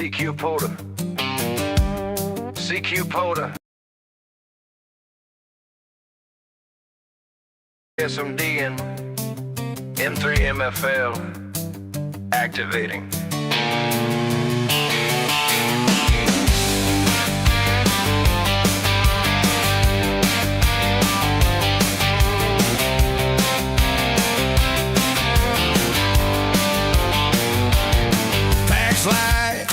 CQ Porter. CQ Porter. SMD and M3 MFL activating. Light,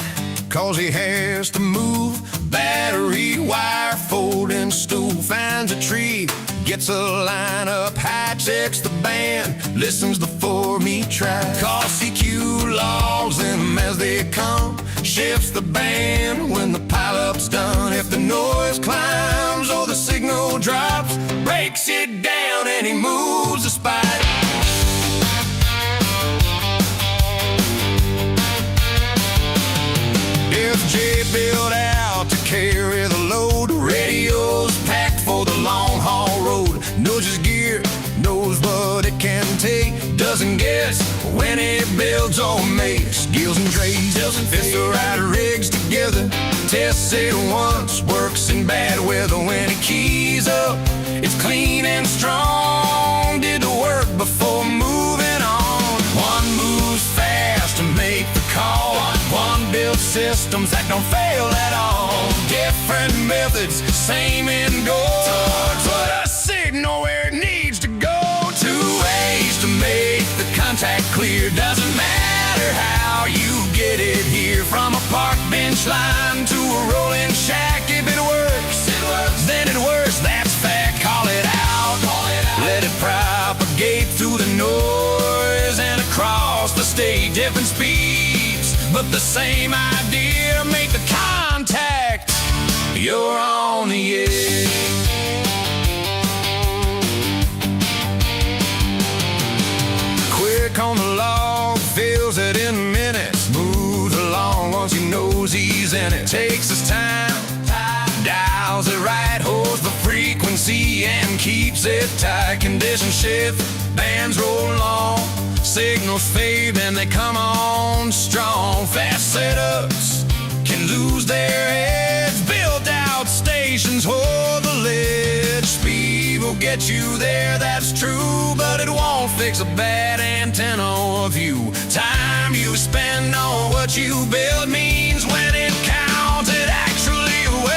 cause he has to move. Battery, wire, folding stool. Finds a tree, gets a line up high, checks the band, listens to 4-me track. Call CQ, logs them as they come, shifts the band when the pileup's done. If the noise climbs or the signal drops, breaks it down and he moves the spike. J built out to carry the load. Radio's packed for the long haul road. Knows his gear, knows what it can take. Doesn't guess when it builds or makes. Gills and trays, fits the right rigs together. Tests it once, works in bad weather. When he keys up, it's clean and strong. Did the work before moving on. One moves fast to make the call. One builds systems that don't fail at all. Different methods, same end goal. Put a signal where it needs to go. 2 ways to make the contact clear. Doesn't matter how you get it here. From a park bench line to a rolling shack. If it works, then it works. That's fact. Call it out. Let it propagate through the noise and across the state. Different speeds, but the same idea. Make the contact, you're on the air. Quick on the log, fills it in minutes. Moves along once he knows he's in it. Takes his time, dials it right, holds the frequency and keeps it tight. Condition shift, bands roll on. Signals fade, then they come on strong. Fast setups can lose their heads. Built out stations hold the ledge. Speed will get you there, that's true, but it won't fix a bad antenna or view. Time you spend on what you build means when it counts, it actually will.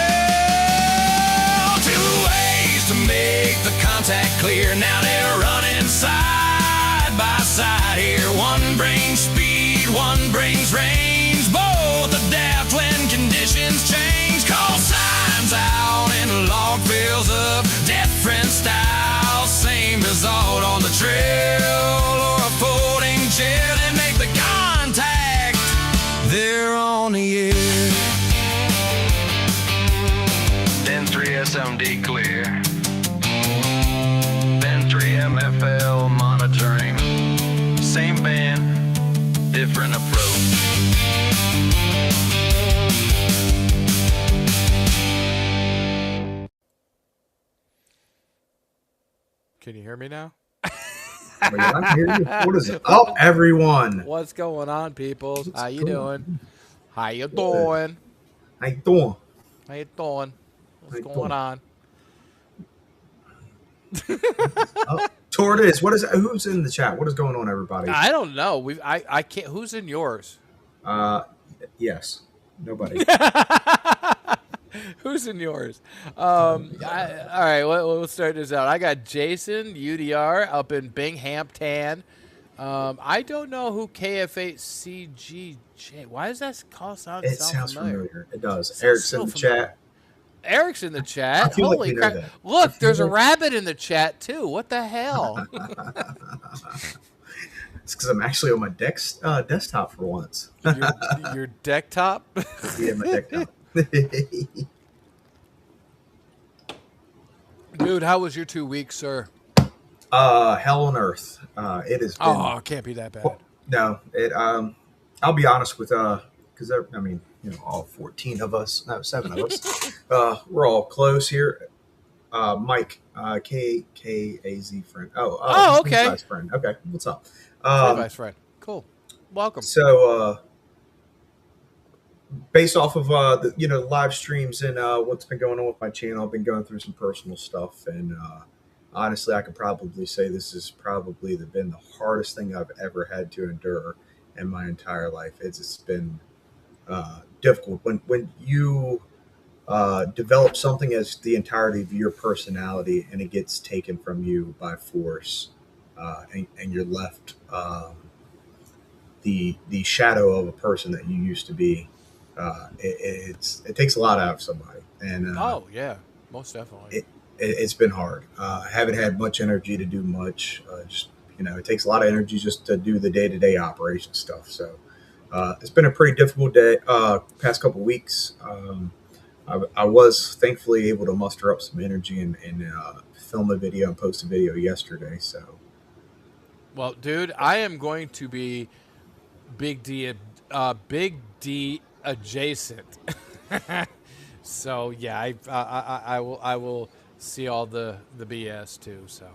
2 ways to make the contact clear. Now they're running side by side here. One brings speed, one brings range. Both adapt when conditions change. Call signs out and the log fills up. Different styles, same result on the trail or a folding chair. Then make the contact, they're on the air. Then 3 SMD clear. Then 3 MFL monitoring. Same band, different approach. Can you hear me now? I hear you. What is it? Oh, everyone. What's going on, people? How you doing? How you doing? How you doing? How you doing? What's How you going doing? on? Oh, Tortoise, who's in the chat? What is going on, everybody? I don't know. I can't. Who's in yours? Yes. Nobody. Who's in yours? All right, we'll start this out. I got Jason UDR up in Binghampton. I don't know who KF8CGJ. Why does that call sound? It sounds familiar. It does. Sounds Eric's so in the familiar. chat. Eric's in the chat. I feel like Holy we know crap! that. Look, there's a rabbit in the chat too. What the hell? It's because I'm actually on my desktop for once. your deck top. Yeah, my desktop. Dude, how was your 2 weeks, sir? Hell on earth. It has been. Oh, it can't be that bad. No, it. I'll be honest with because I mean, all 14 of us, no, 7 of us, we're all close here. Mike, KAZ friend. Oh, okay. Levi's friend. Okay, what's up? Levi's friend. Cool. Welcome. So based off of the live streams and what's been going on with my channel, I've been going through some personal stuff, and honestly, I could probably say this has probably been the hardest thing I've ever had to endure in my entire life. It's just been difficult when you develop something as the entirety of your personality, and it gets taken from you by force, and you're left the shadow of a person that you used to be. It takes a lot out of somebody, and Oh yeah, most definitely. it's been hard. I haven't had much energy to do much. Just it takes a lot of energy just to do the day to day operation stuff. So it's been a pretty difficult day. Past couple weeks. I was thankfully able to muster up some energy and film a video and post a video yesterday. So Well, dude, I am going to be Big D adjacent. So yeah, I will see all the BS too. So,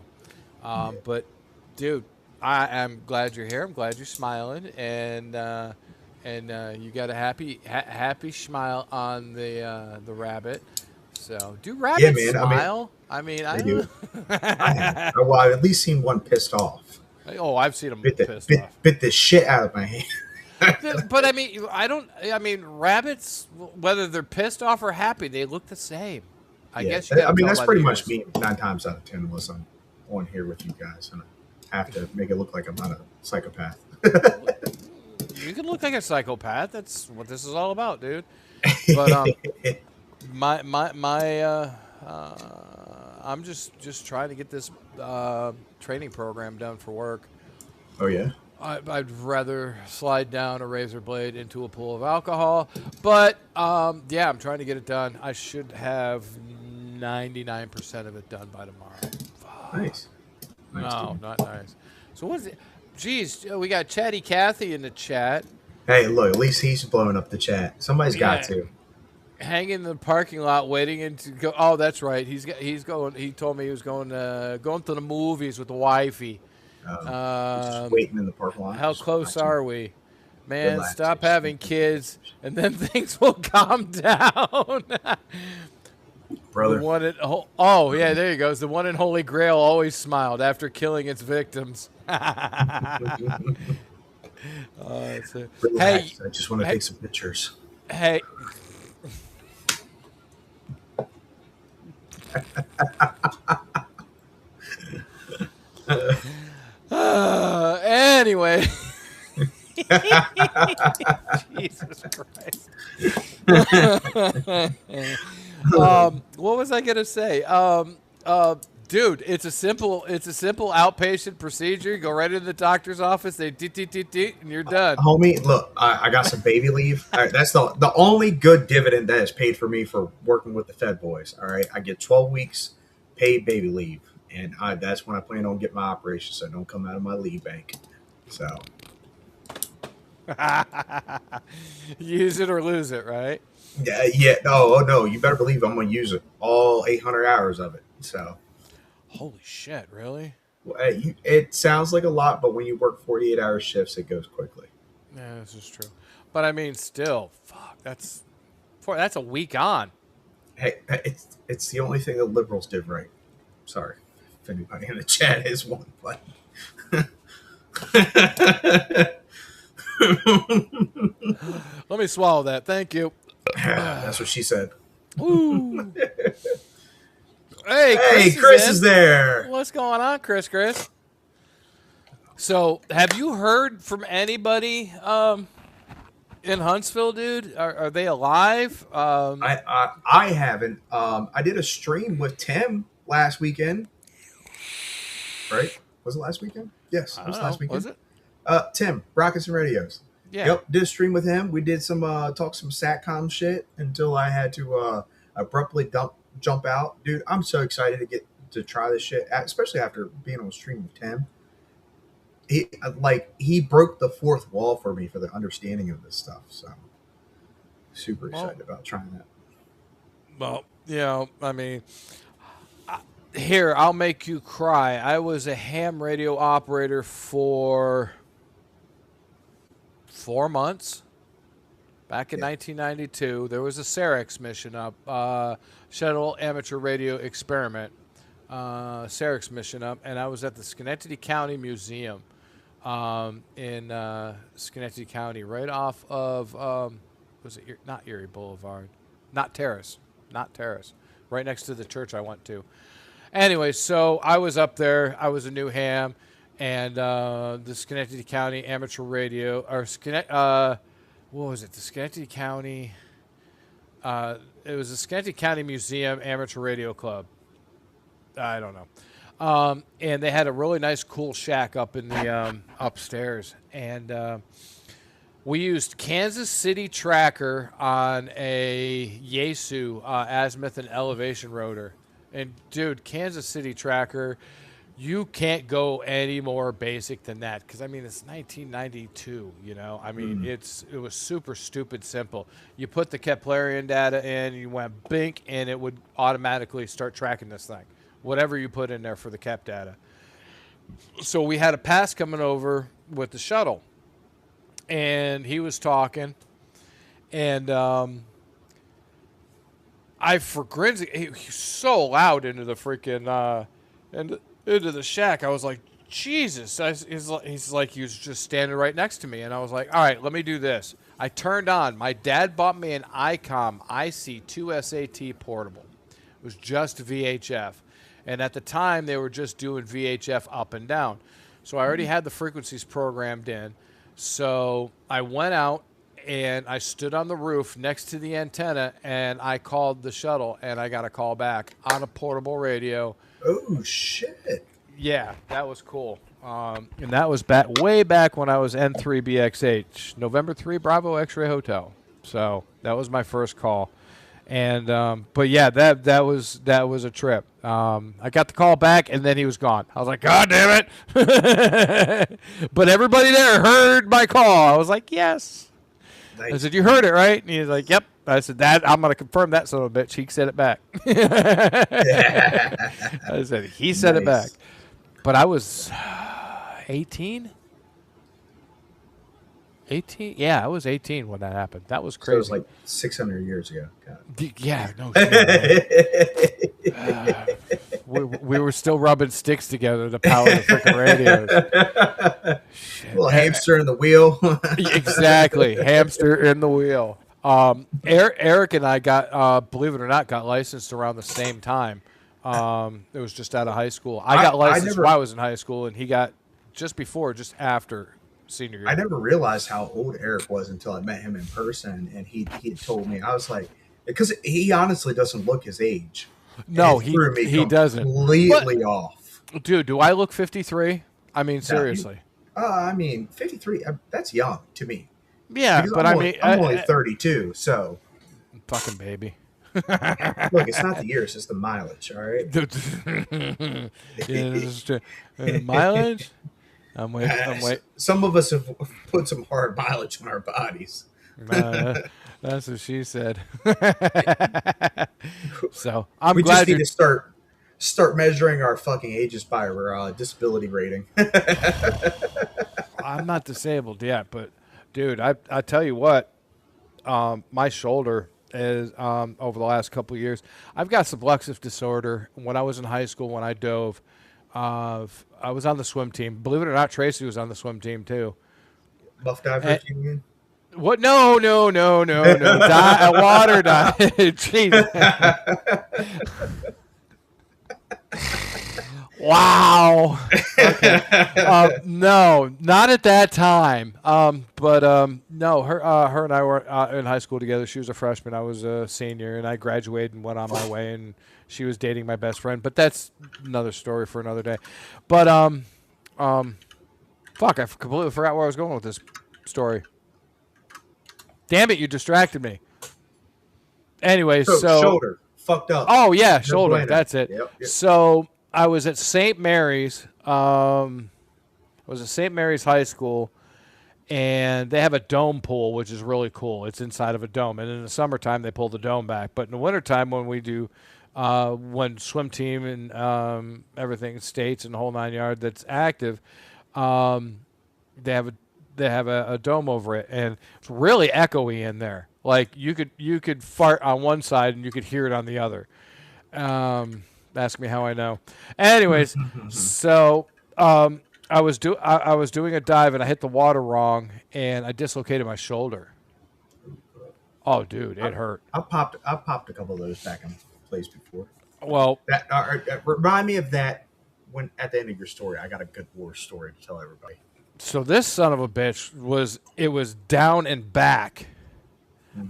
but dude, I am glad you're here. I'm glad you're smiling, and you got a happy smile on the rabbit. So, do yeah, rabbits man. smile? I mean, I They do. I have. don't. Well, I've at least seen one pissed off. Oh, I've seen them Bit the pissed bit, off. bit the shit out of my hand. But I mean, I don't. I mean, rabbits, whether they're pissed off or happy, they look the same. I Yeah, guess you gotta I mean tell that's by pretty the much ears. me 9 times out of 10 unless I'm on here with you guys and I have to make it look like I'm not a psychopath. You can look like a psychopath. That's what this is all about, dude. But I'm just trying to get this training program done for work. Oh yeah. I'd rather slide down a razor blade into a pool of alcohol, but yeah, I'm trying to get it done. I should have 99% of it done by tomorrow. Nice. No, Dude. not nice. So what's it? Geez, we got Chatty Cathy in the chat. Hey, look, at least he's blowing up the chat. Somebody's got Yeah. to. Hanging in the parking lot waiting to go. Oh, that's right. He's going. He told me he was going to the movies with the wifey. Just waiting in the parking lot. How Just close watching. are we? Man, Relax. stop having kids, and then things will calm down. Brother? The one at oh yeah, there he goes. The one in Holy Grail always smiled after killing its victims. It's a- Relax. hey, I just want to hey. take some pictures. hey. Anyway. Jesus Christ. What was I gonna say? Dude, it's a simple outpatient procedure. You go right into the doctor's office, they and you're done. Homie, look, I got some baby leave. All right, that's the only good dividend that is paid for me for working with the Fed boys. All right, I get 12 weeks paid baby leave, and that's when I plan on getting my operation, so don't come out of my leave bank. So Use it or lose it, right? yeah. Oh no, you better believe I'm gonna use it all 800 hours of it. So. Holy shit, really? Well, it sounds like a lot, but when you work 48-hour shifts, it goes quickly. Yeah, this is true. But I mean, still, fuck, that's a week on. Hey, it's the only thing the liberals did right. Sorry if anybody in the chat is one, but Let me swallow that. Thank you. that's what she said. Woo. Hey, Hey, Chris is in. there. What's going on, Chris? So, have you heard from anybody in Huntsville, dude? Are they alive? I haven't. I did a stream with Tim last weekend. Right? Was it last weekend? Yes, it was last weekend. Was it? Tim, Rockets and Radios. Yeah. Yep, did a stream with him. We did some talk some SATCOM shit until I had to abruptly jump out. Dude, I'm so excited to get to try this shit, especially after being on a stream with Tim. He broke the fourth wall for me for the understanding of this stuff. So super excited about trying that. Well, I mean, here, I'll make you cry. I was a ham radio operator for 4 months. back in 1992, there was a Cerex mission up, Shuttle Amateur Radio Experiment, Cerex mission up, and I was at the Schenectady County Museum in Schenectady County, right off of, was it not Erie Boulevard? Not Terrace, right next to the church I went to. Anyway, so I was up there. I was a new ham, and the Schenectady County Amateur Radio, or what was it? The Schenectady County. It was the Schenectady County Museum Amateur Radio Club. I don't know. And they had a really nice, cool shack up in the upstairs, and we used Kansas City Tracker on a Yaesu azimuth and elevation rotor. And, dude, Kansas City Tracker, you can't go any more basic than that. Because, I mean, it's 1992, you know. I mean, it was super stupid simple. You put the Keplerian data in, you went bink, and it would automatically start tracking this thing. Whatever you put in there for the Kep data. So we had a pass coming over with the shuttle. And he was talking. And I for grins, he was so loud into the freaking into the shack. I was like, Jesus! He's like, he was just standing right next to me, and I was like, all right, let me do this. I turned on. My dad bought me an ICOM IC2SAT portable. It was just VHF, and at the time they were just doing VHF up and down. So I already had the frequencies programmed in. So I went out. And I stood on the roof next to the antenna, and I called the shuttle, and I got a call back on a portable radio. Oh, shit. Yeah, that was cool. And that was way back when I was N3BXH, November 3 Bravo X-Ray Hotel. So that was my first call. And but yeah, that was a trip. I got the call back, and then he was gone. I was like, God damn it! But everybody there heard my call. I was like, yes. Nice. I said, you heard it, right? And he's like, yep. I said, I'm going to confirm that son of a bitch. He said it back. I said, he said it back. But I was 18? 18? Yeah, I was 18 when that happened. That was crazy. So it was like 600 years ago. God. Yeah, no shit. We were still rubbing sticks together to power the freaking radios. Shit. Little hamster in the wheel. Exactly. Hamster in the wheel. Eric and I got, believe it or not, got licensed around the same time. It was just out of high school. I got licensed while I was in high school, and he got just after senior year. I never realized how old Eric was until I met him in person, and he had told me. I was like, because he honestly doesn't look his age. No, he doesn't. Completely off. Dude, do I look 53? I mean, seriously. I mean, 53, that's young to me. Yeah, because but I'm only 32, so. Fucking baby. Look, it's not the years, it's the mileage, all right? Yeah, this is true. Mileage? I'm waiting. Some of us have put some hard mileage on our bodies. That's what she said. So we just need to start measuring our fucking ages by our disability rating. I'm not disabled yet, but dude, I tell you what, my shoulder is over the last couple of years. I've got subluxif disorder. When I was in high school, when I dove, I was on the swim team. Believe it or not, Tracy was on the swim team too. Buff diver team. What? No. Water dive. Jesus. Wow. Okay. No, not at that time. But no, her and I were in high school together. She was a freshman. I was a senior, and I graduated and went on my way. And she was dating my best friend. But that's another story for another day. But fuck, I completely forgot where I was going with this story. Damn it, you distracted me. Anyway, so shoulder fucked up. Oh yeah, shoulder. That's it. Yep. So I was at St. Mary's. I was at St. Mary's High School, and they have a dome pool, which is really cool. It's inside of a dome, and in the summertime they pull the dome back. But in the wintertime, when we do, when swim team and everything states and the whole 9 yard that's active, they have they have a dome over it, and it's really echoey in there. Like you could fart on one side and you could hear it on the other. Ask me how I know. Anyways, so I was doing a dive and I hit the water wrong and I dislocated my shoulder. Oh, dude, it hurt. I popped a couple of those back in place before. Well, That remind me of that when at the end of your story. I got a good war story to tell everybody. so this son of a bitch was down and back,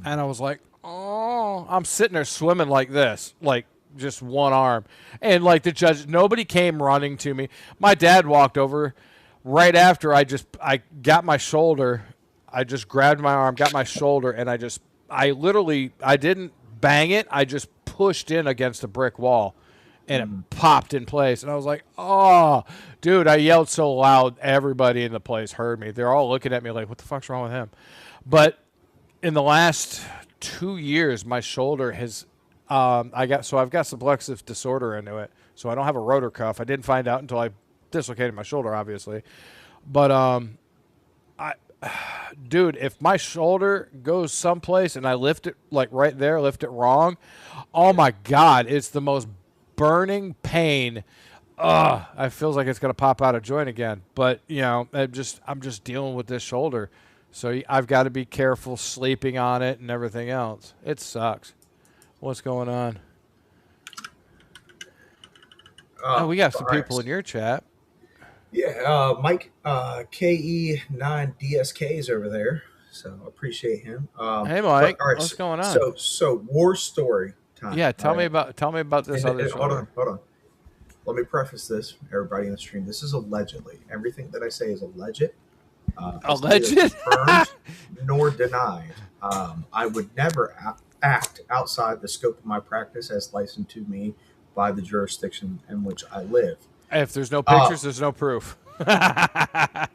and I was like, oh, I'm sitting there swimming like this, like just one arm, and like the judge, nobody came running to me. My dad walked over right after I got my shoulder. I just grabbed my arm, got my shoulder, and I didn't bang it. I just pushed in against a brick wall, and it popped in place. And I was like, oh, dude, I yelled so loud, everybody in the place heard me. They're all looking at me like, what the fuck's wrong with him? But in the last 2 years, my shoulder has, I've got subluxing disorder into it. So I don't have a rotor cuff. I didn't find out until I dislocated my shoulder, obviously. But, dude, if my shoulder goes someplace and I lift it like right there, lift it wrong, oh my God, it's the most burning pain. It feels like it's gonna pop out a joint again. But you know, I'm just dealing with this shoulder, so I've got to be careful sleeping on it and everything else. It sucks. What's going on? Oh, we got some people in your chat. Yeah, Mike KE9DSK is over there, so appreciate him. Hey, Mike, all right, what's going on? So war story time. Yeah, tell me about this other story. Hold on. Let me preface this, everybody in the stream. This is allegedly. Everything that I say is alleged. Alleged? Neither confirmed nor denied. I would never act outside the scope of my practice as licensed to me by the jurisdiction in which I live. If there's no pictures, there's no proof.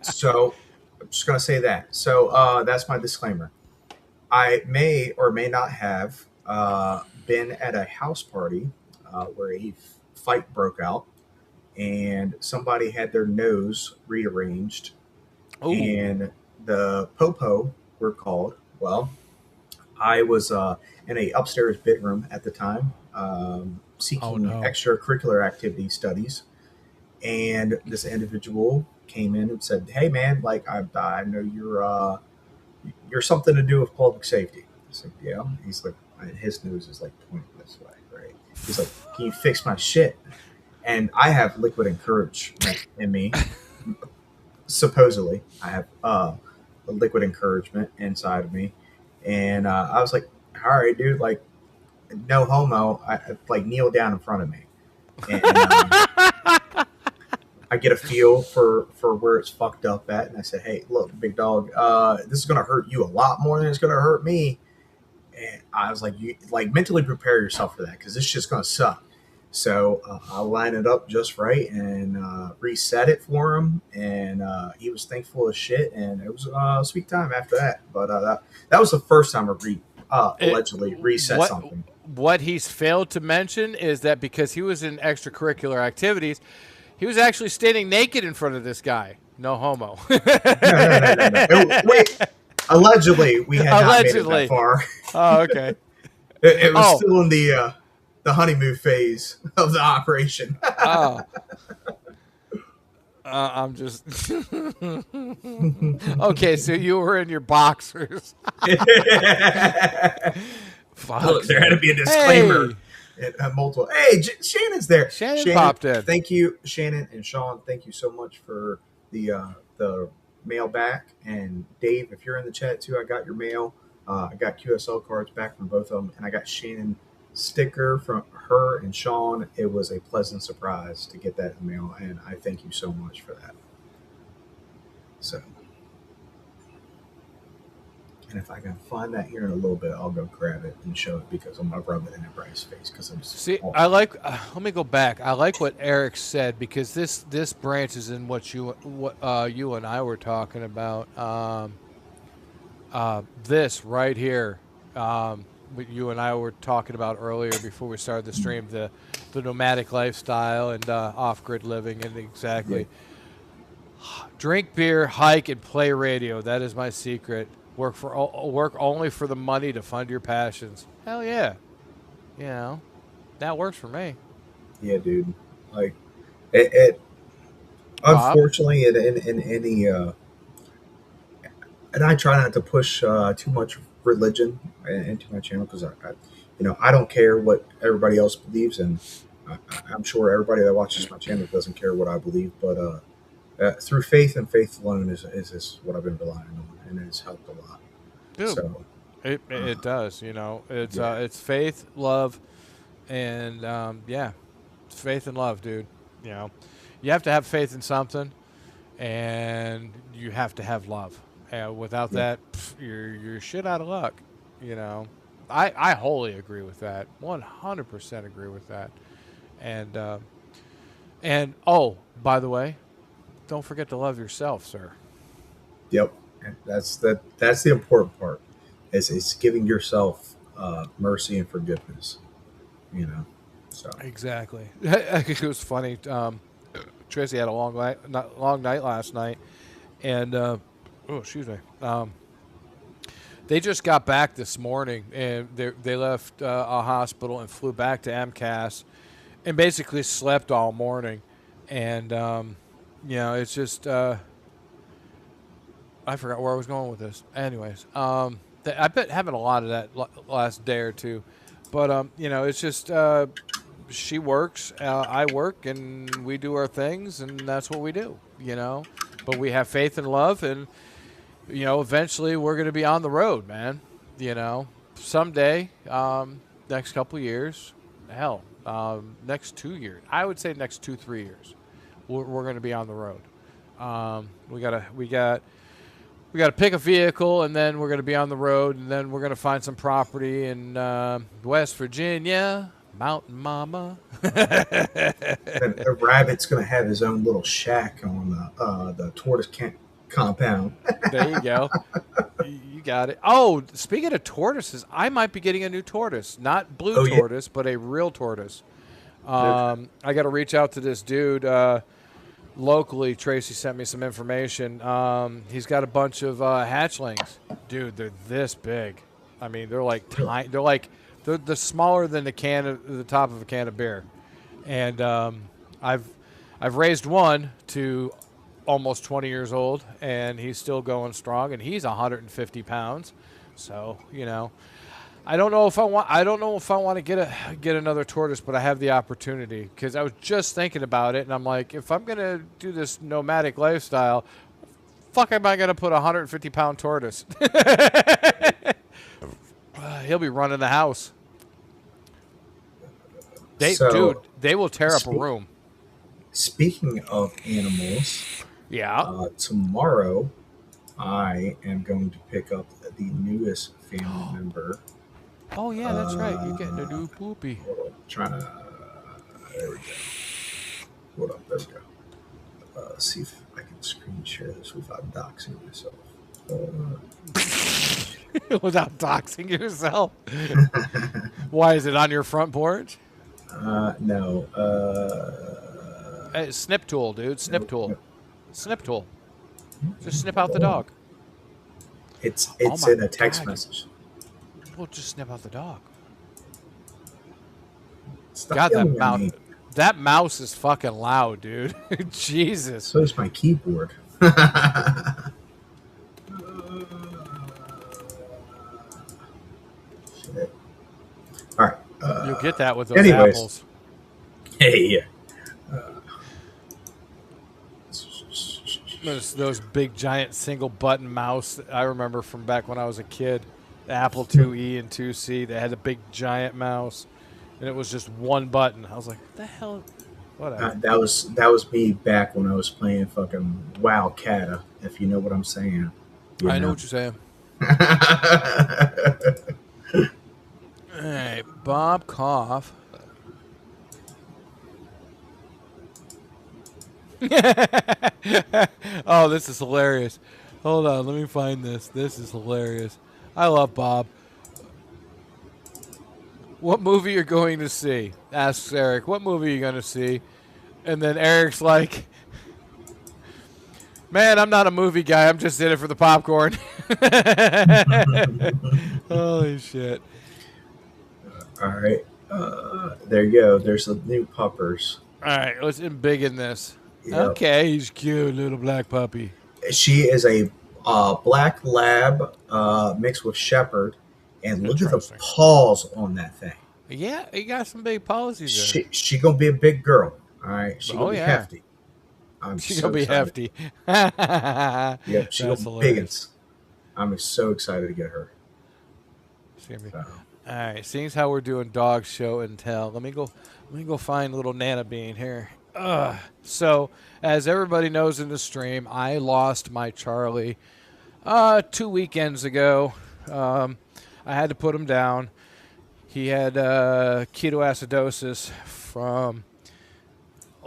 So I'm just going to say that. So that's my disclaimer. I may or may not have been at a house party where a fight broke out and somebody had their nose rearranged. Ooh. And the popo were called. Well, I was in a upstairs bedroom at the time seeking extracurricular activity studies. And this individual came in and said, "Hey, man, like I know you're something to do with public safety." I said, "Yeah." He's like, his nose is like pointing this way, right? He's like, "Can you fix my shit?" And I have liquid encouragement in me. Supposedly, I have a liquid encouragement inside of me, and I was like, "All right, dude, like, no homo." I like kneel down in front of me, and I get a feel for where it's fucked up at, and I said, "Hey, look, big dog, this is gonna hurt you a lot more than it's gonna hurt me." And I was like, "You like mentally prepare yourself for that because this shit's gonna suck." So I line it up just right and reset it for him, and he was thankful as shit, and it was a sweet time after that. But that was the first time I allegedly reset something. What he's failed to mention is that because he was in extracurricular activities, he was actually standing naked in front of this guy. No homo. No. Wait, allegedly we had not made it that far. Oh, okay. It was still in the honeymoon phase of the operation. I'm just okay. So you were in your boxers. Look, there had to be a disclaimer. Hey. Multiple. Hey, Shannon's there. Shannon popped in. Thank you, Shannon and Sean. Thank you so much for the mail back. And Dave, if you're in the chat too, I got your mail. I got QSL cards back from both of them, and I got Shannon sticker from her and Sean. It was a pleasant surprise to get that in the mail, and I thank you so much for that. So, and if I can find that here in a little bit, I'll go grab it and show it because I'm gonna rub it in everybody's face because I'm see. I like. Let me go back. I like what Eric said because this branches in what you and I were talking about. This right here. What you and I were talking about earlier before we started the stream, the nomadic lifestyle and off-grid living, and exactly Drink beer, hike, and play radio. That is my secret. Work only for the money to fund your passions. Hell yeah. You know, that works for me. Yeah, dude. Like it Bob? unfortunately, in any and I try not to push too much religion into my channel because I don't care what everybody else believes, and I'm sure everybody that watches my channel doesn't care what I believe. But through faith and faith alone is what I've been relying on, and it's helped a lot. Dude, So it does. You know, yeah, it's faith, love, and yeah, it's faith and love, dude. You know, you have to have faith in something, and you have to have love. Without yeah, that, you're shit out of luck. You know, I wholly agree with that. 100% agree with that. And oh, by the way, don't forget to love yourself, sir. yep. And that's the important part. Is giving yourself mercy and forgiveness. You know, so Exactly. It was funny. Tracy had a long night last night, and oh, excuse me. They just got back this morning, and they left a hospital and flew back to MCAS, and basically slept all morning, and it's just I forgot where I was going with this. Anyways, I've been having a lot of that last day or two, but it's just she works, I work, and we do our things, and that's what we do. But we have faith and love, and eventually we're going to be on the road, man. Someday, next couple years, hell, next 2 years. I would say next 2-3 years, we're going to be on the road. We got to pick a vehicle, and then we're going to be on the road, and then we're going to find some property in West Virginia, Mountain Mama. the rabbit's going to have his own little shack on the tortoise compound. There you go. You got it. Oh, speaking of tortoises, I might be getting a new tortoise. Not blue Oh, yeah? tortoise, but a real tortoise. I got to reach out to this dude locally. Tracy sent me some information. He's got a bunch of hatchlings. Dude, they're this big. I mean, they're like tiny. They're smaller than the top of a can of beer. And I've raised one to almost 20 years old, and he's still going strong, and he's 150 pounds. So, I don't know if I want to get another tortoise, but I have the opportunity because I was just thinking about it, and I'm like, if I'm gonna do this nomadic lifestyle, fuck, am I gonna put a 150-pound tortoise? He'll be running the house. Dude, they will tear up a room. Speaking of animals, Yeah. tomorrow I am going to pick up the newest family member. Oh yeah, that's right. You're getting a new poopy. Hold on, trying to. There we go. Hold up, there we go. See if I can screen share this without doxing myself. Without doxing yourself. Why is it on your front porch? No. Hey, snip tool, dude. Snip Nope, tool. nope. Snip tool. Just snip out the dog. It's my in a text God. message. Well, just snip out the dog. Stop God, yelling at me. that mouse is fucking loud, dude. Jesus. So is my keyboard. Shit. All right. You'll get that with those anyways. apples. Hey. Those big, giant, single-button mouse that I remember from back when I was a kid. The Apple IIe and 2C. They had a big, giant mouse, and it was just one button. I was like, what the hell? Whatever. That was me back when I was playing fucking Wildcat, if you know what I'm saying. I know what you're saying. Hey, Bob Cough. Oh, this is hilarious. Hold on, let me find this. This is hilarious. I love Bob. What movie you're going to see? Asks Eric. What movie are you going to see? And then Eric's like, Man, I'm not a movie guy. I'm just in it for the popcorn. Holy shit. All right. There you go. There's the new puppers. All right, let's big in this. Yep. Okay, he's cute, little black puppy. She is a black lab mixed with shepherd, and look at the Interesting. paws on that thing. Yeah, he got some big policies there. She gonna be a big girl. All right, she gonna Oh, be yeah. hefty. I'm She's so gonna be excited. hefty. Yep, she That's gonna be hilarious. biggins. I'm so excited to get her. She's gonna be- So, All right, seeing as how we're doing dog show and tell, let me go find little Nana Bean here. So, as everybody knows in the stream, I lost my Charlie 2 weekends ago. I had to put him down. He had ketoacidosis from.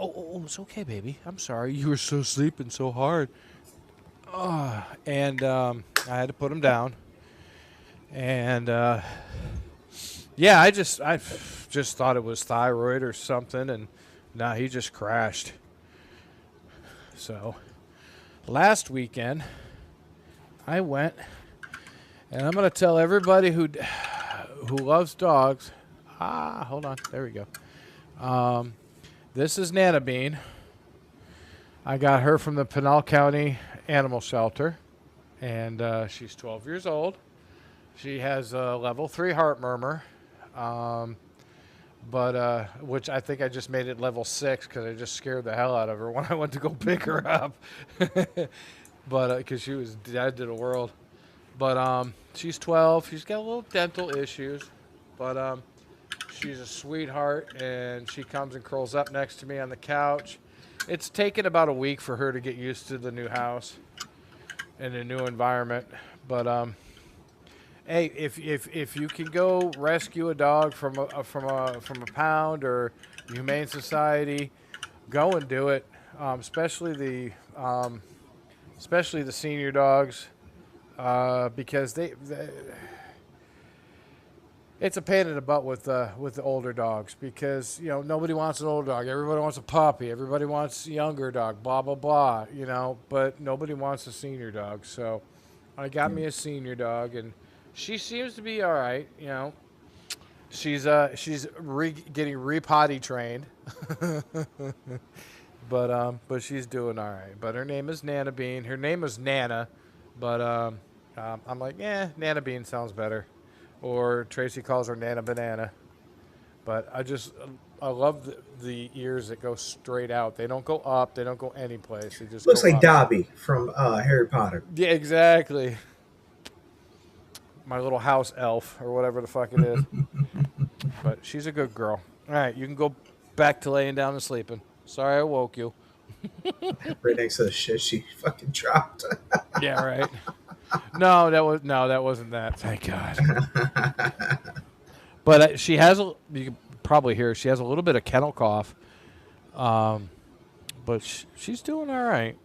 Oh, it's okay, baby. I'm sorry. You were so sleeping so hard. And I had to put him down. And yeah, I just thought it was thyroid or something, and nah, he just crashed. So last weekend, I went, and I'm gonna tell everybody who loves dogs. Hold on, there we go. This is Nana Bean. I got her from the Pinal County Animal Shelter, and she's 12 years old. She has a level 3 heart murmur, but which I think I just made it level 6 because I just scared the hell out of her when I went to go pick her up. But because she was dead to the world. But she's 12. She's got a little dental issues, but she's a sweetheart, and she comes and curls up next to me on the couch. It's taken about a week for her to get used to the new house and the new environment, but hey, if you can go rescue a dog from a pound or Humane Society, go and do it. Especially the senior dogs, because they it's a pain in the butt with the older dogs, because nobody wants an old dog. Everybody wants a puppy. Everybody wants a younger dog. Blah blah blah. But nobody wants a senior dog. So I got me a senior dog, and she seems to be all right. She's getting re-potty trained, but she's doing all right. But her name is Nana Bean. Her name is Nana, but I'm like, Nana Bean sounds better. Or Tracy calls her Nana Banana. But I love the ears that go straight out. They don't go up. They don't go any place. They just looks go like up. Dobby from Harry Potter. Yeah, exactly. My little house elf, or whatever the fuck it is. But she's a good girl. All right, you can go back to laying down and sleeping. Sorry I woke you. Right next to the shit she fucking dropped. Yeah, right. No, that wasn't that. Thank God. But she has you can probably hear she has a little bit of kennel cough. But she's doing all right.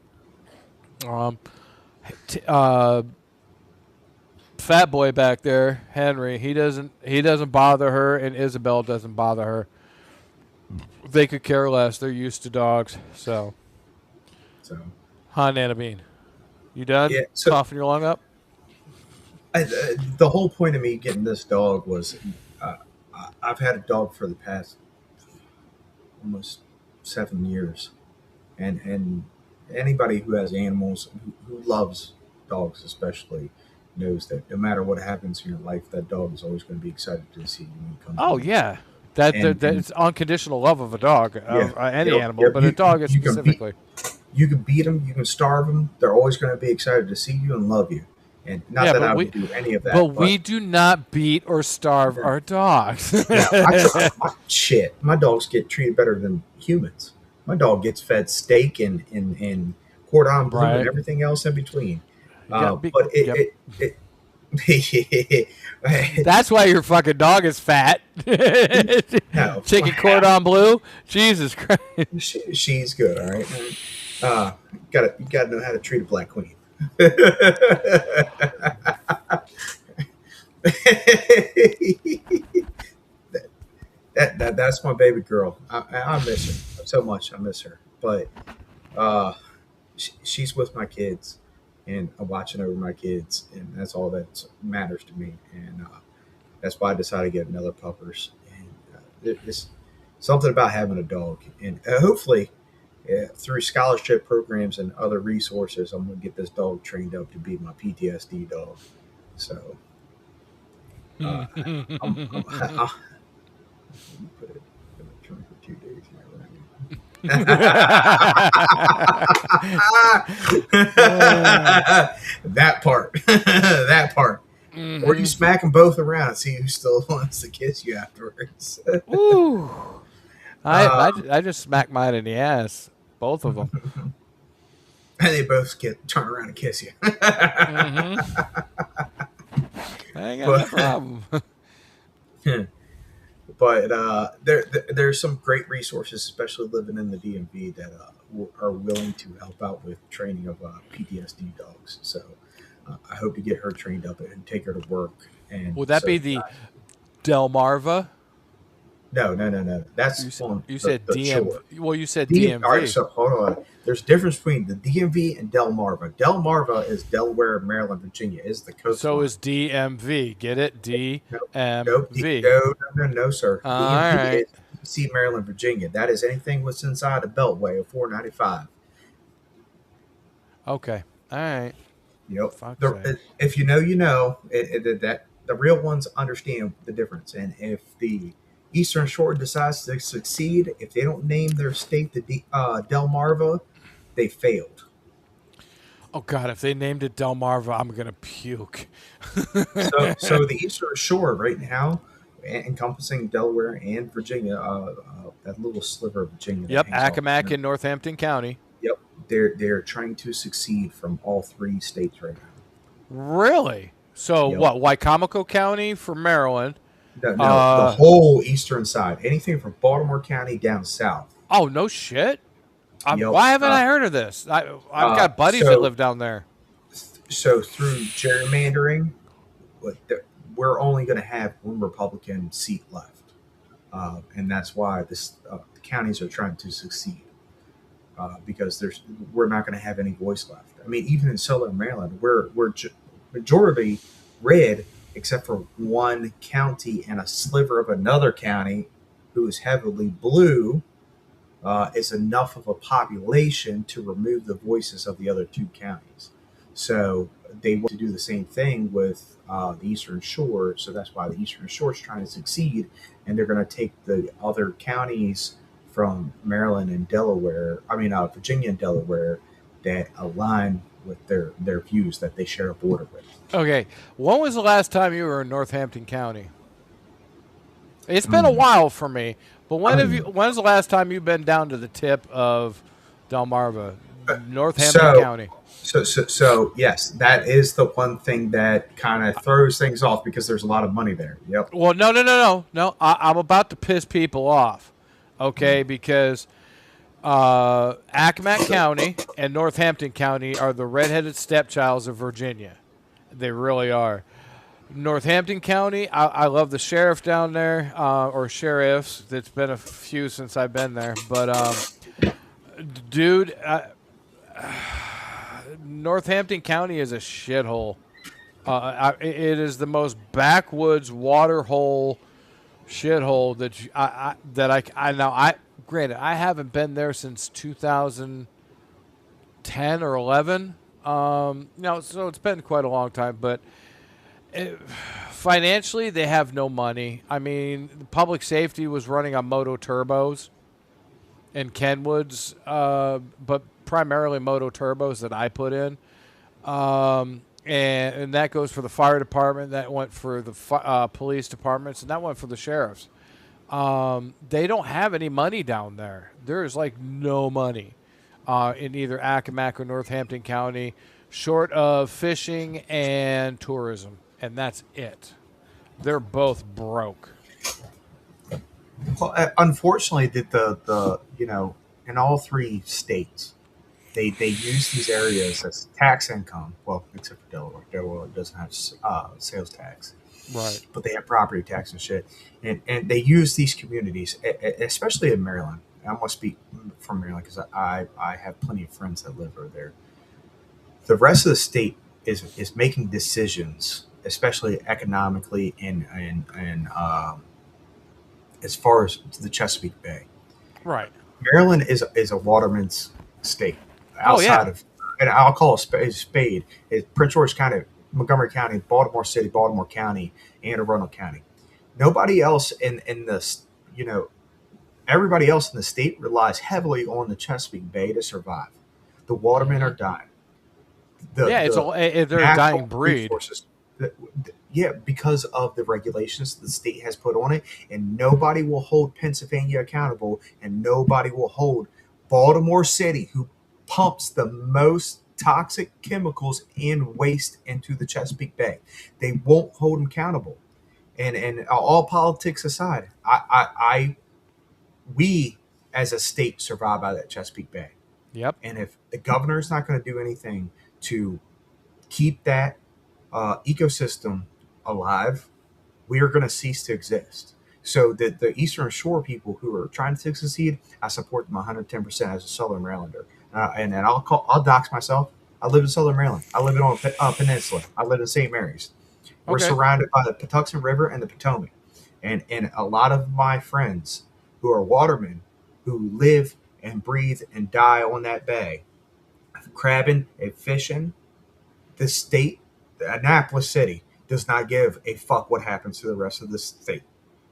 Fat boy back there, Henry, he doesn't bother her, and Isabel doesn't bother her. They could care less. They're used to dogs. So, Nana Bean, you done? Yeah, so- Coughing your lung up? The whole point of me getting this dog was I've had a dog for the past almost 7 years, and anybody who has animals, who loves dogs especially, knows that no matter what happens in your life, that dog is always going to be excited to see you when you come. Oh yeah, it's unconditional love of a dog, of any animal, but a dog specifically. You can beat them, you can starve them. They're always going to be excited to see you and love you. And not that I would do any of that. But we do not beat or starve our dogs. Shit, my dogs get treated better than humans. My dog gets fed steak and cordon bleu and everything else in between. That's why your fucking dog is fat. No. Chicken cordon bleu? Jesus Christ. She's good, all right? You gotta know how to treat a black queen. That's my baby girl. I miss her so much. I miss her, but she's with my kids, and I'm watching over my kids, and that's all that matters to me. And that's why I decided to get another puppers. And it's something about having a dog, and hopefully, through scholarship programs and other resources, I'm going to get this dog trained up to be my PTSD dog. So, I'll put it in the trunk for 2 days. That part, that part. Or you smack them both around and see who still wants to kiss you afterwards. Ooh. I just smacked mine in the ass. Both of them. And they both turn around and kiss you. I ain't got no problem. But there's some great resources, especially living in the DMV, that are willing to help out with training of PTSD dogs. So I hope to get her trained up and take her to work. And Would that so, be the Delmarva? No. That's You said the DMV. shore. Well, you said All right, DMV. so hold on. There's a difference between the DMV and Delmarva. Delmarva is Delaware, Maryland, Virginia. Is the coast. So line. is DMV. Get it? DMV. No, sir. All DMV right. is DC, Maryland, Virginia. That is anything what's inside the Beltway of 495. Okay. All right. Yep. Fuck's The- sake. if you know, you know. That the real ones understand the difference. And if the Eastern Shore decides to succeed, if they don't name their state the Delmarva, they failed. Oh God! If they named it Delmarva, I'm gonna puke. So the Eastern Shore right now, encompassing Delaware and Virginia, that little sliver of Virginia. that Yep. hangs off Accomack there. in Northampton County. Yep, they're trying to succeed from all three states right now. Really? So Yep. what? Wycomico County for Maryland. No, Uh, the whole eastern side, anything from Baltimore County down south. Oh no shit! Yep. Why haven't I heard of this? I've got buddies so- that live down there. So through gerrymandering, we're only going to have one Republican seat left, and that's why the counties are trying to succeed. Because we're not going to have any voice left. I mean, even in Southern Maryland, we're majority red, except for one county and a sliver of another county, who is heavily blue. Is enough of a population to remove the voices of the other two counties. So they want to do the same thing with the Eastern Shore. So that's why the Eastern Shore is trying to succeed, and they're going to take the other counties from Maryland and Delaware, Virginia and Delaware, that align with their views that they share a border with. Okay, when was the last time you were in Northampton County? It's been a while for me, but when's the last time you've been down to the tip of Delmarva, Northampton County? So yes, that is the one thing that kind of throws things off because there's a lot of money there. Yep. Well, no. I'm about to piss people off, okay? Because Accomack County and Northampton County are the redheaded stepchilds of Virginia. They really are. Northampton County, I love the sheriff down there, or sheriffs. It's been a few since I've been there. But, dude, Northampton County is a shithole. It is the most backwoods waterhole shithole granted, I haven't been there since 2010 or 11. So it's been quite a long time, but financially, they have no money. I mean, public safety was running on moto turbos and Kenwoods, but primarily moto turbos that I put in. And that goes for the fire department. That went for the police departments, and that went for the sheriffs. They don't have any money down there. There is like no money in either Accomack or Northampton County, short of fishing and tourism, and that's it. They're both broke. Well, unfortunately, the in all three states, they use these areas as tax income. Well, except for Delaware. Delaware doesn't have sales tax, Right. but they have property tax and shit. And they use these communities, especially in Maryland. I'm going to speak from Maryland because I have plenty of friends that live over there. The rest of the state is making decisions, especially economically and as far as the Chesapeake Bay. Right. Maryland is a waterman's state Oh yeah. outside of, and I'll call a spade. It's Prince George County, Montgomery County, Baltimore City, Baltimore County, and Arundel County. Nobody else in this, everybody else in the state relies heavily on the Chesapeake Bay to survive. The watermen are dying. They're a natural dying breed. resources. Yeah, because of the regulations the state has put on it, and nobody will hold Pennsylvania accountable, and nobody will hold Baltimore City, who pumps the most toxic chemicals and waste into the Chesapeake Bay. They won't hold them accountable. And all politics aside, we as a state survive by that Chesapeake Bay. Yep. And if the governor is not going to do anything to keep that ecosystem alive, we are going to cease to exist. So the Eastern Shore people who are trying to succeed, I support them 110% as a Southern Marylander. And I'll dox myself. I live in Southern Maryland. I live on a peninsula. I live in St. Mary's. We're Okay. surrounded by the Patuxent River and the Potomac. And a lot of my friends who are watermen who live and breathe and die on that bay, crabbing and fishing, the state, Annapolis City, does not give a fuck what happens to the rest of the state.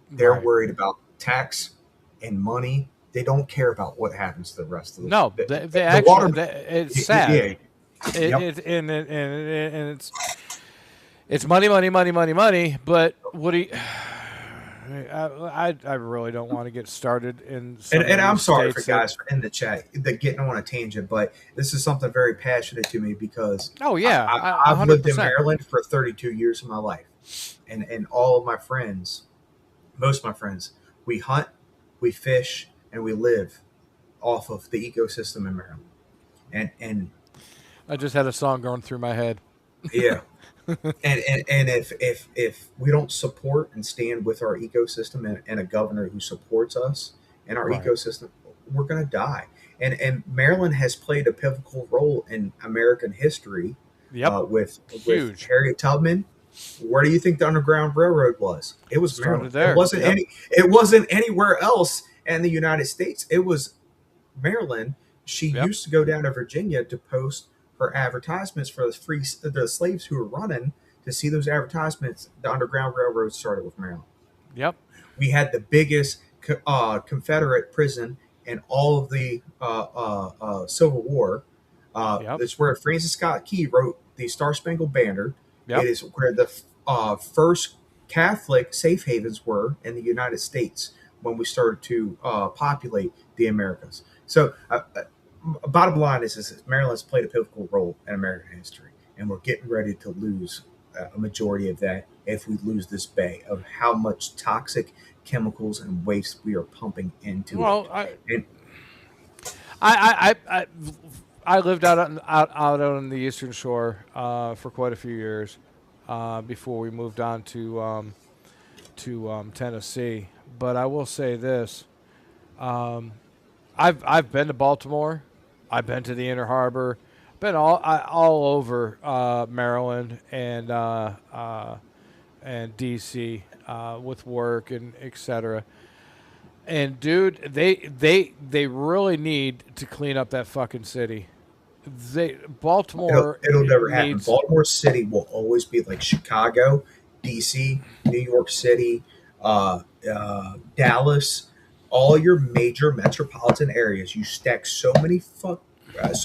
They're Right. worried about tax and money. They don't care about what happens to the rest of the No, state. they actually. water- It's sad. Yeah, Yep. And it's money. But what do you? I really don't want to get started in. Some And of I'm these sorry for states that- guys in the chat that getting on a tangent, but this is something very passionate to me because Oh yeah, I've lived in 100%. Maryland for 32 years of my life, and all of my friends, most of my friends, we hunt, we fish, and we live off of the ecosystem in Maryland. And I just had a song going through my head. yeah, and if we don't support and stand with our ecosystem and a governor who supports us and our Right. ecosystem, we're gonna die. And Maryland has played a pivotal role in American history. Yep. With Huge. Harriet Tubman. Where do you think the Underground Railroad was? It was Started Maryland. there. It wasn't Yep. It wasn't anywhere else in the United States. It was Maryland. She Yep. used to go down to Virginia to post her advertisements for the slaves who were running to see those advertisements. The Underground Railroad started with Maryland. Yep. We had the biggest Confederate prison in all of the Civil War. Yep. It's where Francis Scott Key wrote the Star Spangled Banner. Yep. It is where the first Catholic safe havens were in the United States when we started to populate the Americas. So, bottom line is Maryland's played a pivotal role in American history, and we're getting ready to lose a majority of that if we lose this bay of how much toxic chemicals and waste we are pumping into Well, it. And I lived out on the Eastern Shore for quite a few years before we moved on to Tennessee. But I will say this: I've been to Baltimore, I've been to the Inner Harbor, been all over Maryland and DC with work and etc. And dude, they really need to clean up that fucking city. Baltimore it'll never happen. needs- Baltimore City will always be like Chicago, DC, New York City, Dallas, all your major metropolitan areas. You stack so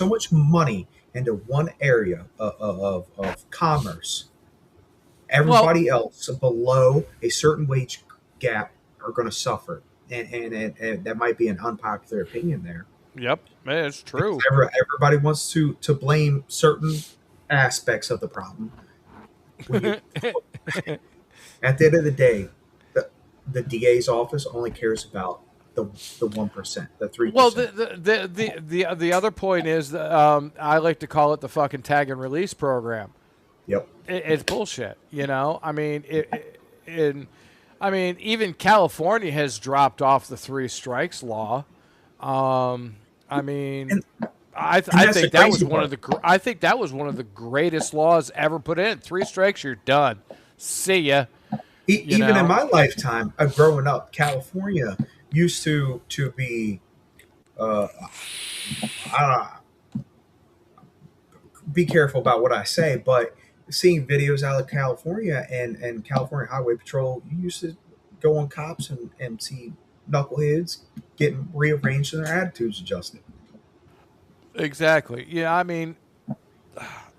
much money into one area of commerce. Everybody else below a certain wage gap are going to suffer, and that might be an unpopular opinion there. Yep, man, it's true. Everybody wants to blame certain aspects of the problem. At the end of the day, the DA's office only cares about the 1%, the 3%. Well, the other point is I like to call it the fucking tag and release program. Yep. It's bullshit, you know. I mean, even California has dropped off the 3 strikes law. I mean, And, and I that's the think that was crazy one part. of the I think that was one of the greatest laws ever put in. 3 strikes, you're done. See ya. You Even in know. my lifetime, growing up, California used to be. Uh, I don't know, be careful about what I say, but seeing videos out of California and California Highway Patrol, you used to go on cops and see knuckleheads getting rearranged and their attitudes adjusted. Exactly. Yeah. I mean,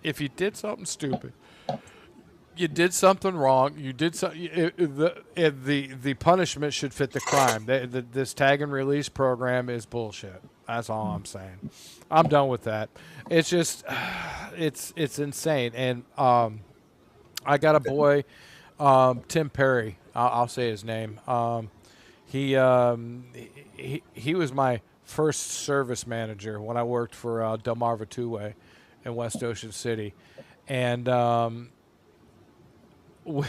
if you did something stupid, you did something wrong. You did so. The punishment should fit the crime. This tag and release program is bullshit. That's all I'm saying. I'm done with that. It's just, it's insane. And I got a boy, Tim Perry. I'll say his name. He was my first service manager when I worked for Delmarva Two Way in West Ocean City, and we,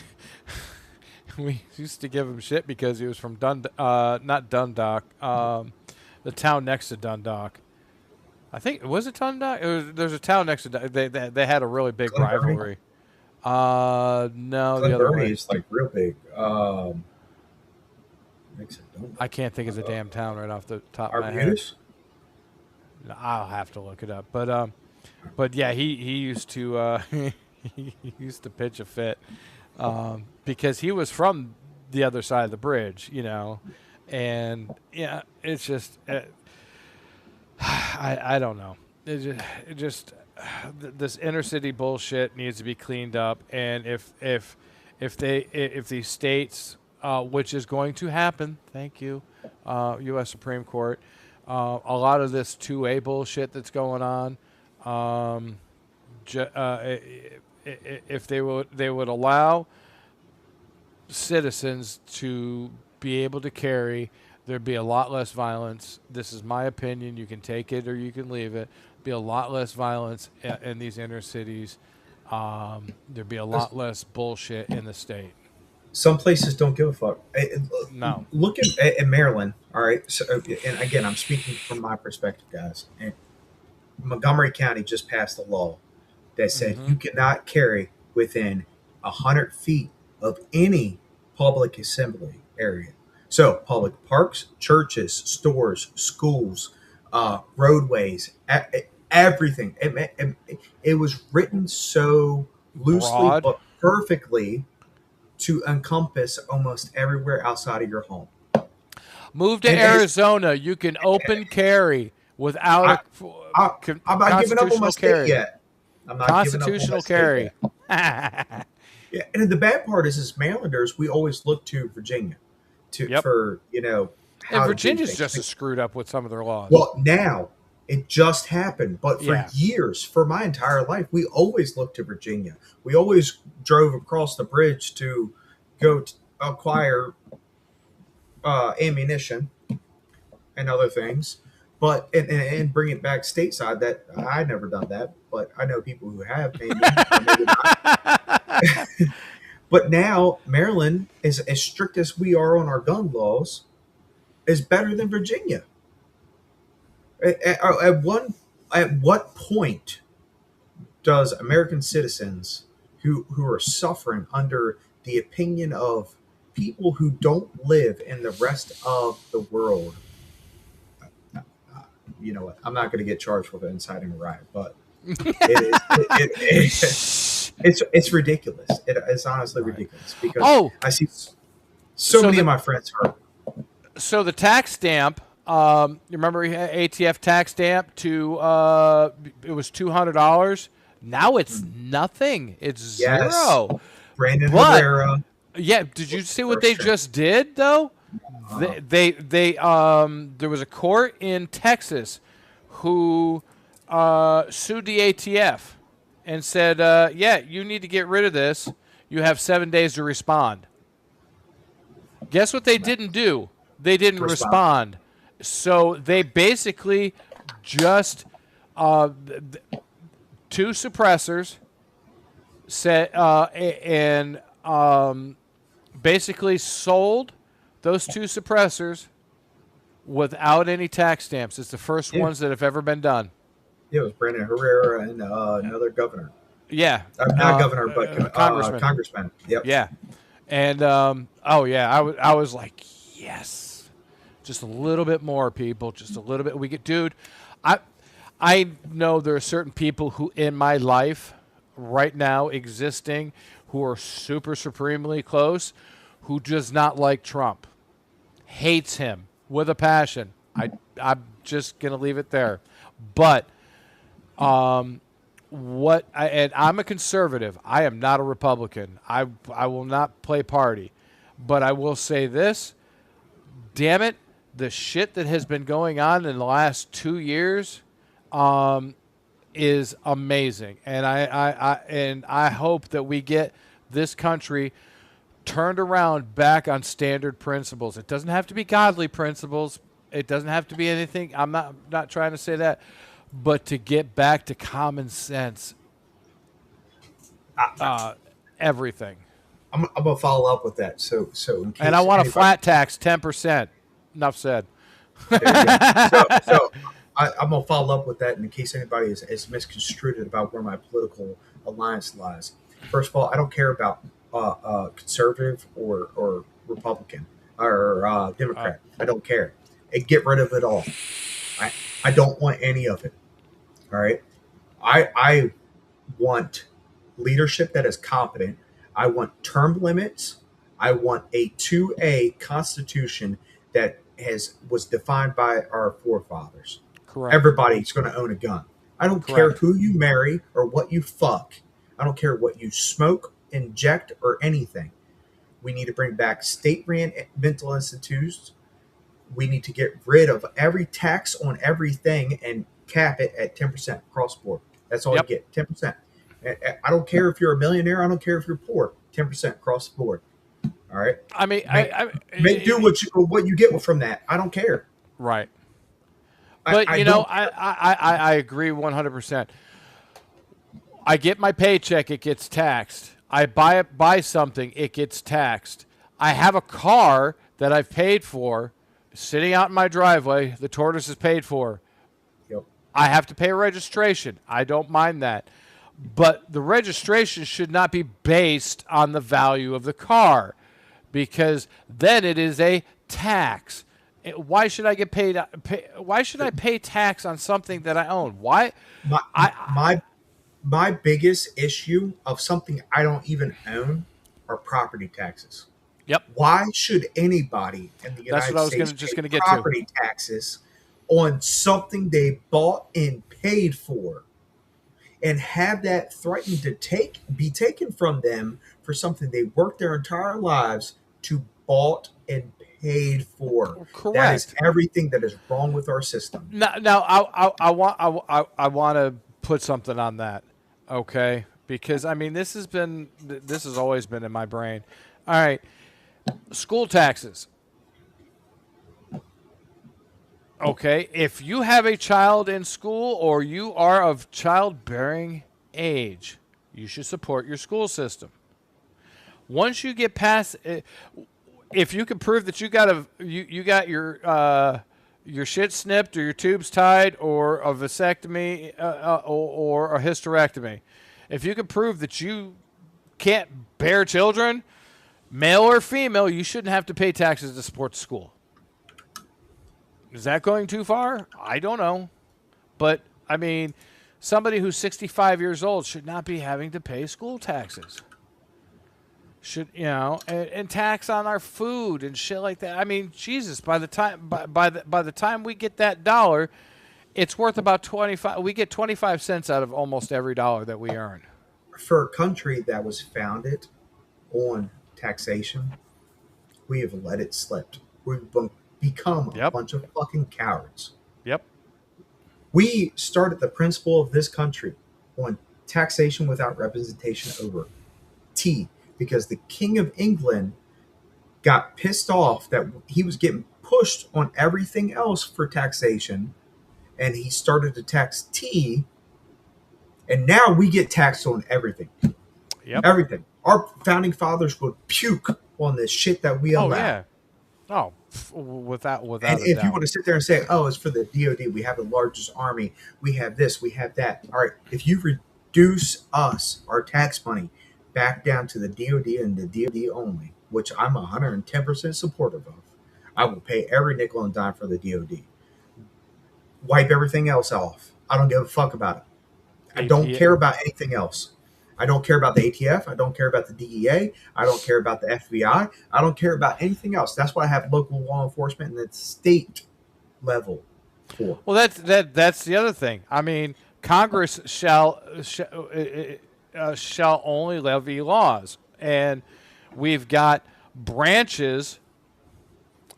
we used to give him shit because he was from not Dundalk, the town next to Dundalk. I think was it Dundalk. There's a town next to they had a really big Glen Burnie, rivalry. No, the Glen other Burnie way. is like real big. Makes it don't I can't think of the damn town right off the top of my head. Arbutus? I'll have to look it up. But yeah, he used to he used to pitch a fit because he was from the other side of the bridge, and yeah, it's just I don't know. This inner city bullshit needs to be cleaned up, and if these states, which is going to happen, thank you, U.S. Supreme Court, a lot of this 2A bullshit that's going on, if they would allow citizens to be able to carry, there'd be a lot less violence. This is my opinion. You can take it or you can leave it. Be a lot less violence in these inner cities. There'd be a lot less bullshit in the state. Some places don't give a fuck. No. Look at Maryland. All right. So, and again, I'm speaking from my perspective, guys. And Montgomery County just passed a law that said you cannot carry within 100 feet of any public assembly area. So, public parks, churches, stores, schools, roadways, everything. It was written so loosely Broad. but perfectly to encompass almost everywhere outside of your home. Move to And Arizona. You can open carry without I'm not giving up on my constitutional state carry. yet. I'm not giving up on my Constitutional state carry. yet. Yeah, and the bad part is, as Marylanders, we always look to Virginia Yep. for And how to do Virginia's things. just as screwed up with some of their laws. Well, now it just happened, but for Yeah. years, for my entire life, we always looked to Virginia. We always drove across the bridge to go acquire ammunition and other things, but and bring it back stateside. That I never done that, but I know people who have, maybe or maybe not. But now Maryland is as strict as we are on our gun laws, is better than Virginia. At what point does American citizens who are suffering under the opinion of people who don't live in the rest of the world? You know what? I'm not going to get charged with inciting a riot, but it's ridiculous. It's honestly ridiculous because I see so many of my friends hurt. So the tax stamp, you remember ATF tax stamp to it was $200. Now it's nothing. It's Yes. zero. Brandon But- Herrera. Yeah, did you see what they just did though? They there was a court in Texas who sued the ATF and said, yeah, you need to get rid of this. You have 7 days to respond. Guess what they didn't do? They didn't respond. So they basically just two suppressors set and basically sold those two suppressors without any tax stamps. It's the first Yeah. ones that have ever been done. Yeah, it was Brandon Herrera and another governor. Yeah, Not governor, but congressman. congressman. Yep. Yeah, and oh yeah, I was like, yes, just a little bit more people, just a little bit. We get, dude. I know there are certain people who in my life right now existing who are super supremely close, who does not like Trump, hates him with a passion. I'm just gonna leave it there, but and I'm a conservative. I am not a Republican. I will not play party, but I will say this: damn it, the shit that has been going on in the last 2 years is amazing, and I hope that we get this country turned around back on standard principles. It doesn't have to be godly principles. It doesn't have to be anything. I'm not trying to say that, but to get back to common sense, everything. I'm gonna follow up with that. So in case And I want a anybody- flat tax, 10%. Enough said. There you go. So I'm gonna follow up with that in case anybody is misconstrued about where my political alliance lies. First of all, I don't care about conservative or Republican or Democrat. I don't care. And get rid of it all. I don't want any of it. All right. I want leadership that is competent. I want term limits. I want a 2A constitution that was defined by our forefathers. Correct. Everybody's going to own a gun. I don't care Correct. who you marry or what you fuck. I don't care what you smoke, inject, or anything. We need to bring back state-ran mental institutes. We need to get rid of every tax on everything and cap it at 10% across the board. That's all Yep. you get, 10%. I don't care if you're a millionaire. I don't care if you're poor. 10% across the board. All right. I mean, Do what you get from that. I don't care. right. I- But I you know, don't- I agree 100%. I get my paycheck, it gets taxed. I buy something, it gets taxed. I have a car that I've paid for, sitting out in my driveway. The Tortoise is paid for. Yep. I have to pay registration. I don't mind that. But the registration should not be based on the value of the car, because then it is a tax. Why should I get paid? Why should I pay tax on something that I own? Why? My biggest issue of something I don't even own are property taxes. Yep. Why should anybody in the That's United what I was States just pay gonna get to. property taxes on something they bought and paid for, and have that threatened to be taken from them for something they worked their entire lives to bought and paid for? Correct. That is everything that is wrong with our system. Now, I want to put something on that, okay? Because I mean, this has always been in my brain. All right, school taxes. Okay, if you have a child in school or you are of childbearing age, you should support your school system. Once you get past, if you can prove that you got your shit snipped or your tubes tied or a vasectomy or a hysterectomy, if you can prove that you can't bear children, male or female, you shouldn't have to pay taxes to support the school. Is that going too far? I don't know. But, I mean, somebody who's 65 years old should not be having to pay school taxes. Should, and tax on our food and shit like that. I mean, Jesus, by the time we get that dollar, it's worth about 25. We get 25 cents out of almost every dollar that we earn. For a country that was founded on taxation, we have let it slip. We've become a bunch of fucking cowards. Yep. We started the principle of this country on taxation without representation over tea, because the King of England got pissed off that he was getting pushed on everything else for taxation, and he started to tax tea, and now we get taxed on everything. Yep. Everything. Our founding fathers would puke on this shit that we allow. Oh, yeah. Oh, without And a if you doubt. want to sit there and say, "Oh, it's for the DoD. We have the largest army. We have this. We have that." All right. If you reduce us our tax money back down to the DoD and the DoD only, which I'm 110% supportive of, I will pay every nickel and dime for the DoD. Wipe everything else off. I don't give a fuck about it. I don't APA. care about anything else. I don't care about the ATF. I don't care about the DEA. I don't care about the FBI. I don't care about anything else. That's why I have local law enforcement and it's state level for. Well, that's the other thing. I mean, Congress shall only levy laws, and we've got branches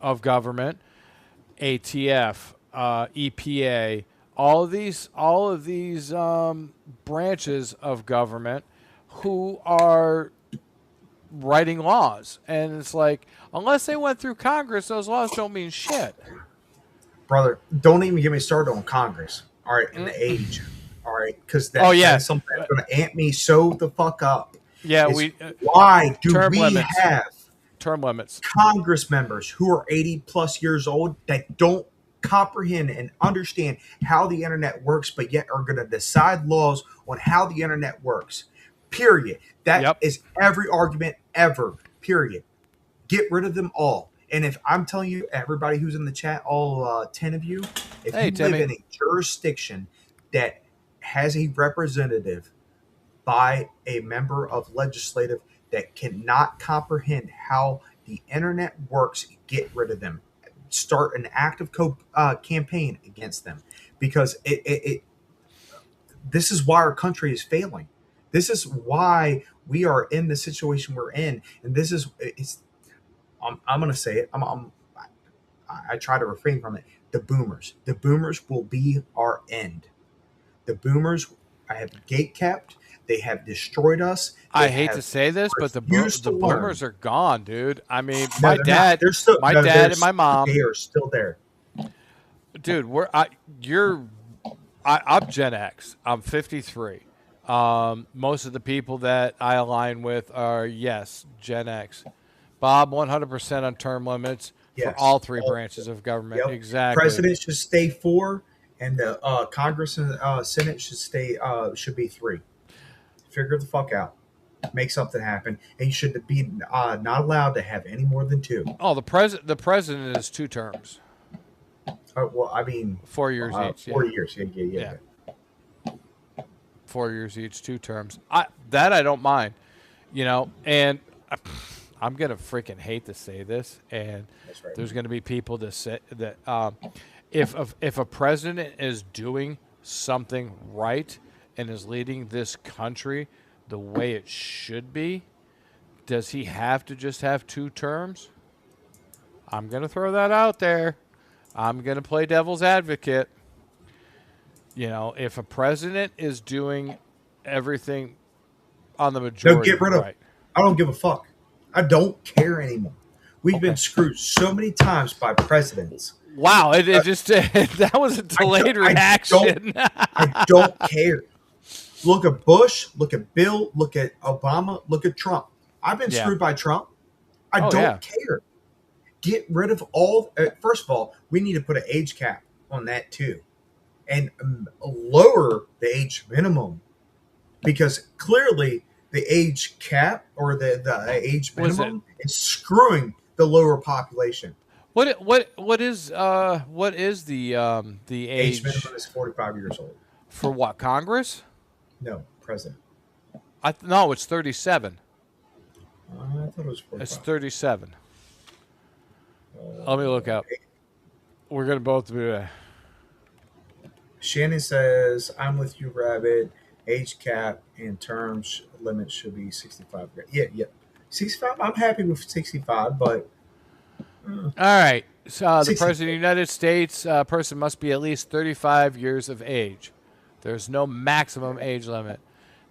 of government, ATF, EPA, all of these branches of government who are writing laws, and it's like unless they went through Congress, those laws don't mean shit. Brother, don't even get me started on Congress. All right, and the age. All right, because Oh yeah, that's something that's going to amp me so the fuck up. yeah. Is We why do term we limits. have Term limits. Congress members who are 80 plus years old that don't comprehend and understand how the internet works, but yet are going to decide laws on how the internet works? Period. That is Yep. every argument ever. Period. Get rid of them all. And if I'm telling you, everybody who's in the chat, all 10 of you, if Hey, you Timmy. live in a jurisdiction that has a representative by a member of legislative that cannot comprehend how the internet works, get rid of them. Start an active campaign against them because this is why our country is failing. This is why we are in the situation we're in, and this is it's. I'm going to say it. I try to refrain from it. The boomers will be our end. The boomers have gate kept. They have destroyed us. I They hate to have say this, but refused the to learn. boomers are gone, dude. I mean, No, my they're not. dad, They're still. my No, dad, and my mom, They are still there. dude. I'm Gen X. I'm 53. Most of the people that I align with are yes, Gen X. Bob, 100% on term limits for Yes. all three branches of government. Yep. Exactly. President should stay 4, and the Congress and Senate should be 3. Figure the fuck out. Make something happen, and you should be not allowed to have any more than 2. Oh, the president is 2 terms, Well, I mean, 4 years each. 4 Yeah. years. Yeah. 4 years each, 2 terms. I don't mind, and I'm gonna freaking hate to say this, and That's right. there's gonna be people that say that if a president is doing something right and is leading this country the way it should be, does he have to just have 2 terms? I'm gonna throw that out there. I'm gonna play devil's advocate. If a president is doing everything on the majority, Get rid of. right? I don't give a fuck. I don't care anymore. We've been screwed so many times by presidents. Wow, it just that was a delayed reaction. I don't care. Look at Bush, look at Bill, look at Obama, look at Trump. I've been Yeah. screwed by Trump. I Oh, don't yeah. care. Get rid of all. First of all, we need to put an age cap on that too, and lower the age minimum, because clearly the age cap or the age Was minimum is screwing the lower population. What is the Age age minimum is 45 years old. for what, Congress? No, president. No, it's 37. I thought it was 45. It's 37. Let me look up. We're gonna both do that. Shannon says, "I'm with you, Rabbit. Age cap and terms limit should be 65." Yeah. 65. I'm happy with 65, but All right. So the 60. president of the United States person must be at least 35 years of age. There's no maximum age limit,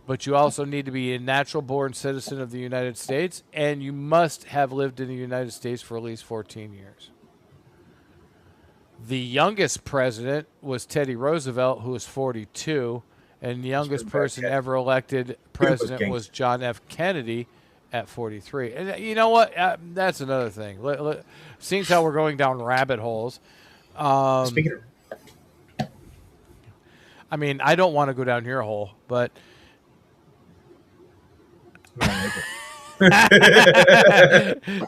but you also need to be a natural-born citizen of the United States, and you must have lived in the United States for at least 14 years. The youngest president was Teddy Roosevelt, who was 42, and the youngest been person bad. ever elected president gangster. was John F. Kennedy, at 43. And you know what? That's another thing. Seeing how we're going down rabbit holes. Speaking of, I mean, I don't want to go down your hole, but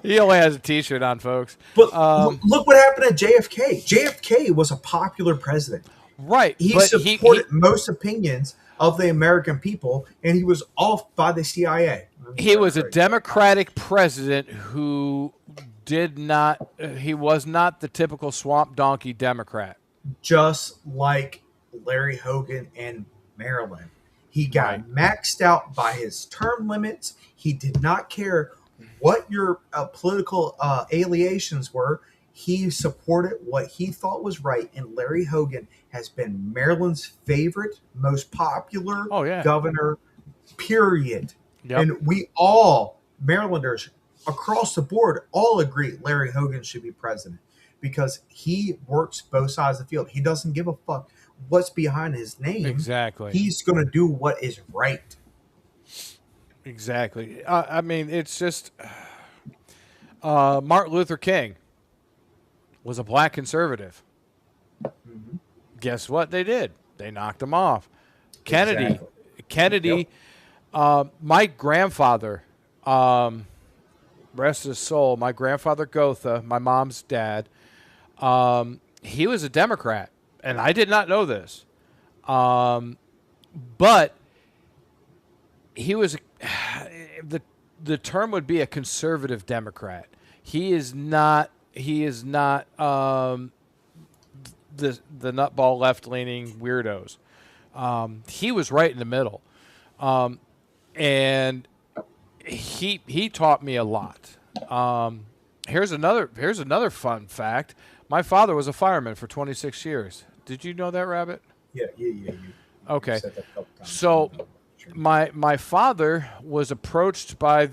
he only has a T-shirt on, folks. but look what happened at JFK. JFK was a popular president. Right, He but supported most opinions of the American people, and he was off by the CIA. he was a Democratic president who did not. He was not the typical swamp donkey Democrat. Just like Larry Hogan in Maryland. He got Right. maxed out by his term limits. He did not care what your political affiliations were. He supported what he thought was right, and Larry Hogan has been Maryland's favorite, most popular Oh, yeah. governor, period. Yep. And we all, Marylanders across the board, all agree Larry Hogan should be president because he works both sides of the field. He doesn't give a fuck what's behind his name. Exactly. He's going to do what is right. Exactly. I mean, it's just Martin Luther King was a black conservative. Guess what they did? They knocked him off. Kennedy. Exactly. Kennedy. My grandfather, rest his soul. My grandfather Gotha, my mom's dad. He was a Democrat, and I did not know this. But he was the term would be a conservative Democrat. He is not. He is not the nutball left leaning weirdos. He was right in the middle, and he taught me a lot. Here's another fun fact. My father was a fireman for 26 years. Did you know that, Rabbit? Yeah. You Okay. said that a couple times. So my father was approached by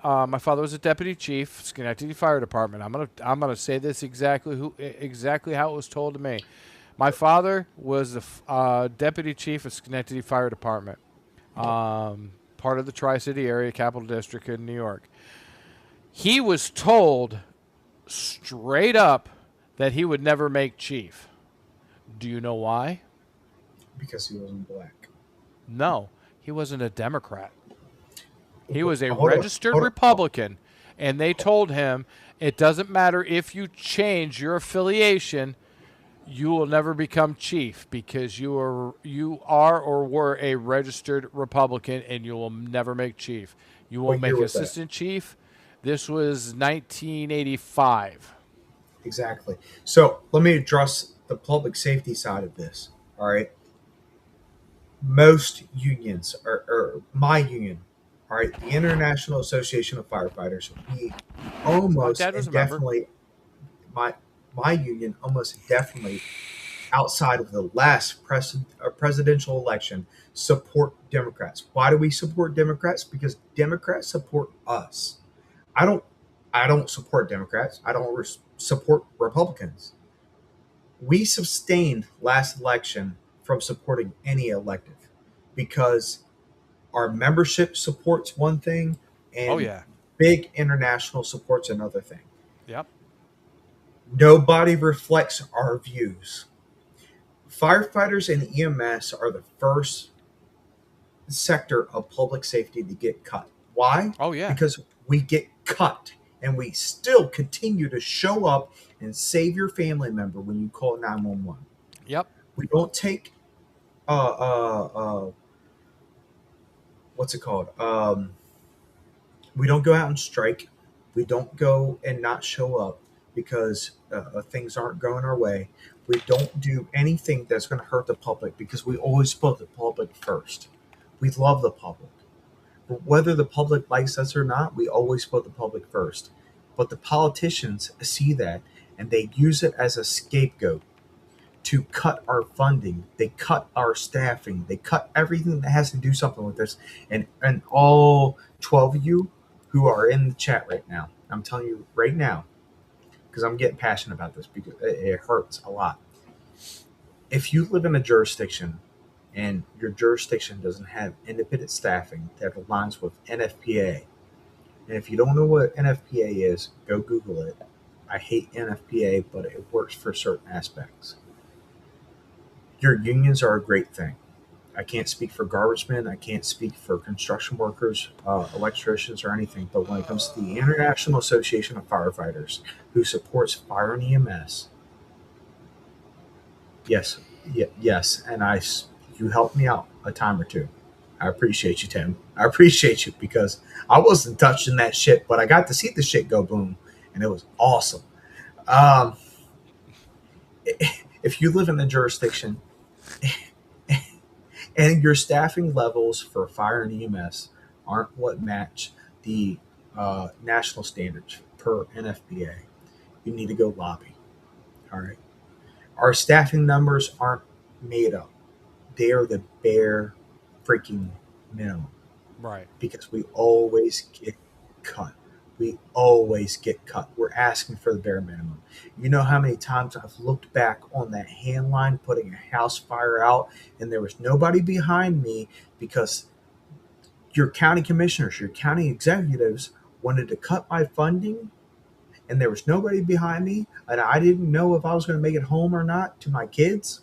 my father was a deputy chief, Schenectady Fire Department. I'm gonna say this exactly how it was told to me. My father was the deputy chief of Schenectady Fire Department, part of the Tri-City area, Capital District in New York. He was told straight up that he would never make chief. Do you know why? Because he wasn't black. No, he wasn't a Democrat. He was a Hold on, registered hold on. Republican, and they told him it doesn't matter if you change your affiliation, you will never become chief because you are or were a registered Republican, and you will never make chief. You will What make year was that? assistant chief. This was 1985. Exactly. So let me address the public safety side of this. All right. Most unions, or my union, all right, the International Association of Firefighters, we almost dad was a member. definitely, my union almost definitely, outside of the last presidential election, support Democrats. Why do we support Democrats? Because Democrats support us. I don't support Democrats. I don't support Republicans. We sustained last election from supporting any elective because our membership supports one thing and Oh yeah. big international supports another thing. Yep. Nobody reflects our views. Firefighters and EMS are the first sector of public safety to get cut. Why? Oh yeah. Because we get cut and we still continue to show up and save your family member when you call 911. Yep. We don't take what's it called? We don't go out and strike. We don't go and not show up because things aren't going our way. We don't do anything that's going to hurt the public because we always put the public first. We love the public. But whether the public likes us or not, we always put the public first. But the politicians see that and they use it as a scapegoat to cut our funding. They cut our staffing. They cut everything that has to do something with this. And all 12 of you who are in the chat right now, I'm telling you right now, because I'm getting passionate about this because it hurts a lot. If you live in a jurisdiction and your jurisdiction doesn't have independent staffing that aligns with NFPA, And if you don't know what NFPA is, go Google it. I hate NFPA, but it works for certain aspects. Your unions are a great thing. I can't speak for garbage men. I can't speak for construction workers, electricians, or anything. But when it comes to the International Association of Firefighters, who supports fire and EMS, yes, yes, and you helped me out a time or two. I appreciate you, Tim. I appreciate you because I wasn't touching that shit, but I got to see the shit go boom, and it was awesome. Um, if you live in a jurisdiction and your staffing levels for fire and EMS aren't what match the national standards per NFPA, you need to go lobby. All right. Our staffing numbers aren't made up, they are the bare freaking minimum Right. because we always get cut. We always get cut. We're asking for the bare minimum. You know how many times I've looked back on that hand line putting a house fire out and there was nobody behind me because your county commissioners, your county executives wanted to cut my funding and there was nobody behind me and I didn't know if I was going to make it home or not to my kids.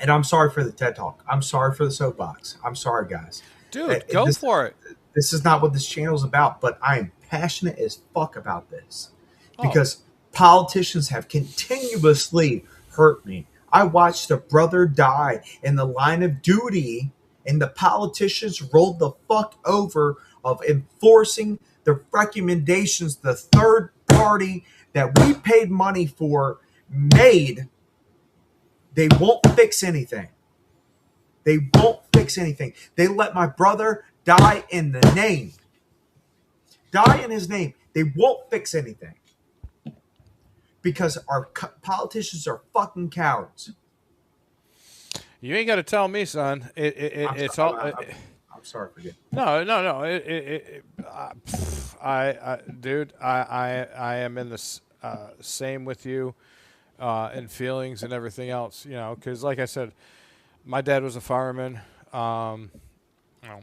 And I'm sorry for the TED Talk. I'm sorry for the soapbox. I'm sorry, guys. Dude, go for it. This is not what this channel is about, but I am passionate as fuck about this Oh, because politicians have continuously hurt me. I watched a brother die in the line of duty, and the politicians rolled the fuck over of enforcing the recommendations the third party that we paid money for made. They won't fix anything. They won't fix anything. They let my brother die in the name. Die in his name. They won't fix anything. Because our politicians are fucking cowards. you ain't got to tell me, son. It's all. I'm sorry for you. No. Dude, I am in the same with you, and feelings and everything else. You know, because like I said, my dad was a fireman. You know,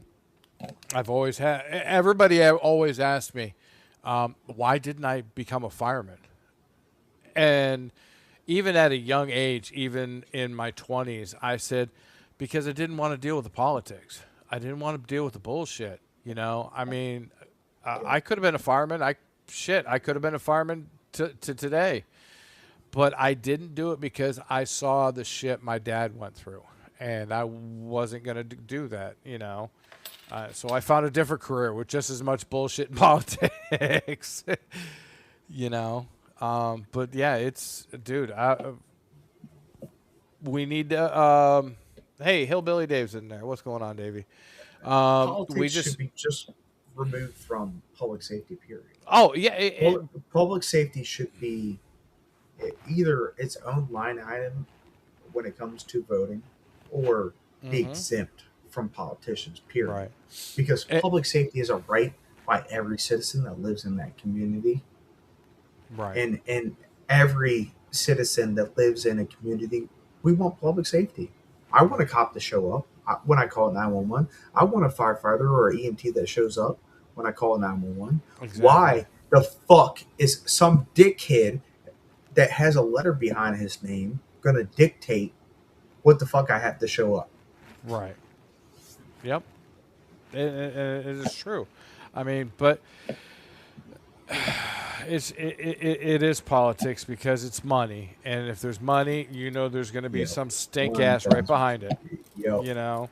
I've always had. Everybody always asked me, why didn't I become a fireman? And even at a young age, even in my 20s, I said, because I didn't want to deal with the politics. I didn't want to deal with the bullshit. You know, I mean, I could have been a fireman. I could have been a fireman to today. But I didn't do it because I saw the shit my dad went through. And I wasn't going to do that, you know. So I found a different career with just as much bullshit in politics, you know. But yeah, it's, dude, we need to, hey, Hillbilly Dave's in there. What's going on, Davey? Politics should be just removed from public safety, period. Oh, yeah. Public safety should be either its own line item when it comes to voting or be exempt from politicians, period. Right. Because public safety is a right by every citizen that lives in that community. Right. And every citizen that lives in a community, we want public safety. I want a cop to show up when I call 911. I want a firefighter or an EMT that shows up when I call 911. Exactly. Why the fuck is some dickhead that has a letter behind his name going to dictate what the fuck I have to show up? Right. Yep. It is true. I mean, but it is politics because it's money, and if there's money, you know, there's going to be some stink ass right behind it. Yep. You know,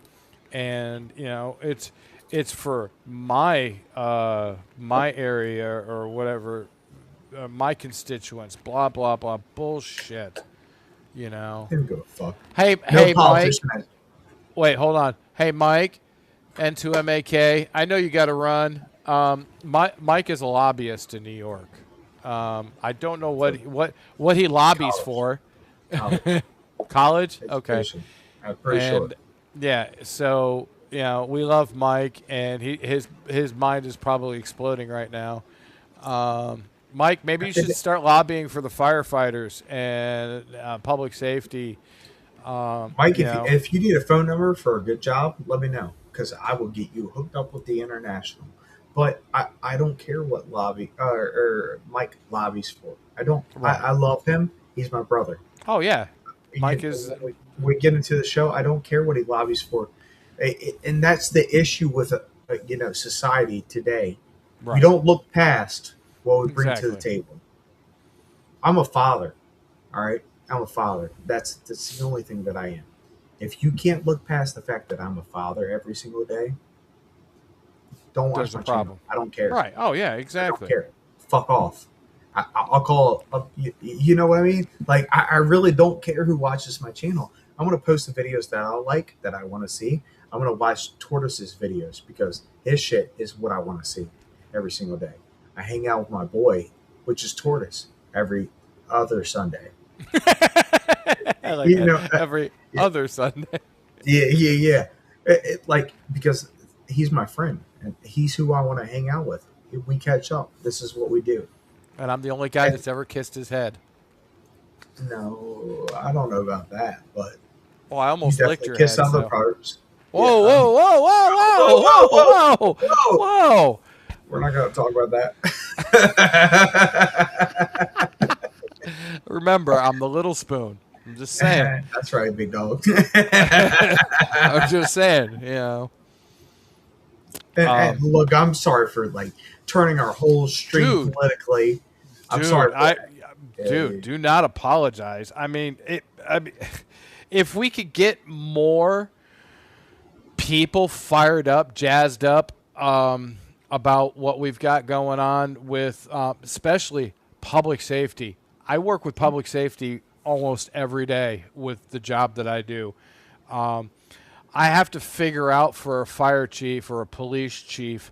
and you know it's for my my area or whatever, my constituents. Blah blah blah bullshit. You know. Didn't go fuck. Hey, Mike. Politician has- Wait, hold on. Hey, Mike, N2MAK. I know you got to run. Mike is a lobbyist in New York. I don't know what he lobbies for. College? Okay. I'm pretty sure. Yeah, so you know, we love Mike, and his mind is probably exploding right now. Mike, maybe you should start lobbying for the firefighters and public safety. Mike, if you need a phone number for a good job, let me know. because I will get you hooked up with the international. But I don't care what lobby or Mike lobbies for. I don't. Right. I love him. He's my brother. Oh yeah. Mike is When we get into the show, I don't care what he lobbies for, and that's the issue with society today. We right. don't look past what we bring to the Exactly. table. I'm a father. All right, I'm a father. That's the only thing that I am. If you can't look past the fact that I'm a father every single day, don't watch There's a my channel. problem. I don't care. Right. Oh yeah, I don't exactly. care. Fuck off. I'll call. You know what I mean? Like I really don't care who watches my channel. I'm gonna post the videos that I like, that I want to see. I'm gonna watch Tortoise's videos because his shit is what I want to see every single day. I hang out with my boy, which is Tortoise, every other Sunday. I like You that. know, Every yeah, other Sunday. yeah. Like because he's my friend and he's who I want to hang out with. If we catch up, this is what we do. And I'm the only guy And that's ever kissed his head. no, I don't know about that, but Oh, I you almost licked definitely your kiss head, other so. parts. Yeah. Whoa, whoa, whoa, Whoa, whoa, whoa, whoa, whoa, whoa, whoa, whoa! whoa. We're not going to talk about that. Remember, I'm the little spoon. I'm just saying. That's right, big dog. I'm just saying, you know. And look, I'm sorry for like turning our whole stream Dude, politically. I'm dude, sorry for that. dude, do not apologize. I mean, if we could get more people fired up, jazzed up about what we've got going on with, especially public safety. I work with public safety almost every day with the job that I do. Um, I have to figure out for a fire chief or a police chief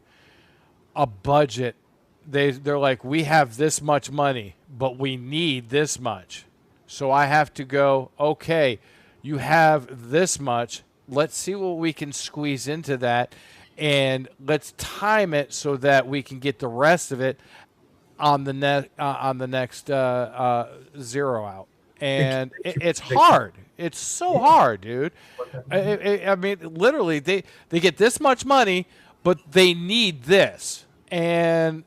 a budget. They're like, we have this much money, but we need this much. So I have to go, okay, you have this much. Let's see what we can squeeze into that, and let's time it so that we can get the rest of it on the next zero out. And it's hard. It's so hard, dude. I mean, literally, they get this much money, but they need this, and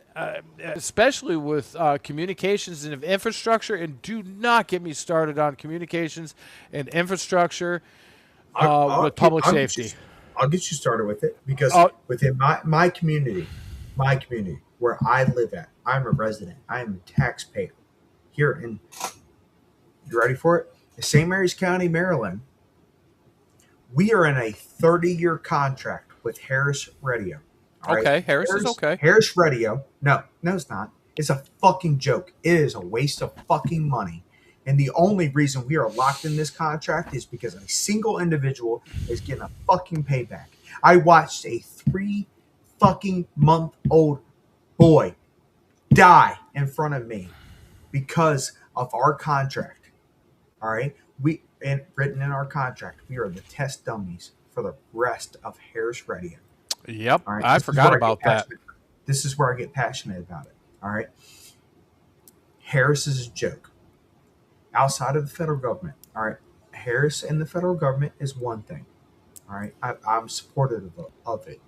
especially with communications and infrastructure. And do not get me started on communications and infrastructure with public safety. I'll get you started with it because Uh, within my community, where I live at, I'm a resident. I am a taxpayer here in. You ready for it? St. Mary's County, Maryland. We are in a 30-year contract with Harris Radio. All right? okay, Harris is okay. Harris Radio. No, it's not. It's a fucking joke. It is a waste of fucking money. And the only reason we are locked in this contract is because a single individual is getting a fucking payback. I watched a 3 fucking month old boy die in front of me because of our contract. All right, written in our contract, we are the test dummies for the rest of Harris Radio. Yep, All right, I forgot about that. This is where I get passionate about it. All right, Harris is a joke. Outside of the federal government, all right, Harris and the federal government is one thing. All right, I'm supportive of it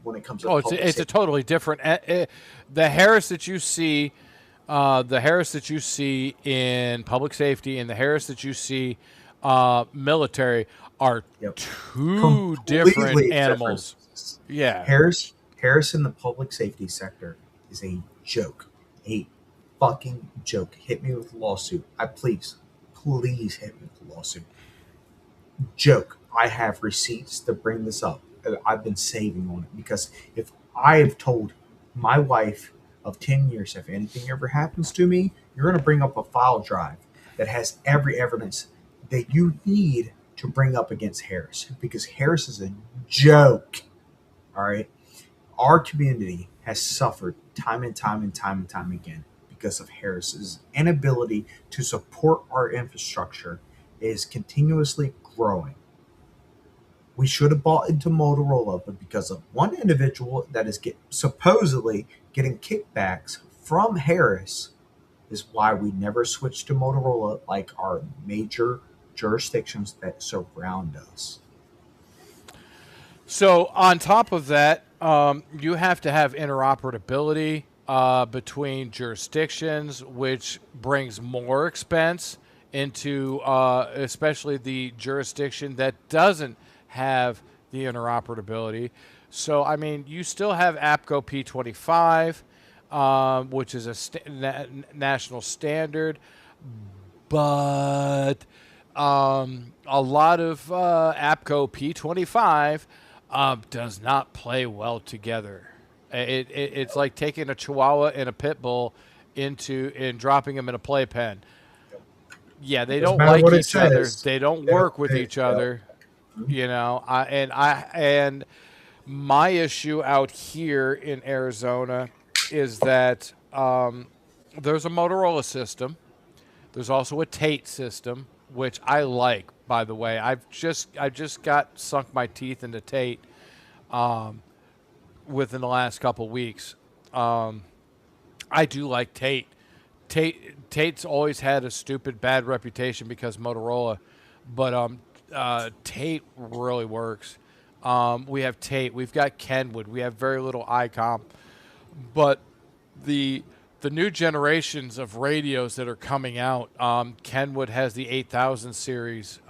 when it comes to. Oh, it's a totally different. The Harris that you see, the Harris that you see in public safety and the Harris that you see military are Yep. two Completely different animals. different. Yeah. Harris in the public safety sector is a joke. A fucking joke. Hit me with a lawsuit. Please hit me with a lawsuit. Joke. I have receipts to bring this up. I've been saving on it because if I have told my wife of 10 years, if anything ever happens to me, you're going to bring up a file drive that has every evidence that you need to bring up against Harris because Harris is a joke. All right. Our community has suffered time and time again because of Harris's inability to support our infrastructure is continuously growing. We should have bought into Motorola, but because of one individual that is supposedly getting kickbacks from Harris is why we never switched to Motorola like our major jurisdictions that surround us. So on top of that, you have to have interoperability between jurisdictions, which brings more expense into especially the jurisdiction that doesn't have the interoperability. So I mean, you still have APCO P25, which is a national standard, but a lot of APCO P25 does not play well together. It's like taking a Chihuahua and a pit bull into and dropping them in a playpen. Yeah, they Doesn't don't matter like what it each other. says. They don't They don't work with pay. each other. You know, and my issue out here in Arizona is that there's a Motorola system. There's also a Tate system, which I like, by the way. I just got sunk my teeth into Tate within the last couple weeks. I do like Tate. Tate's always had a stupid bad reputation because Motorola, but Tate really works. We have Tate. We've got Kenwood. We have very little ICOM, but the new generations of radios that are coming out, Kenwood has the 8000 series,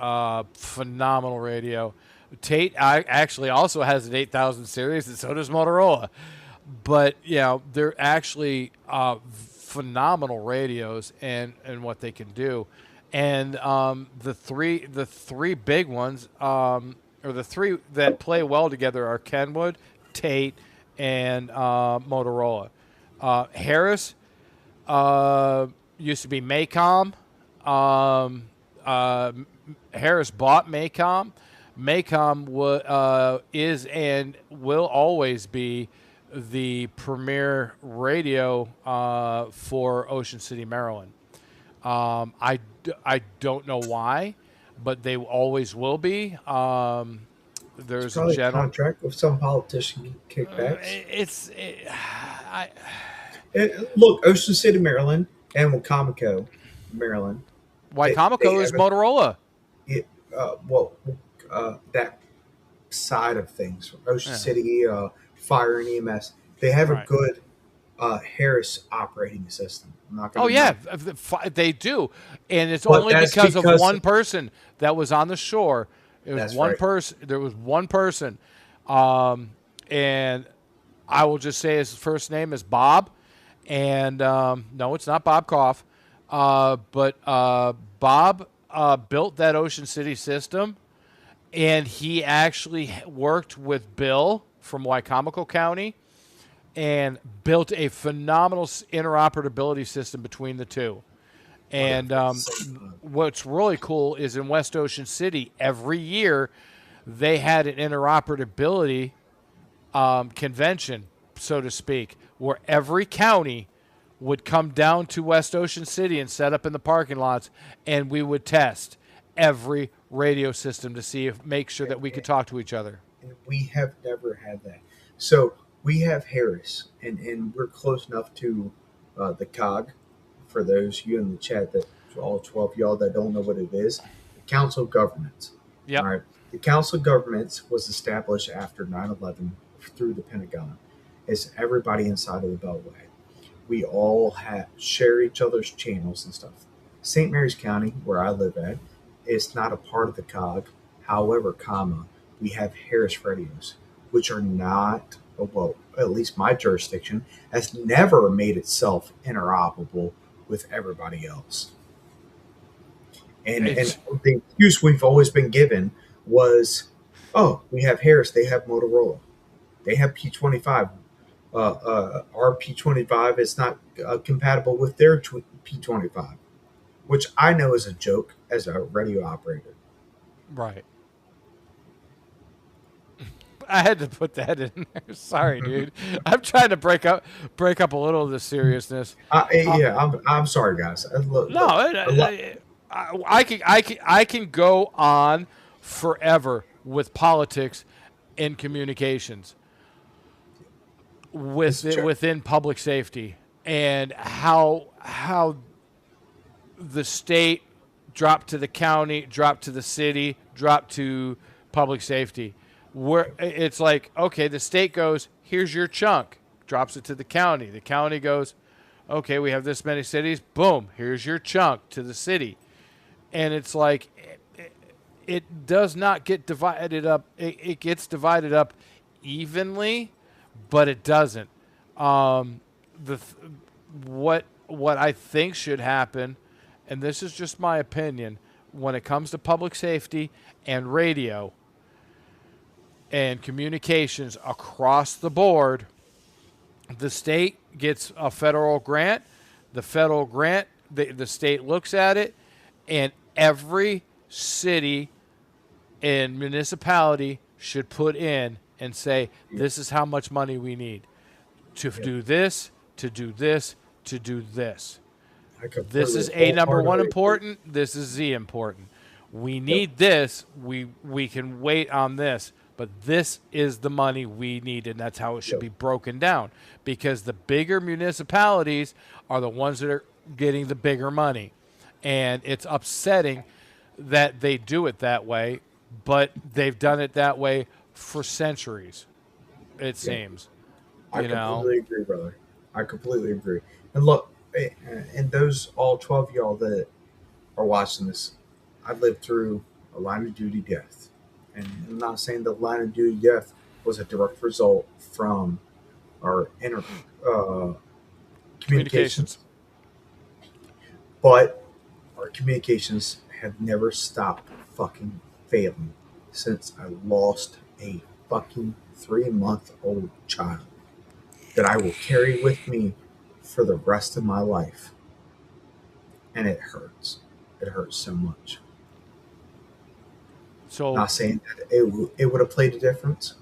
phenomenal radio. Tate actually also has an 8000 series, and so does Motorola. But you know, they're actually phenomenal radios and what they can do. And the three big ones, or the three that play well together, are Kenwood, Tate, and Motorola. Harris used to be Maycom. Harris bought Maycom. Maycom is and will always be the premier radio for Ocean City, Maryland. I don't know why, but they always will be. There's a Probably a general. contract with some politician kickbacks. I Look, Ocean City, Maryland, and Wacomico, Maryland. Wycomico is have Motorola. it, that side of things, Ocean City, Fire and EMS, they have Right. a good Harris operating system. I'm not gonna Oh yeah, they do, and it's only that's because of because- one person that was on the shore. It was That's one right. person. There was one person, and I will just say his first name is Bob, and no, it's not Bob Koff, but Bob built that Ocean City system, and he actually worked with Bill from Wycomico County and built a phenomenal interoperability system between the two. And what's really cool is in West Ocean City, every year they had an interoperability convention, so to speak, where every county would come down to West Ocean City and set up in the parking lots, and we would test every radio system to see if make sure that we could talk to each other. And we have never had that. So we have Harris, and we're close enough to the COG. For those of you in the chat, that all 12 of y'all that don't know what it is, the Council of Governments. Yep. All right. The Council of Governments was established after 9/11 through the Pentagon. It's everybody inside of the Beltway. We all share each other's channels and stuff. St. Mary's County, where I live at, is not a part of the COG. However, we have Harris radios, which are not, well, at least my jurisdiction has never made itself interoperable with everybody else. And the excuse we've always been given was, oh, we have Harris, they have Motorola, they have P25. Our P25 is not compatible with their P25, which I know is a joke as a radio operator. Right. I had to put that in there. Sorry, dude. I'm trying to break up a little of the seriousness. I'm sorry, guys. I can go on forever with politics and communications within public safety and how the state dropped to the county, dropped to the city, dropped to public safety. Where it's like, okay, the state goes, here's your chunk, drops it to the county. The county goes, okay, we have this many cities. Boom, here's your chunk to the city. And it's like, it does not get divided up. It gets divided up evenly, but it doesn't. The what I think should happen, and this is just my opinion, when it comes to public safety and radio and communications across the board, the state gets a federal grant. The federal grant, the state looks at it, and every city and municipality should put in and say, this is how much money we need to do this, to do this, to do this. This is A number one important. This is Z important. We need this. We can wait on this, but this is the money we need, and that's how it should be broken down. Because the bigger municipalities are the ones that are getting the bigger money, and it's upsetting that they do it that way. But they've done it that way for centuries, it seems. I completely agree, brother. I completely agree. And look, and those all 12 of y'all that are watching this, I've lived through a line of duty death. And I'm not saying the line of duty death was a direct result from our communications. But our communications have never stopped fucking failing since I lost a fucking 3-month-old child that I will carry with me for the rest of my life. And it hurts. It hurts so much. So, not saying that it would have played a difference,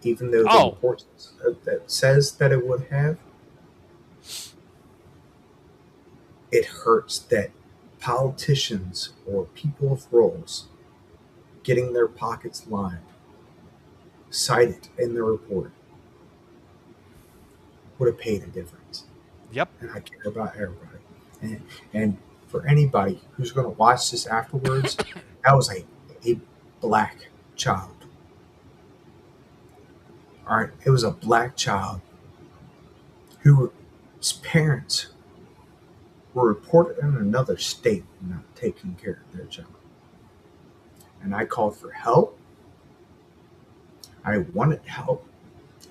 even though the report that says that it would have. It hurts that politicians or people of roles getting their pockets lined, cited in the report, would have paid a difference. Yep. And I care about everybody. And for anybody who's going to watch this afterwards, that was a black child. All right, it was a black child whose parents were reported in another state not taking care of their child. And I called for help. I wanted help.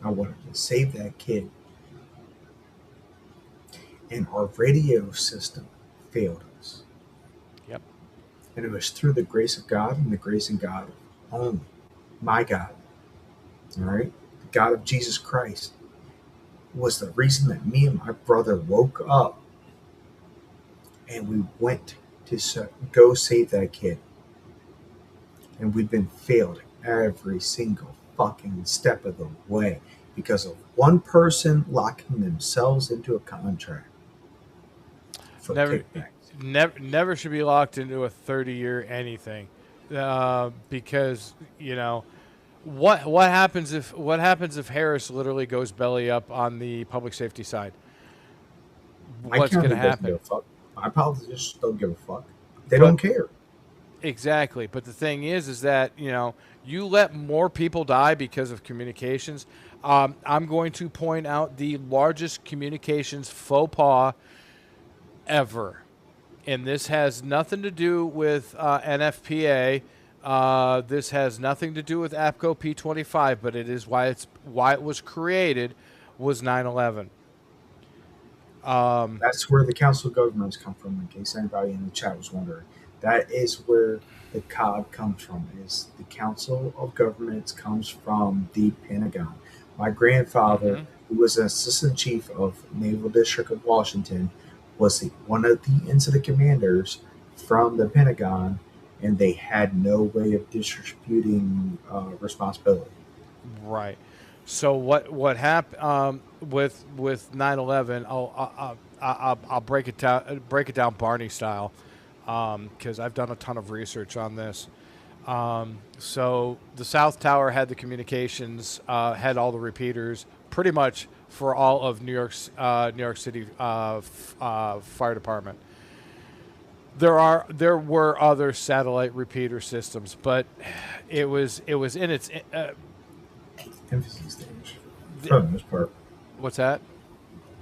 I wanted to save that kid. And our radio system failed us. Yep. And it was through the grace of God and the grace of God only. My God. All right? The God of Jesus Christ was the reason that me and my brother woke up and we went to go save that kid. And we've been failed every single fucking step of the way because of one person locking themselves into a contract. Never should be locked into a 30-year anything, because what happens if Harris literally goes belly up on the public safety side? What's going to happen? My politicians don't give a fuck. They don't care. Exactly, but the thing is that you let more people die because of communications. I'm going to point out the largest communications faux pas ever. And this has nothing to do with NFPA. This has nothing to do with APCO P25, but it is why it was created was 9/11. That's where the Council of Governments come from, in case anybody in the chat was wondering. That is where the COG comes from. Is the Council of Governments comes from the Pentagon. My grandfather, who was an assistant chief of Naval District of Washington, was one of the incident commanders from the Pentagon, and they had no way of distributing responsibility. Right. So what happened with 9/11? I'll break it down Barney style, because I've done a ton of research on this. So the South Tower had the communications, had all the repeaters, pretty much for all of New York City Fire Department. there were other satellite repeater systems, but it was in its Infancy stage, for the most part. what's that?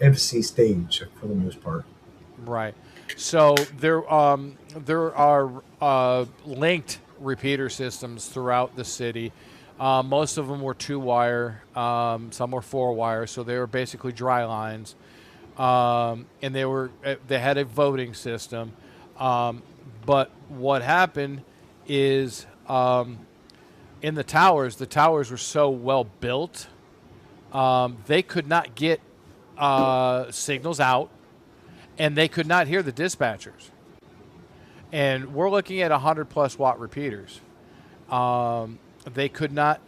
Infancy stage, for the most part. Right. So there are linked repeater systems throughout the city. Most of them were 2-wire, some were 4-wire, so they were basically dry lines, and they had a voting system. But what happened is in the towers were so well built, they could not get signals out, and they could not hear the dispatchers. And we're looking at 100+ watt repeaters. They could not.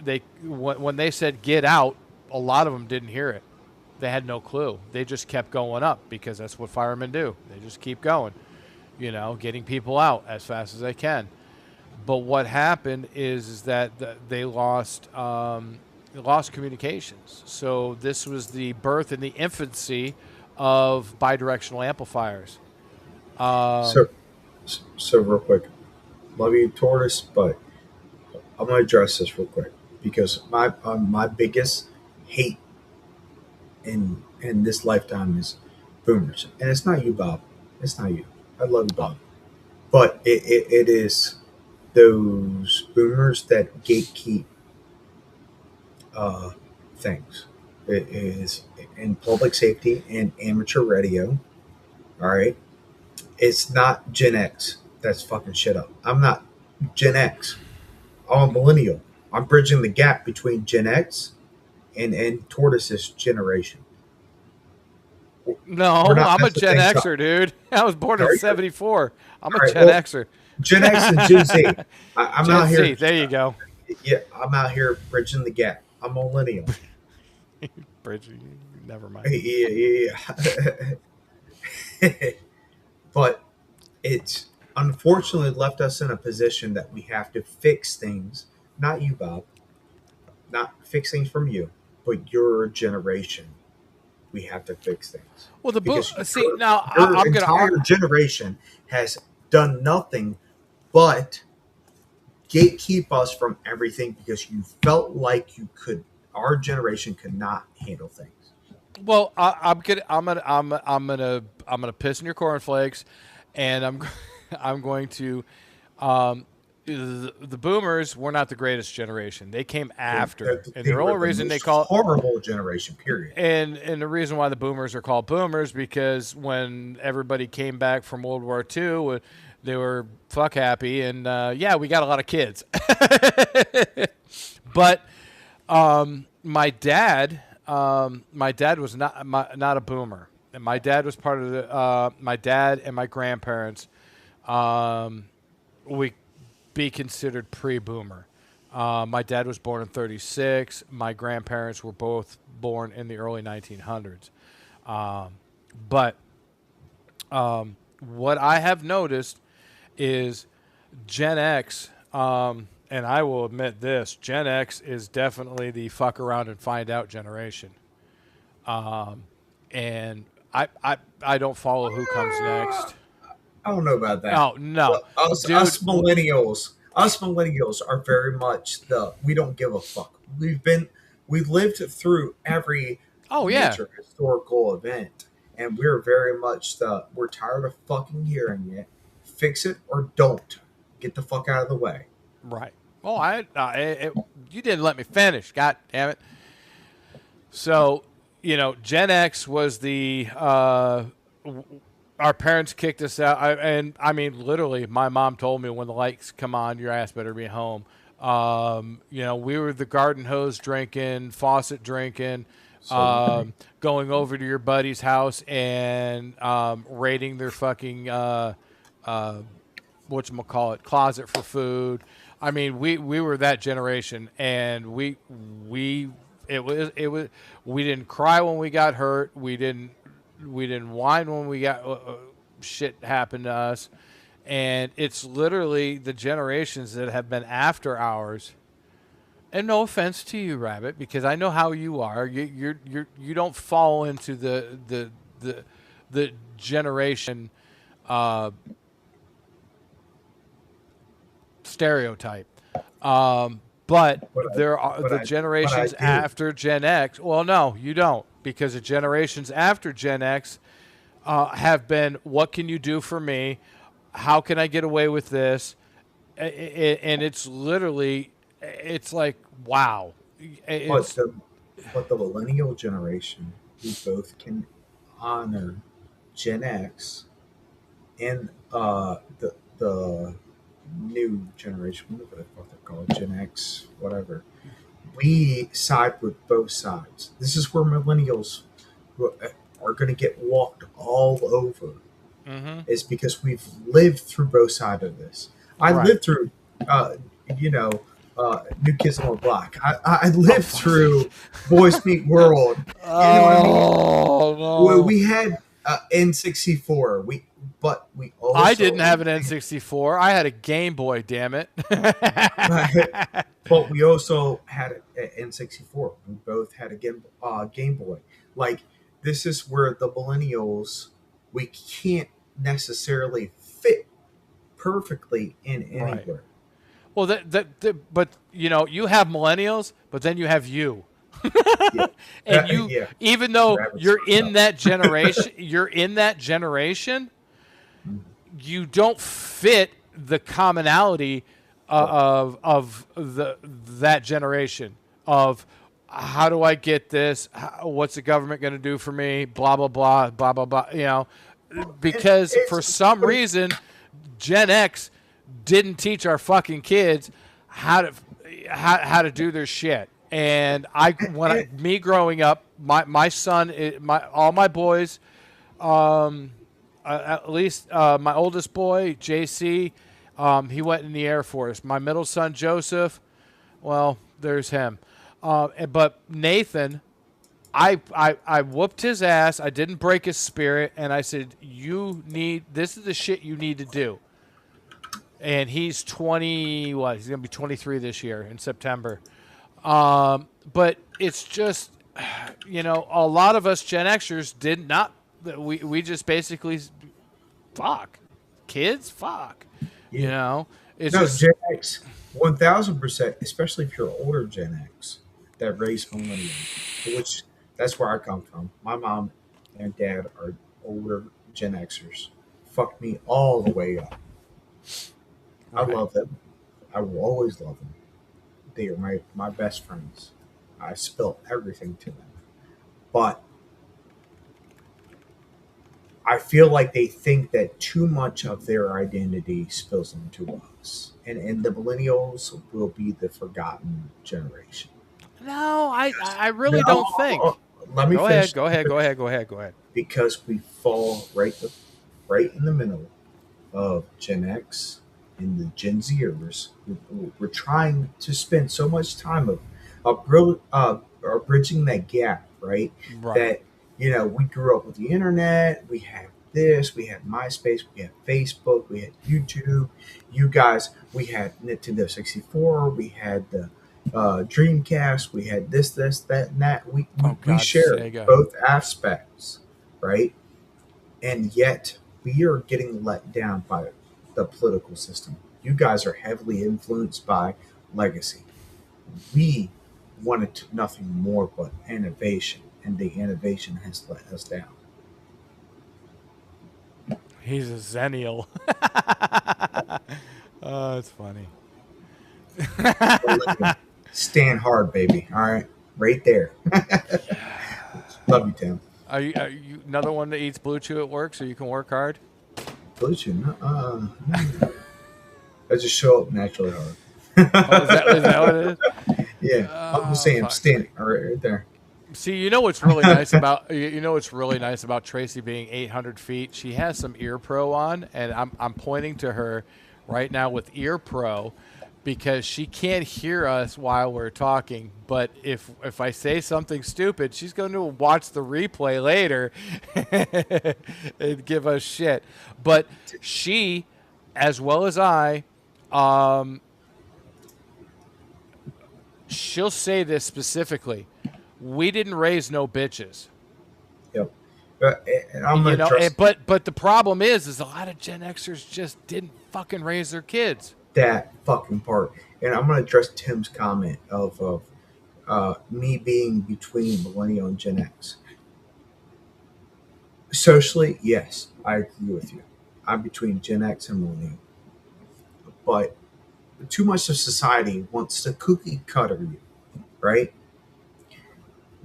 When they said get out, a lot of them didn't hear it. They had no clue. They just kept going up because that's what firemen do. They just keep going, getting people out as fast as they can. But what happened is that they lost communications. So this was the birth and the infancy of bidirectional amplifiers. So real quick, love you, Tortoise, but I'm gonna address this real quick because my biggest hate in this lifetime is boomers, and it's not you, Bob. It's not you. I love you, Bob, but it is those boomers that gatekeep things. It is in public safety and amateur radio. All right, it's not Gen X that's fucking shit up. I'm not Gen X. I'm a millennial. I'm bridging the gap between Gen X and Tortoise's generation. No, I'm a Gen Xer, dude. I was born in '74. I'm a Gen Xer. Gen X and Gen Z. I'm Gen out here. Z, there you go. Yeah, I'm out here bridging the gap. I'm a millennial. Bridging, never mind. Yeah. But it's unfortunately left us in a position that we have to fix things. Not you, Bob. Not fix things from you, but your generation. We have to fix things. Well, your entire generation has done nothing but gatekeep us from everything because you felt like you could. Our generation could not handle things. Well, I'm gonna piss in your cornflakes, and I'm going to. The boomers were not the greatest generation. They came after, and the only reason they call it horrible generation. Period. And the reason why the boomers are called boomers because when everybody came back from World War II, they were fuck happy, and we got a lot of kids. But my dad was not a boomer, and my dad was part of the. My dad and my grandparents, we be considered pre-boomer. My dad was born in '36. My grandparents were both born in the early 1900s. But what I have noticed is Gen X, and I will admit this, Gen X is definitely the fuck around and find out generation. And I don't follow who comes next. I don't know about that. Oh no, us millennials are very much we don't give a fuck. We've lived through every major historical event, and we're very much we're tired of fucking hearing it. Fix it or don't. Get the fuck out of the way. Right. Oh, you didn't let me finish. God damn it. So, Gen X was the. Our parents kicked us out, and I mean, literally, my mom told me when the lights come on, your ass better be home. We were the garden hose drinking, faucet drinking, going over to your buddy's house and raiding their fucking whatchamacallit, closet for food. I mean, we were that generation, and we didn't cry when we got hurt. We didn't whine when we got shit happened to us, and it's literally the generations that have been after ours. And no offense to you, Rabbit, because I know how you are. You don't fall into the generation stereotype. But But there are the generations do. after Gen X. Well, no, you don't, because the generations after Gen X have been, what can you do for me? How can I get away with this? And it's literally, it's like, wow. But It's, the millennial generation, we both can honor Gen X and the new generation, whatever the fuck they're called, Gen X, whatever. We side with both sides. This is where millennials are going to get walked all over. Is because we've lived through both sides of this. I Right. lived through, you know, New Kids on the Block. I lived through Boys Meet World. You know what I mean? oh, Well, no. we had N64. But we also I didn't have an N64. I had a Game Boy, damn it. but we also had an N64. We both had a Game Boy. Like, this is where the millennials, we can't necessarily fit perfectly in Right. anywhere. Well, but you have millennials, but then you have you. Yeah. And you, Yeah. even though Travis you're in Scott. that generation, you don't fit the commonality of that generation of how do I get this? What's the government going to do for me? Blah blah blah blah blah blah. Because for some reason, Gen X didn't teach our fucking kids how to do their shit. And me growing up, my son, all my boys, at least my oldest boy, JC, he went in the Air Force. My middle son, Joseph, well, there's him. But Nathan, I whooped his ass. I didn't break his spirit. And I said, this is the shit you need to do. And he's 20, what? He's going to be 23 this year in September. But it's just, a lot of us Gen Xers did not, we just basically, fuck. Kids, fuck. It's No, just, Gen X, 1000%, especially if you're older Gen X that raised millennials, which that's where I come from. My mom and dad are older Gen Xers. Fucked me all the way up. I Right. love them. I will always love them. They are my best friends. I spill everything to them. But I feel like they think that too much of their identity spills into us. And the millennials will be the forgotten generation. no, I really No, don't think. Let me Go finish. ahead, go ahead. Because we fall right in the middle of Gen X and the Gen Zers. We're trying to spend so much time bridging that gap, right? Right. That we grew up with the internet. We had this. We had MySpace. We had Facebook. We had YouTube. You guys, we had Nintendo 64. We had the Dreamcast. We had this, that, and that. We God, share Sega. both aspects, right? And yet we are getting let down by the political system. You guys are heavily influenced by legacy. We wanted nothing more but innovation, and the innovation has let us down. He's a Zennial. Oh, it's funny. Stand hard, baby. All right, right there. Love you, Tim. Are you another one that eats Blue Chew at work so you can work hard? Bluetooth. I just show up naturally hard. Oh, is that what it is? Yeah, I'm just Oh, saying, I'm fuck. standing right there. See, what's really nice about what's really nice about Tracy being 800 feet. She has some Ear Pro on, and I'm pointing to her right now with Ear Pro because she can't hear us while we're talking. But if I say something stupid, she's going to watch the replay later and give us shit. But she, as well as I, she'll say this specifically. We didn't raise no bitches. Yep. And I'm gonna trust. But the problem is a lot of Gen Xers just didn't fucking raise their kids. that fucking part. And I'm going to address Tim's comment of me being between millennial and Gen X. Socially, yes, I agree with you. I'm between Gen X and millennial. But too much of society wants to cookie cutter you, right?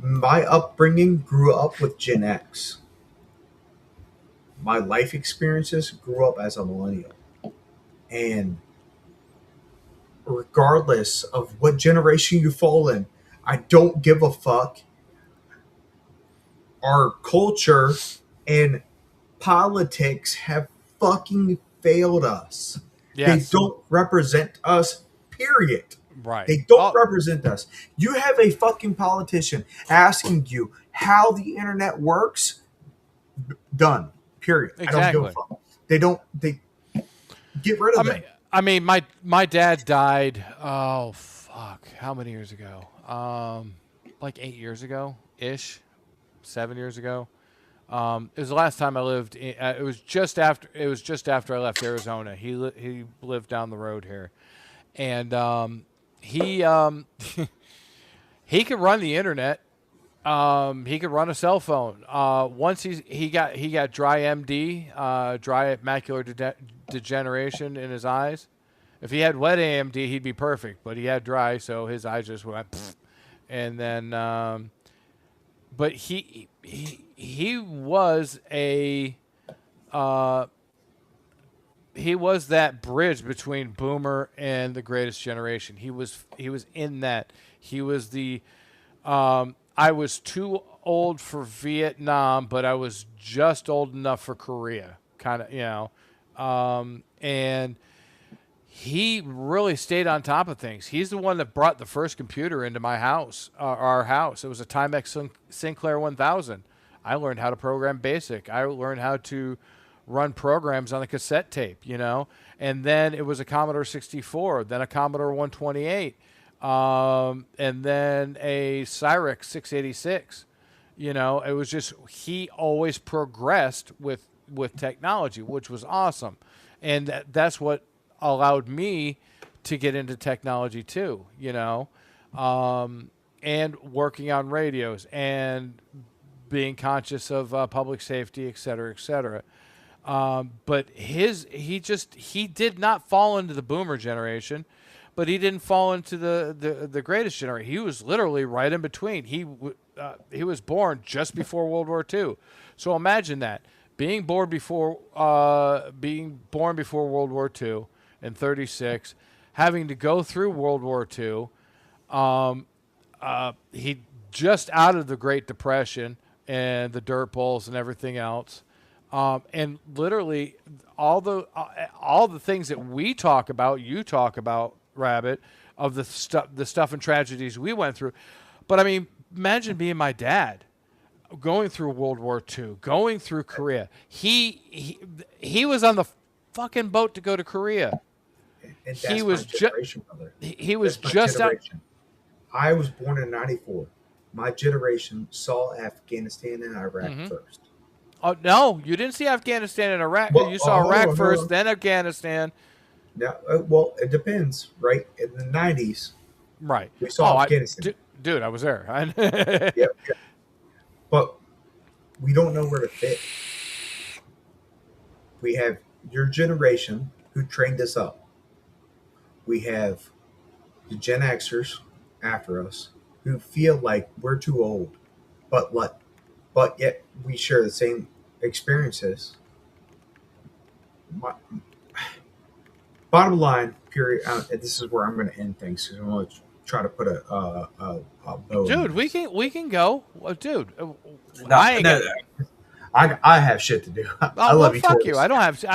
My upbringing grew up with Gen X. My life experiences grew up as a millennial. And regardless of what generation you fall in, I don't give a fuck. Our culture and politics have fucking failed us. They Yes. don't represent us, period. Right. They don't Oh, represent us. You have a fucking politician asking you how the internet works. Done. Period. I don't give a exactly. fuck. They get rid I of mean, them. my dad died. Oh fuck! How many years ago? Like 8 years ago, ish, 7 years ago. It was the last time I lived. It was just after. It was just after I left Arizona. He lived down the road here, and he he could run the internet. He could run a cell phone. Once he got dry MD, dry macular degeneration in his eyes. If he had wet AMD, he'd be perfect, but he had dry, so his eyes just went. Pfft. And then, but he was a he was that bridge between Boomer and the Greatest Generation. He was in that. He was the I was too old for Vietnam, but I was just old enough for Korea, kind of, and he really stayed on top of things. He's the one that brought the first computer into my house, our house. It was a Timex Sinclair 1000. I learned how to program BASIC. I learned how to run programs on a cassette tape, and then it was a Commodore 64, then a Commodore 128. And then a Cyrix 686. It was just he always progressed with technology, which was awesome, and that's what allowed me to get into technology too. And working on radios and being conscious of public safety, et cetera, et cetera. But he did not fall into the boomer generation, but he didn't fall into the greatest generation. He was literally right in between. He was born just before World War II. So imagine that, being born before World War II in 36, having to go through World War II. He just out of the Great Depression and the dirt bowls and everything else. And literally all the things that we talk about, you talk about, Rabbit, of the stuff and tragedies we went through. But I mean, imagine being my dad, going through World War II, going through Korea. He was on the fucking boat to go to Korea. And that's He my was generation, brother. he was That's my just out. generation. I was born in '94. My generation saw Afghanistan and Iraq first. Oh no, you didn't see Afghanistan and Iraq. Well, You saw hold Iraq on, first, hold on. then Afghanistan. Now, well, it depends, right? In the '90s, Right. we saw Afghanistan. Dude, I was there. Yep. But we don't know where to fit. We have your generation who trained us up. We have the Gen Xers after us who feel like we're too old, but yet we share the same experiences. Bottom line, period. This is where I'm going to end things because I'm going to try to put a bow. Dude, we can go. Dude, No, I ain't no, got- I have shit to do. Oh, I love you, fuck Tortoise. you. I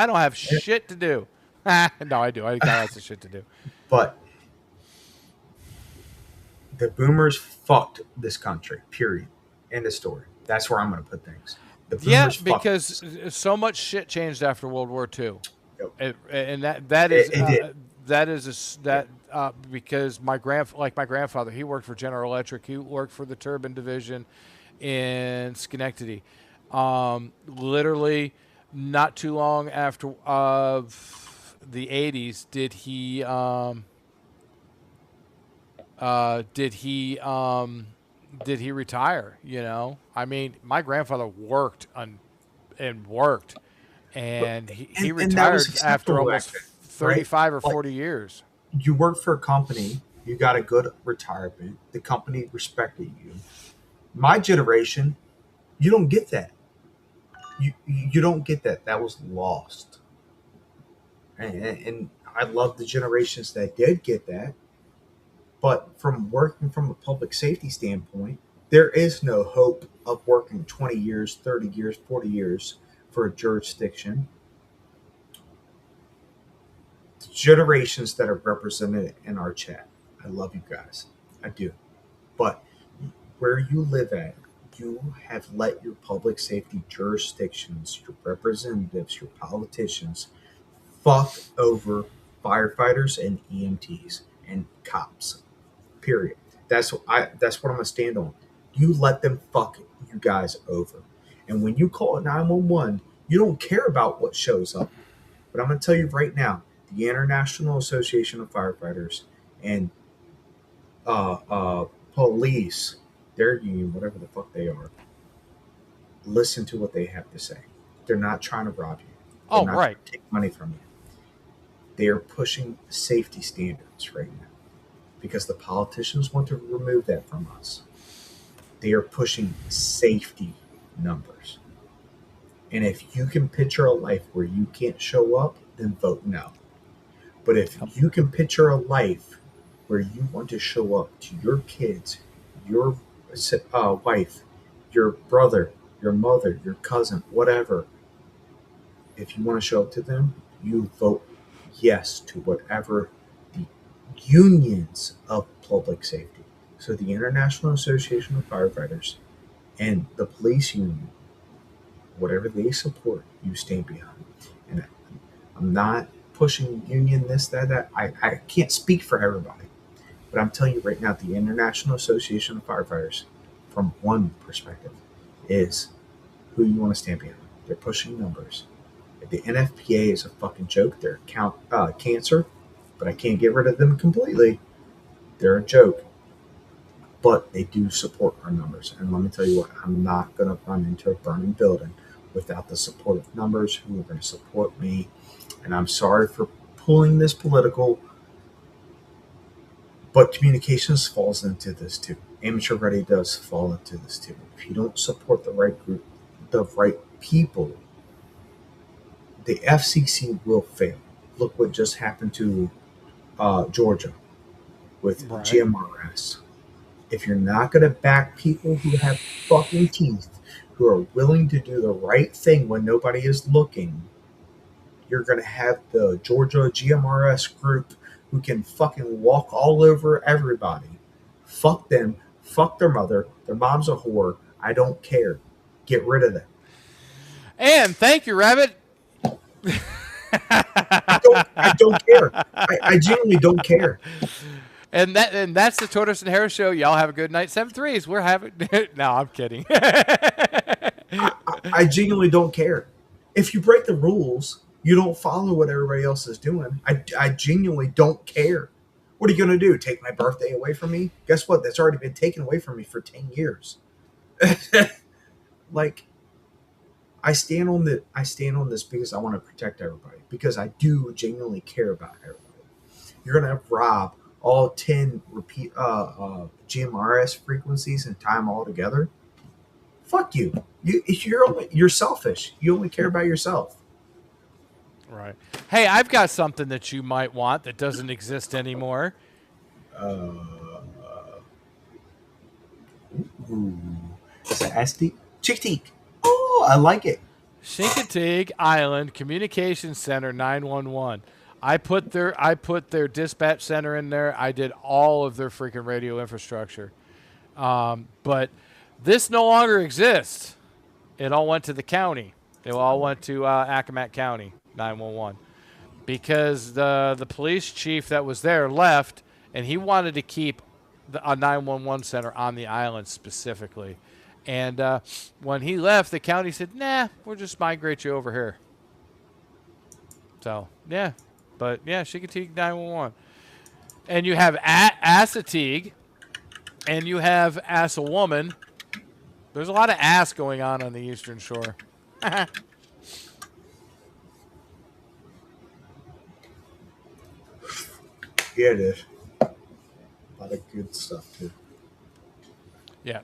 don't have shit to do. No, I do. I got lots of shit to do. But the boomers fucked this country. Period. End of story. That's where I'm going to put things. The boomers Yeah, fucked because us. so much shit changed after World War II. Yep. And that is It did. because my grandfather, he worked for General Electric. He worked for the turbine division in Schenectady. Literally, not too long after the 80s did he retire? You know, I mean, my grandfather worked and he And that was retired after acceptable back almost then, right? 35 or Like 40 years. you worked for a company, you got a good retirement, the company respected you. My generation, you don't get that. You don't get that. That was lost. And I love the generations that did get that. But from working from a public safety standpoint, there is no hope of working 20 years, 30 years, 40 years for a jurisdiction. The generations that are represented in our chat, I love you guys. I do. But where you live at, you have let your public safety jurisdictions, your representatives, your politicians fuck over firefighters and EMTs and cops. Period. That's what I'm gonna stand on. You let them fuck you guys over. And when you call 911, you don't care about what shows up. But I'm gonna tell you right now, the International Association of Firefighters and police, their union, whatever the fuck they are, listen to what they have to say. They're not trying to rob you. They're Oh, not right. trying to take money from you. They are pushing safety standards right now because the politicians want to remove that from us. They are pushing safety numbers. And if you can picture a life where you can't show up, then vote no. But if you can picture a life where you want to show up to your kids, your wife, your brother, your mother, your cousin, whatever, if you want to show up to them, you vote yes to whatever the unions of public safety. So the International Association of Firefighters and the police union, whatever they support, you stand behind. And I'm not pushing union this, that. I can't speak for everybody. But I'm telling you right now, the International Association of Firefighters, from one perspective, is who you want to stand behind. They're pushing numbers. The NFPA is a fucking joke. They're cancer, but I can't get rid of them completely. They're a joke. But they do support our numbers. And let me tell you what, I'm not going to run into a burning building without the support of numbers who are going to support me. And I'm sorry for pulling this political, but communications falls into this too. Amateur ready does fall into this too. If you don't support the right group, the right people, the FCC will fail. Look what just happened to Georgia with Right. GMRS. If you're not going to back people who have fucking teeth, who are willing to do the right thing when nobody is looking, you're going to have the Georgia GMRS group who can fucking walk all over everybody. Fuck them. Fuck their mother. Their mom's a whore. I don't care. Get rid of them. And thank you, Rabbit. I don't care. I genuinely don't care. And that's the Tortoise and Harris show. Y'all have a good night. 7-3s. We're having. No, I'm kidding. I genuinely don't care. If you break the rules, you don't follow what everybody else is doing. I genuinely don't care. What are you going to do? Take my birthday away from me? Guess what? That's already been taken away from me for 10 years. Like, I stand on this because I want to protect everybody. Because I do genuinely care about everybody. You're going to rob all 10 repeat GMRS frequencies and tie them all together. Fuck you. You're selfish. You only care about yourself. Right. Hey, I've got something that you might want that doesn't exist anymore. Ooh. It's an SD Chick-Teak. Oh, I like it. Chincoteague Island Communication Center 911. I put their dispatch center in there. I did all of their freaking radio infrastructure. But this no longer exists. It all went to the county. It all went to Accomack County 911 because the police chief that was there left, and he wanted to keep a 911 center on the island specifically. And when he left, the county said, "Nah, we'll just migrate you over here." So yeah, But yeah, Chincoteague 911. And you have Assateague, and you have Ass a Woman. There's a lot of ass going on the Eastern Shore. Yeah, it is. A lot of good stuff too. Yeah.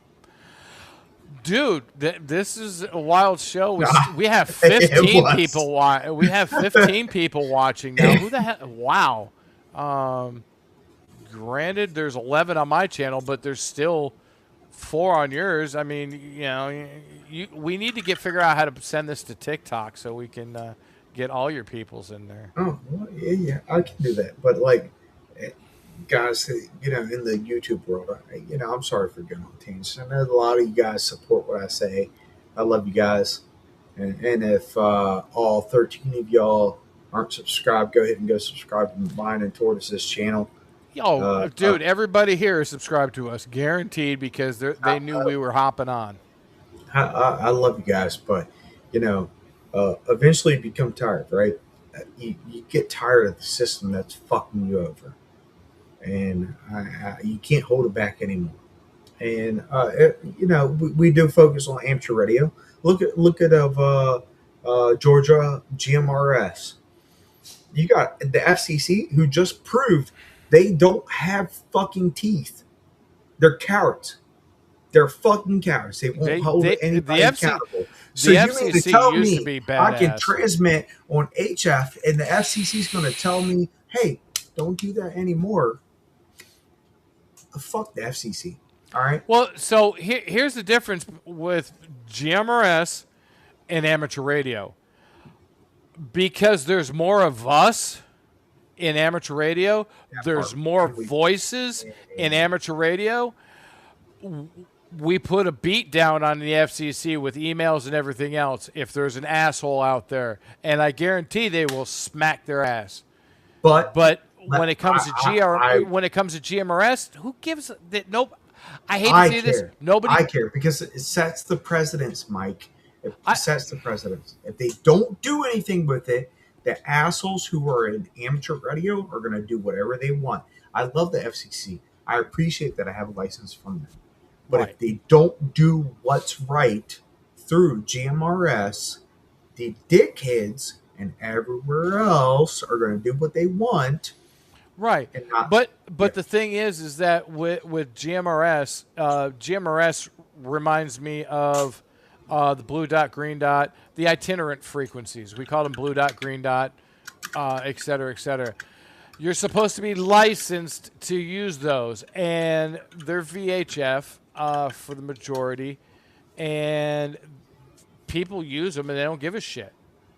Dude, this is a wild show. We have It 15 was. people we have 15 people watching now. Who the hell? Wow. Granted, there's 11 on my channel, but there's still 4 on yours. I mean, we need to figure out how to send this to TikTok so we can get all your peoples in there. Oh, well, yeah, I can do that. But like, guys, in the YouTube world, I'm sorry for going on tangents. I know a lot of you guys support what I say. I love you guys. And if all 13 of y'all aren't subscribed, go ahead and go subscribe to mine and Tortoise's channel. Yo, dude, everybody here is subscribed to us, guaranteed, because they knew we were hopping on. I love you guys, but eventually you become tired, right? You get tired of the system that's fucking you over, and you can't hold it back anymore. And we do focus on amateur radio. Look at Georgia GMRS. You got the FCC, who just proved they don't have fucking teeth. They're cowards. They're fucking cowards. They won't hold anybody accountable. So the you FCC mean to tell used me to be I can badass. transmit on HF and the FCC is going to tell me, hey, don't do that anymore? Fuck the FCC. All right. Well, so here's the difference with GMRS and amateur radio. Because there's more of us in amateur radio, there's more voices in amateur radio. We put a beat down on the FCC with emails and everything else if there's an asshole out there, and I guarantee they will smack their ass. But when it comes to GMRS, who gives that? Nope. I hate to say this. Nobody. I care because it sets the precedence, Mike. It sets the precedence. If they don't do anything with it, the assholes who are in amateur radio are going to do whatever they want. I love the FCC. I appreciate that I have a license from them. But if they don't do what's right through GMRS, the dickheads and everywhere else are going to do what they want. Right. But the thing is that with GMRS, GMRS reminds me of the blue dot, green dot, the itinerant frequencies. We call them blue dot, green dot, et cetera, et cetera. You're supposed to be licensed to use those, and they're VHF for the majority, and people use them and they don't give a shit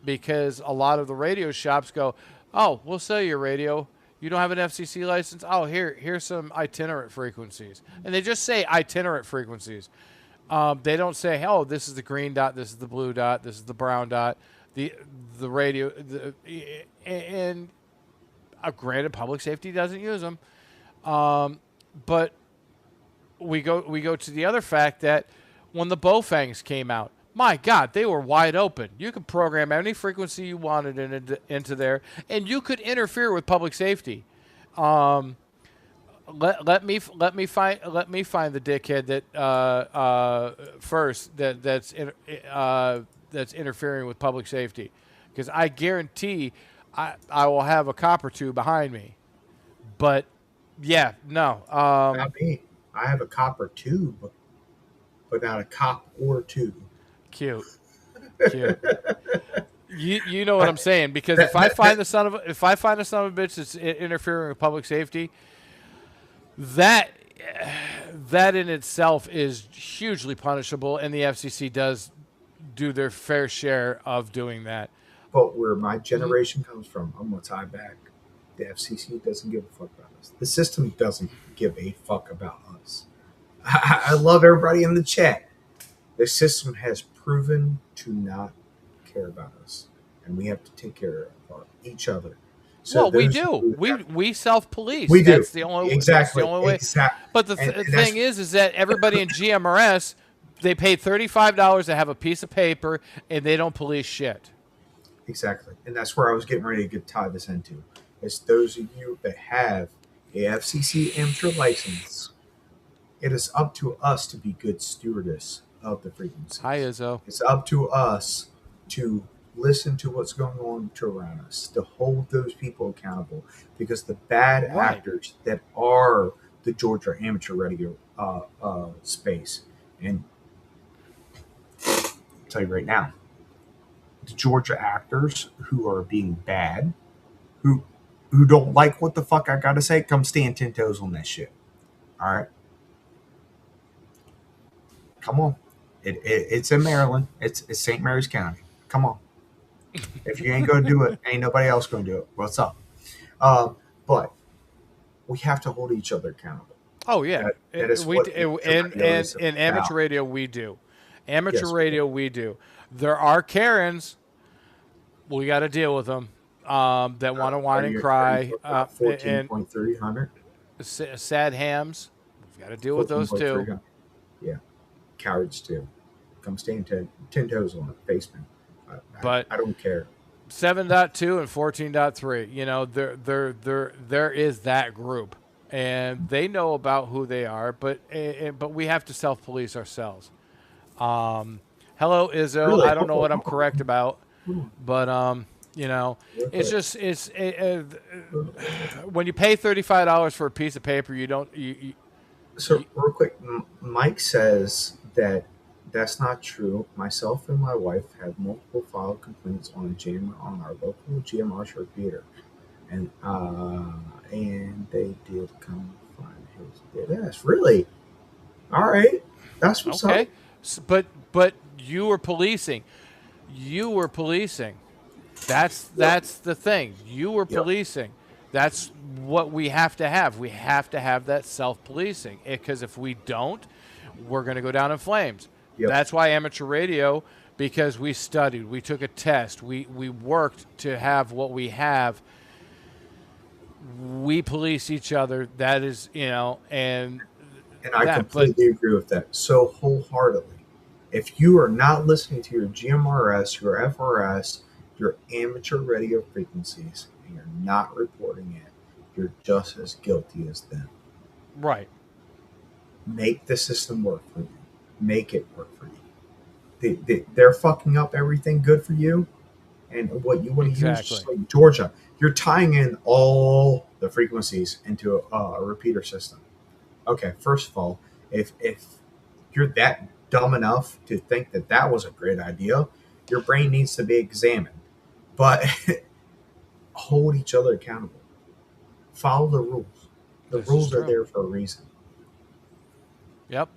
because a lot of the radio shops go, oh, we'll sell you a radio. You don't have an FCC license? Oh, here's some itinerant frequencies. And they just say itinerant frequencies. They don't say, oh, this is the green dot, this is the blue dot, this is the brown dot, the radio. And granted, public safety doesn't use them. But we go to the other fact that when the Bowfangs came out, my God, they were wide open. You could program any frequency you wanted into there, and you could interfere with public safety. Let me find the dickhead that first that's interfering with public safety, because I guarantee I will have a cop or two behind me. But yeah, no. Not me. I have a cop or two, but not a cop or two. Cute. You know what I'm saying, because if I find a son of a bitch that's interfering with public safety, that in itself is hugely punishable, and the FCC does do their fair share of doing that. But where my generation comes from, I'm gonna tie back. The FCC doesn't give a fuck about us. The system doesn't give a fuck about us. I love everybody in the chat. The system has proven to not care about us, and we have to take care of each other. So well, we do. We self-police. We do. That's the only exactly. That's the only way. Exactly. But the thing is that everybody in GMRS, they pay $35 to have a piece of paper, and they don't police shit. Exactly, and that's where I was getting ready to tie this into. is those of you that have a FCC amateur license, it is up to us to be good stewardess of the Hi, frequencies. Izzo. It's up to us to listen to what's going on to around us, to hold those people accountable, because the bad Right. actors that are the Georgia amateur radio space, and I'll tell you right now, the Georgia actors who are being bad, who don't like what the fuck I gotta say, come stand 10 toes on that shit. All right, come on. It's in Maryland. It's St. Mary's County. Come on. If you ain't gonna do it, ain't nobody else gonna do it. What's up? But we have to hold each other accountable. Oh yeah, That is we what amateur radio and is in about. amateur radio we do. Amateur Yes, we do. radio we do. There are Karens. We got to deal with them that want to whine and cry. Fourteen And point three hundred. sad hams. We've got to deal with those too. 14.300. Yeah, cowards too. Come stand 10 toes on it, face me. But I don't care. 7.2 and 14.3, you know, there is that group, and they know about who they are, but we have to self-police ourselves. Hello, Izzo. Really? I don't know what I'm correct about, but you know, it's Okay. just when you pay $35 for a piece of paper, you don't. So real quick, Mike says that that's not true. Myself and my wife have multiple filed complaints on our local GMR repeater, and they did come find his dead ass. Really? All right, that's what's Okay, up. but you were policing. You were policing. That's the thing. You were Yep. policing. That's what we have to have. We have to have that self-policing, because if we don't, we're going to go down in flames. Yep. That's why amateur radio, because we studied, we took a test, we worked to have what we have. We police each other. That is, you know, and And I that. But completely agree with that so wholeheartedly. If you are not listening to your GMRS, your FRS, your amateur radio frequencies, and you're not reporting it, you're just as guilty as them. right, Make the system work for you. Make it work for you. They're fucking up everything good for you. And what you want to use, exactly. just like Georgia, you're tying in all the frequencies into a repeater system. Okay, first of all, if you're that dumb enough to think that that was a great idea, your brain needs to be examined. But hold each other accountable. Follow the rules. The This is rules are true. there for a reason. Yep.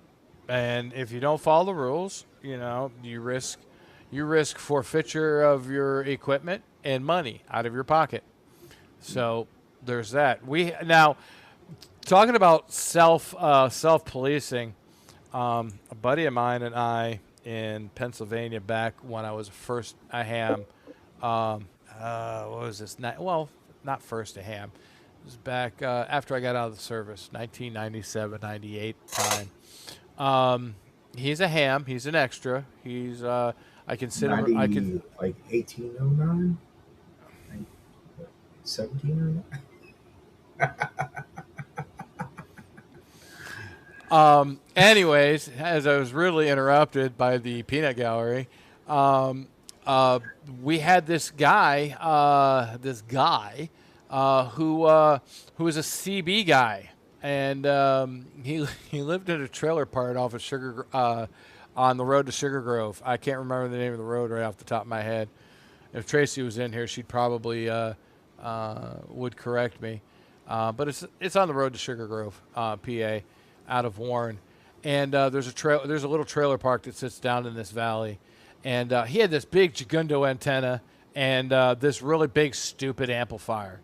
And if you don't follow the rules, you know, you risk forfeiture of your equipment and money out of your pocket. So there's that. We now talking about self policing. A buddy of mine and I in Pennsylvania, back when I was first a ham. What was this? Well, not first a ham. It was back after I got out of the service, 1997, 98 time. He's a ham. He's an extra. He's I consider 90, I can. like 1809, 1709. Anyways, as I was really interrupted by the peanut gallery, we had this guy, who was a CB guy, and he lived in a trailer park off of on the road to Sugar Grove. I can't remember the name of the road right off the top of my head. If Tracy was in here, she'd probably would correct me. But it's on the road to Sugar Grove, PA, out of Warren, and there's a little trailer park that sits down in this valley, and he had this big Gigundo antenna and this really big stupid amplifier,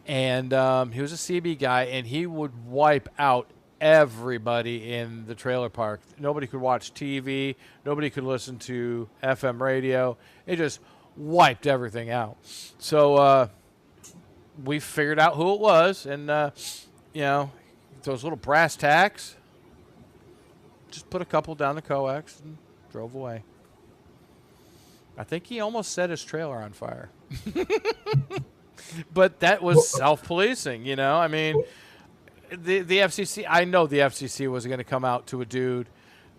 and he was a CB guy, and he would wipe out everybody in the trailer park. Nobody could watch TV, nobody could listen to FM radio. It just wiped everything out. So we figured out who it was, and you know, those little brass tacks, just put a couple down the coax and drove away. I think he almost set his trailer on fire. But that was Well, self-policing, you know. I mean, the FCC. I know the FCC was going to come out to a dude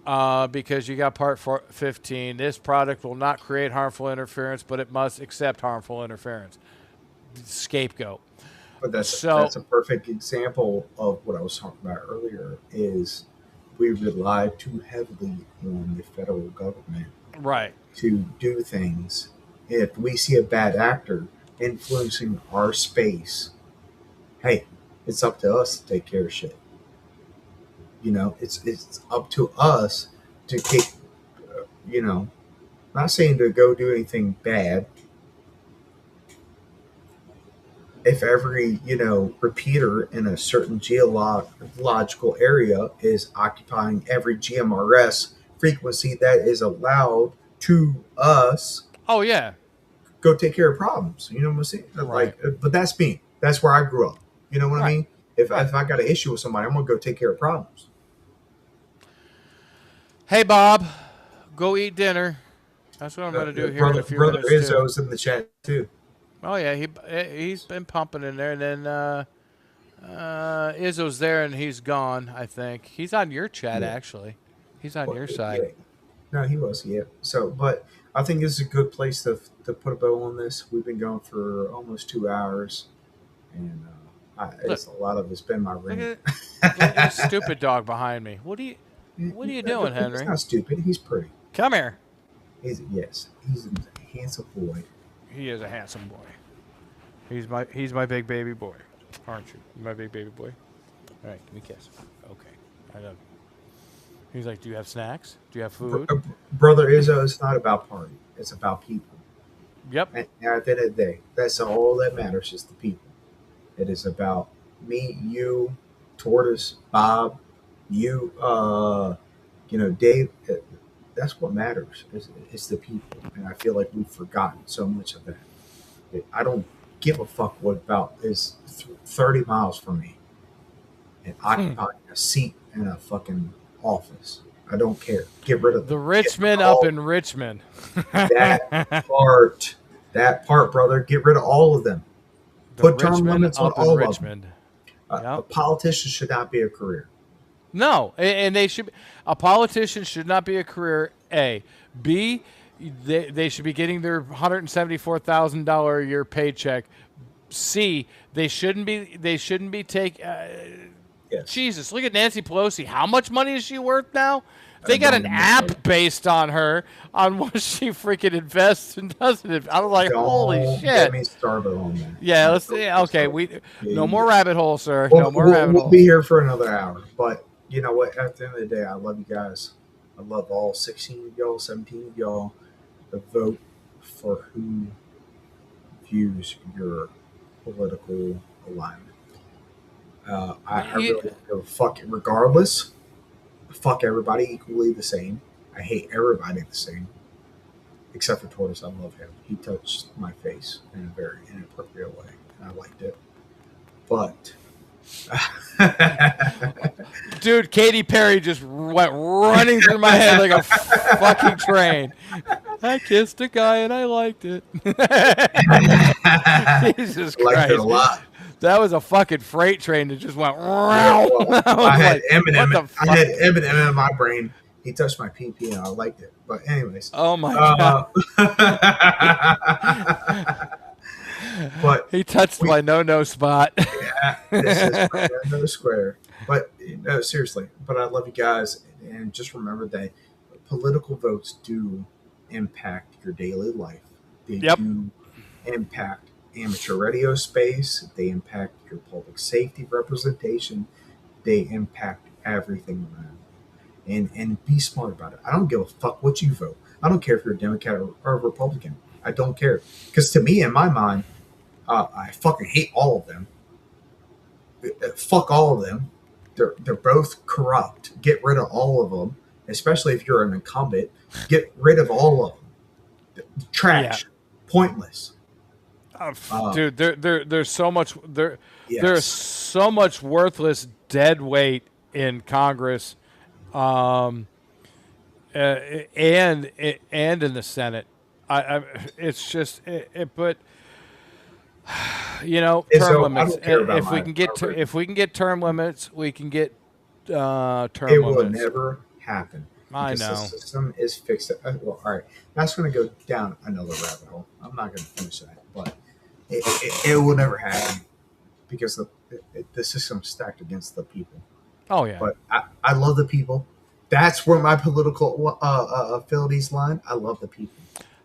because you got Part 15. This product will not create harmful interference, but it must accept harmful interference. Scapegoat. but So that's a perfect example of what I was talking about earlier. Is we rely too heavily on the federal government right. to do things. If we see a bad actor influencing our space, hey, it's up to us to take care of shit. You know, it's up to us to take. You know, not saying to go do anything bad. If every repeater in a certain geological area is occupying every GMRS frequency that is allowed to us, Oh yeah. go take care of problems. You know what I'm saying? Right. But that's me. That's where I grew up. You know what I Right. mean? If Right. if I got an issue with somebody, I'm gonna go take care of problems. Hey Bob, go eat dinner. That's what I'm going to do here in a few Brother minutes too. Izzo's in the chat too. Oh yeah, he's been pumping in there, and then Izzo's there, and he's gone. I think he's on your chat Yeah. actually. He's on Well, your yeah. side. No, he was. Yeah. So, but I think this is a good place to put a bow on this. We've been going for almost 2 hours, and it's a lot of it's been my Look ring. at this stupid dog behind me. What are you doing, He's Henry? not stupid. He's pretty. Come here. He's a handsome boy. He is a handsome boy. He's my big baby boy, aren't you? My big baby boy. All right, give me a kiss. Okay, I know. He's like, do you have snacks? Do you have food? Brother Izzo, it's not about party. It's about people. Yep. And at the end of the day, that's all that matters is the people. It is about me, you, Tortoise, Bob, you, Dave. That's what matters. It's the people, and I feel like we've forgotten so much of that. I don't give a fuck what about is 30 miles from me and occupying a seat in a fucking office. I don't care. Get rid of The them. Richmond up in Richmond. that part. That part, brother. Get rid of all of them. Put term limits on all of them. A politician should not be a career. No, and they should. A politician should not be a career. A, B, they should be getting their $174,000 a year paycheck. C, they shouldn't be take. Yes. Jesus, look at Nancy Pelosi. How much money is she worth now? They got an app based on her on what she freaking invests and doesn't. I'm like, holy shit. Get me started on that. Yeah, let's see. Okay, no more rabbit hole, sir. Well, No more rabbit hole. We'll be here for another hour. But you know what? At the end of the day, I love you guys. I love all 16 of y'all, 17 of y'all. To vote for who views your political alignment. I really don't give a fuck regardless. Fuck everybody equally the same. I hate everybody the same. Except for Tortoise, I love him. He touched my face in a very inappropriate way, and I liked it. But dude, Katy Perry just went running through my head like a fucking train. I kissed a guy and I liked it. Jesus Christ. Liked it a lot. That was a fucking freight train that just went. Yeah, well, I had Eminem. What the fuck? I had Eminem in my brain. He touched my PP and I liked it. But anyways. Oh my god. But he touched my no spot. Yeah, this is my no square. But no, seriously. But I love you guys, and just remember that political votes do impact your daily life. They do impact amateur radio space. They impact your public safety representation. They impact everything around. And be smart about it. I don't give a fuck what you vote. I don't care if you're a Democrat or a Republican. I don't care. Because to me, in my mind, I fucking hate all of them. Fuck all of them. They're both corrupt. Get rid of all of them. Especially if you're an incumbent. Get rid of all of them. Trash. Yeah. Pointless. Dude, there's so much there's so much worthless dead weight in Congress, and in the Senate. It's just but You know, And term so I limits. don't care about If we can get my if we can get term limits, we can get It term will limits. never happen I because the know. system is fixed. Well, all right, that's going to go down another rabbit hole. I'm not going to finish that, but it will never happen because the system's stacked against the people. Oh yeah. But I love the people. That's where my political affinities line. I love the people.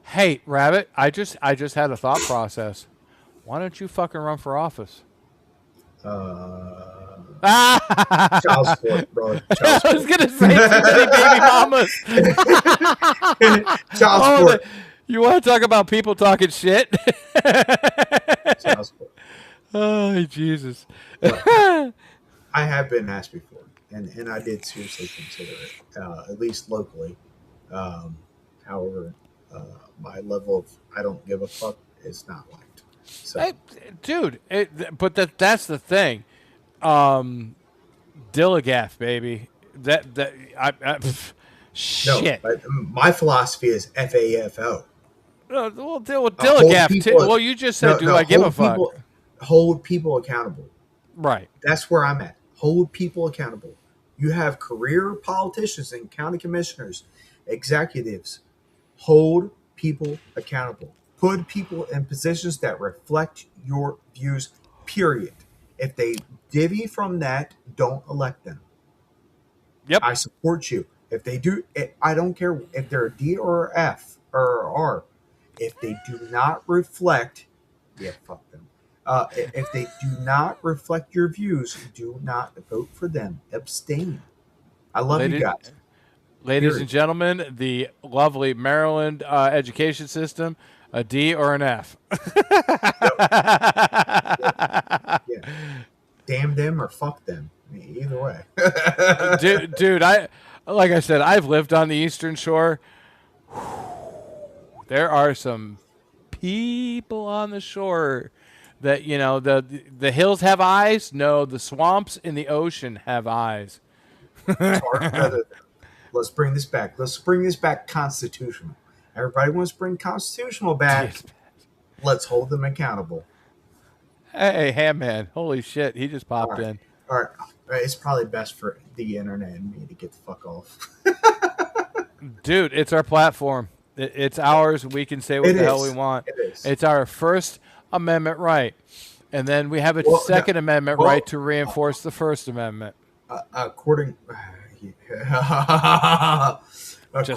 Hey, Rabbit, I just had a thought process. Why don't you fucking run for office? Child I support, brother. Child was support. gonna say too many baby mamas. Child Oh, support. you want to talk about people talking shit? Child support. Oh, Jesus. But I have been asked before, and I did seriously consider it, at least locally. Um, however, my level of I don't give a fuck is not liked. So Hey, dude, but that's the thing. Um, Dilligaff, baby. Pff, no, shit. but my philosophy is FAFO. Well, deal with Hold Dilligaff too. people. Well, you just No, said, "Do no, I give a fuck?" hold people accountable. Right. That's where I'm at. Hold people accountable. You have career politicians and county commissioners, executives. Hold people accountable. Put people in positions that reflect your views, period. If they divvy from that, don't elect them. Yep. I support you. If they do, I don't care if they're a D or a F or a R. If they do not reflect, yeah, fuck them. If they do not reflect your views, do not vote for them. Abstain. I love you Ladies, guys. ladies and Period. gentlemen, the lovely Maryland education system, a D or an F. Yep. Yeah. Damn them or fuck them. Either way. Dude, like I said, I've lived on the Eastern Shore. There are some people on the shore that the hills have eyes. No, the swamps in the ocean have eyes. Let's bring this back. Let's bring this back constitutional. Everybody wants to bring constitutional back. Yes. Let's hold them accountable. Hey, Ham-Man. Holy shit, he just All popped right. in. All right. It's probably best for the internet and me to get the fuck off. Dude, it's our platform. It's ours. We can say what It the hell is. we want. It is. It's our First Amendment right. And then we have a Well, Second Amendment well, right to reinforce the First Amendment. According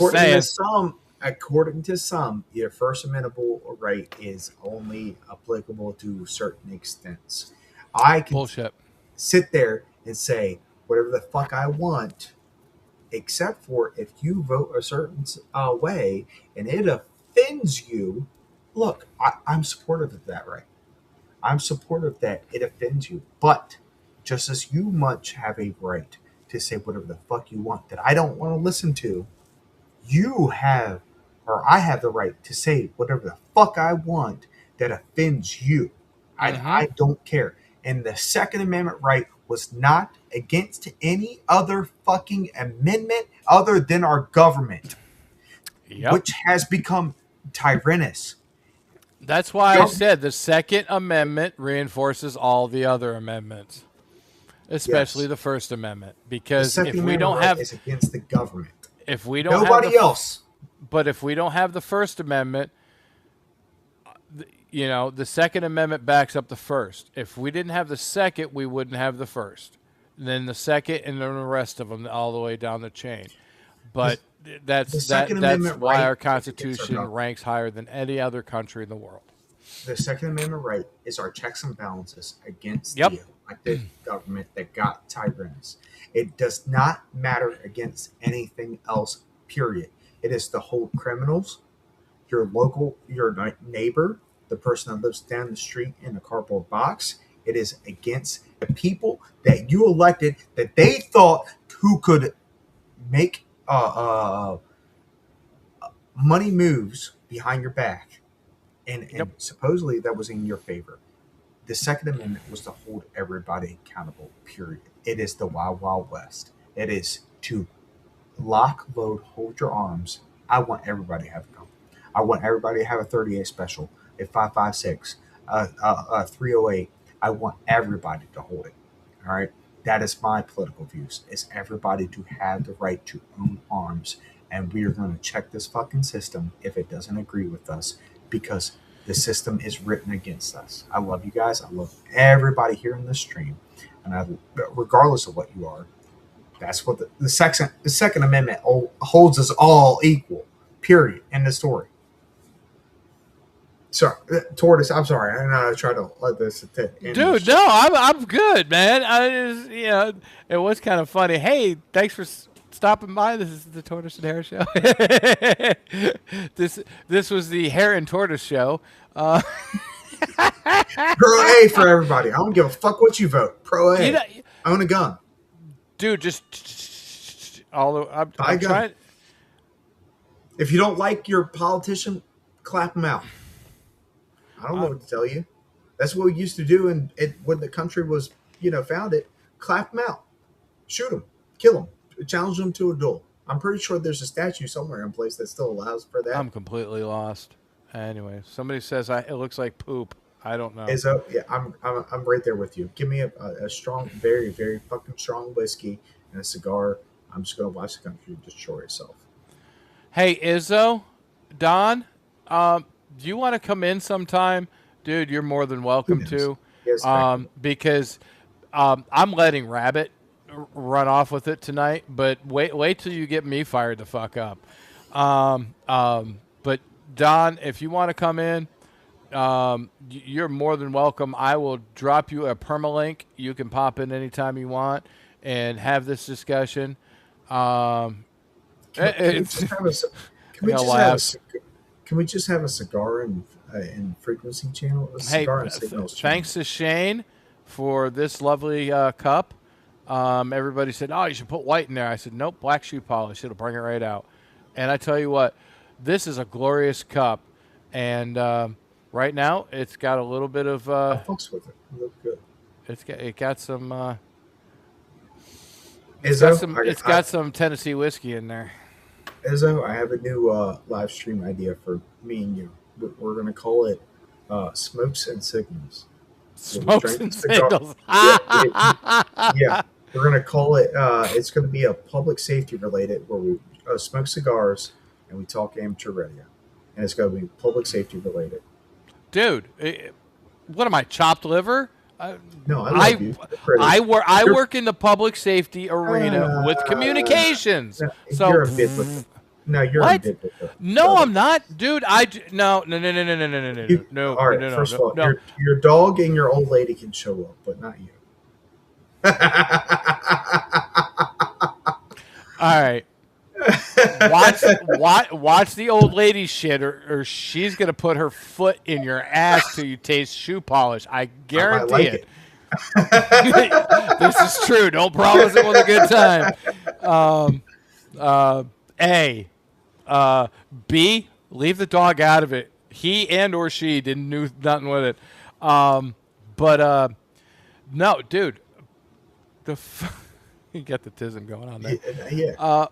saying. according to some, your First Amendment right is only applicable to certain extents. I can Bullshit. sit there and say whatever the fuck I want, except for if you vote a certain way and it offends you. Look, I'm supportive of that right. I'm supportive that it offends you, but just as you much have a right to say whatever the fuck you want that I don't want to listen to, you have, or I have the right to say whatever the fuck I want that offends you. I don't care. And the Second Amendment right was not against any other fucking amendment other than our government, Yep. which has become tyrannous. That's why I Yep. said the Second Amendment reinforces all the other amendments, especially Yes. the First Amendment. The Because Second if we Amendment don't right have, is against the government. if we don't have Nobody the, else. but if we don't have the First Amendment, the Second Amendment backs up the First. If we didn't have the Second, we wouldn't have the First. Then the Second, and then the rest of them all the way down the chain. But The that's Second that's Amendment why right our is against our Constitution government. ranks higher than any other country in the world. The Second Amendment right is our checks and balances against Yep. the elected government that got tyrants. It does not matter against anything else, period. It is to hold criminals, your neighbor, the person that lives down the street in a cardboard box. It is against the people that you elected that they thought who could make money moves behind your back. And Yep. supposedly that was in your favor. The Second Amendment was to hold everybody accountable, period. It is the Wild Wild West. It is to lock, load, hold your arms. I want everybody to have a gun. I want everybody to have a 38 special, a 5.56, a 308. I want everybody to hold it. All right. That is my political views. Is everybody to have the right to own arms, and we are going to check this fucking system if it doesn't agree with us, because the system is written against us. I love you guys. I love everybody here in this stream, and regardless of what you are, that's what the Second Amendment holds us all equal. Period. End of story. Sorry, Tortoise. I'm sorry. I know I tried to let this end. Dude, no, I'm good, man. I just, it was kind of funny. Hey, thanks for stopping by. This is the Tortoise and Hare Show. This was the Hare and Tortoise Show. Pro A for everybody. I don't give a fuck what you vote. Pro A. Own a gun. Dude, just although I'm Buy a gun. trying. If you don't like your politician, clap him out. I don't know what to tell you. That's what we used to do when the country was, founded. Clap him out. Shoot him. Kill him. Challenge him to a duel. I'm pretty sure there's a statue somewhere in place that still allows for that. I'm completely lost. Anyway, somebody says it looks like poop. I don't know. Yeah, I'm right there with you. Give me a strong, very, very fucking strong whiskey and a cigar. I'm just going to watch the country destroy itself. Hey, Izzo, Don, do you want to come in sometime? Dude, you're more than welcome to. Yes, because I'm letting Rabbit run off with it tonight, but wait till you get me fired the fuck up. But Don, if you want to come in, you're more than welcome. I will drop you a permalink. You can pop in anytime you want and have this discussion. Can we just have a cigar in frequency channel? Thanks to Shane for this lovely cup. Everybody said, "Oh, you should put white in there." I said, "Nope, black shoe polish. It'll bring it right out." And I tell you what, this is a glorious cup, and right now it's got a little bit of. I fucks with it. It looks good. It got some. Izzo, got some Tennessee whiskey in there. Izzo, I have a new live stream idea for me and you. We're going to call it Smokes and Signals. Smokes and Signals. Yeah. We're going to call it, it's going to be a public safety related, where we smoke cigars and we talk amateur radio. And it's going to be public safety related. Dude, what am I, chopped liver? No, I love you. I work in the public safety arena with communications. So you're a bit with it. No, you're what? a bit with it. No, I'm not, dude. No. All right, first of all, your dog and your old lady can show up, but not you. All right. Watch the old lady shit, or she's gonna put her foot in your ass till you taste shoe polish. I guarantee it. This is true. Don't promise it with a good time. A. B. Leave the dog out of it. He and or she didn't do nothing with it. No, dude. You got the tism going on there. Yeah.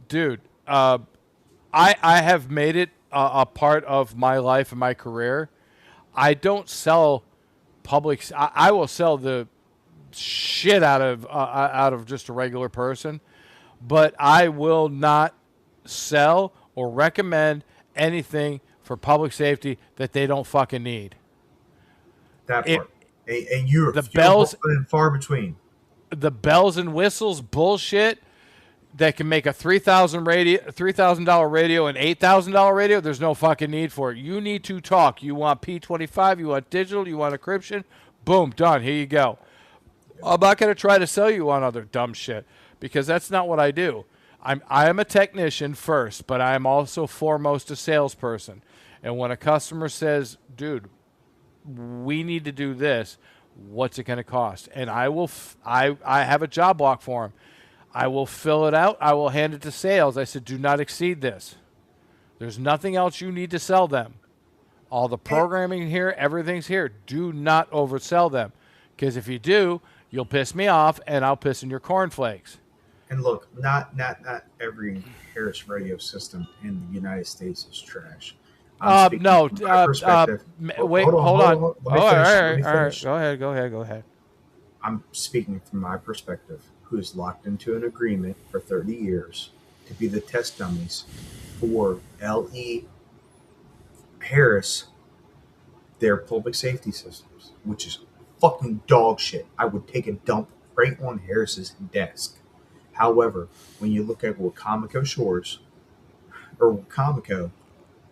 Dude, I have made it a part of my life and my career. I don't sell public. I will sell the shit out of just a regular person, but I will not sell or recommend anything for public safety that they don't fucking need. That part. And you're far between. The bells and whistles bullshit that can make a $3,000 radio and $8,000 radio. There's no fucking need for it. You need to talk. You want P25, you want digital, you want encryption. Boom, done. Here you go. I'm not going to try to sell you on other dumb shit because that's not what I do. I am a technician first, but I am also foremost a salesperson. And when a customer says, "Dude, we need to do this," what's it going to cost? And I will. I have a job block for him. I will fill it out. I will hand it to sales. I said, "Do not exceed this. There's nothing else you need to sell them. All the programming here, everything's here. Do not oversell them, because if you do, you'll piss me off, and I'll piss in your cornflakes." And look, not every Harris radio system in the United States is trash. I'm speaking No. from my perspective. Wait. Hold on, Hold hold on, on. hold on. Let Oh, me all finish. right. Let me All right. finish. Go ahead. Go ahead. Go ahead. I'm speaking from my perspective, who's locked into an agreement for 30 years to be the test dummies for L.E. Harris, their public safety systems, which is fucking dog shit. I would take a dump right on Harris's desk. However, when you look at Wacomico Shores or Wacomico,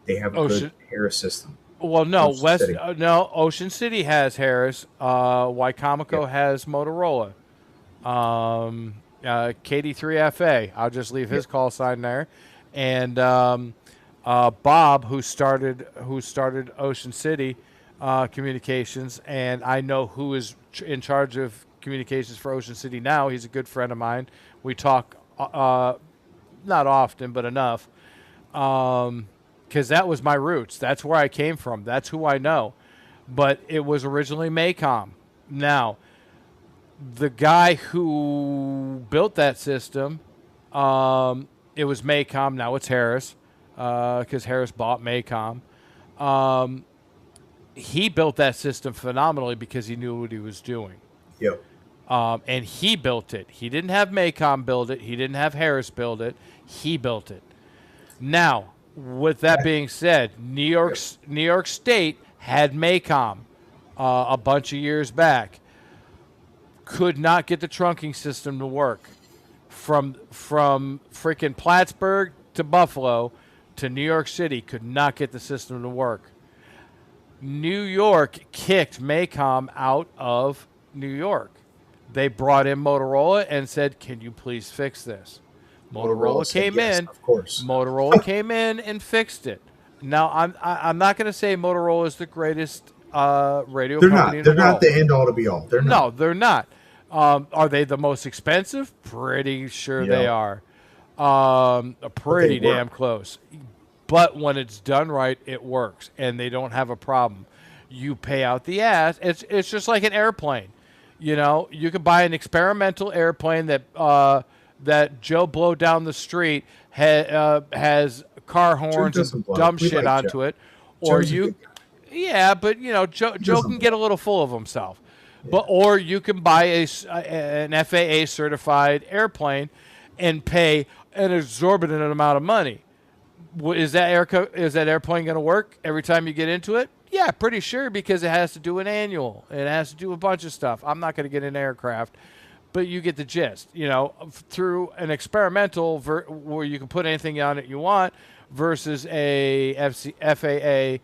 they have a good Ocean. Harris system. Well, no. Ocean West. City. No. Ocean City has Harris. Yep. Wycomico has Motorola. KD3FA. I'll just leave his Yep. call sign there, and Bob, who started Ocean City Communications, and I know who is in charge of communications for Ocean City now. He's a good friend of mine. We talk not often, but enough, because that was my roots. That's where I came from. That's who I know. But it was originally Maycom. Now, the guy who built that system, it was Maycom. Now it's Harris, because Harris bought Maycom. He built that system phenomenally because he knew what he was doing. Yep. And he built it. He didn't have Maycom build it. He didn't have Harris build it. He built it. Now, with that being said, New York State had Maycom a bunch of years back. Could not get the trunking system to work from freaking Plattsburgh to Buffalo to New York City. Could not get the system to work. New York kicked Maycom out of New York. They brought in Motorola and said, "Can you please fix this?" Motorola said came yes, in. of course. Motorola came in and fixed it. Now, I'm not going to say Motorola is the greatest radio They're company not. in They're the world. not the end all to be all. They're No, not. they're not. Are they the most expensive? Pretty sure they Yeah. are. Pretty work. damn close. But when it's done right, it works, and they don't have a problem. You pay out the ass. It's just like an airplane. You know, you can buy an experimental airplane that Joe Blow down the street has car horns doesn't and blow. dumb We shit like onto Joe. it, or Joe's a you. good guy. Yeah, but you know, Joe doesn't can get a little full of himself. But or you can buy an FAA certified airplane and pay an exorbitant amount of money. Is that airplane going to work every time you get into it? Yeah, pretty sure, because it has to do an annual. It has to do a bunch of stuff. I'm not going to get an aircraft, but you get the gist. You know, through an experimental where you can put anything on it you want versus a FAA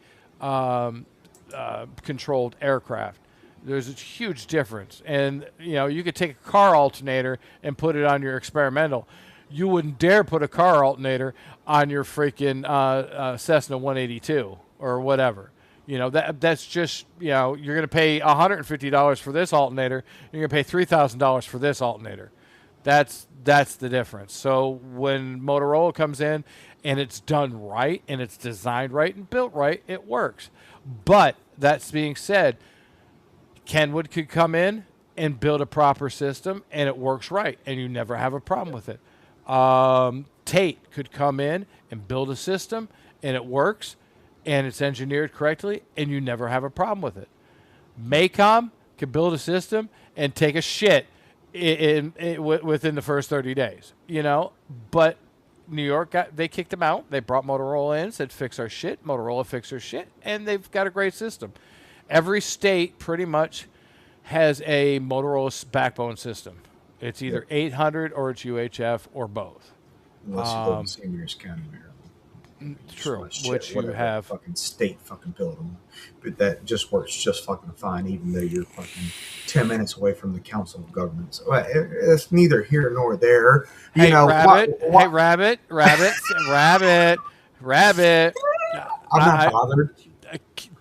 controlled aircraft. There's a huge difference. And, you know, you could take a car alternator and put it on your experimental. You wouldn't dare put a car alternator on your freaking Cessna 182 or whatever. You know, that's just, you know, you're going to pay $150 for this alternator. You're going to pay $3,000 for this alternator. That's the difference. So when Motorola comes in and it's done right and it's designed right and built right, it works. But that's being said, Kenwood could come in and build a proper system and it works right and you never have a problem with it. Tate could come in and build a system and it works and it's engineered correctly and you never have a problem with it. Maycom could build a system and take a shit within the first 30 days, you know, but New York they kicked them out. They brought Motorola in, said fix our shit. Motorola fixed their shit, and they've got a great system. Every state pretty much has a Motorola backbone system. It's either 800 or it's UHF or both. Unless you live in St. Mary's County, Maryland. True, Shit, which you whatever have. fucking state fucking build them, but that just works just fucking fine, even though you're fucking 10 minutes away from the council of government. So it's neither here nor there. You Hey, know, rabbit! Hey, rabbit! Rabbit! I'm not bothered.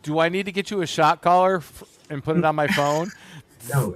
Do I need to get you a shot collar and put it on my phone? No,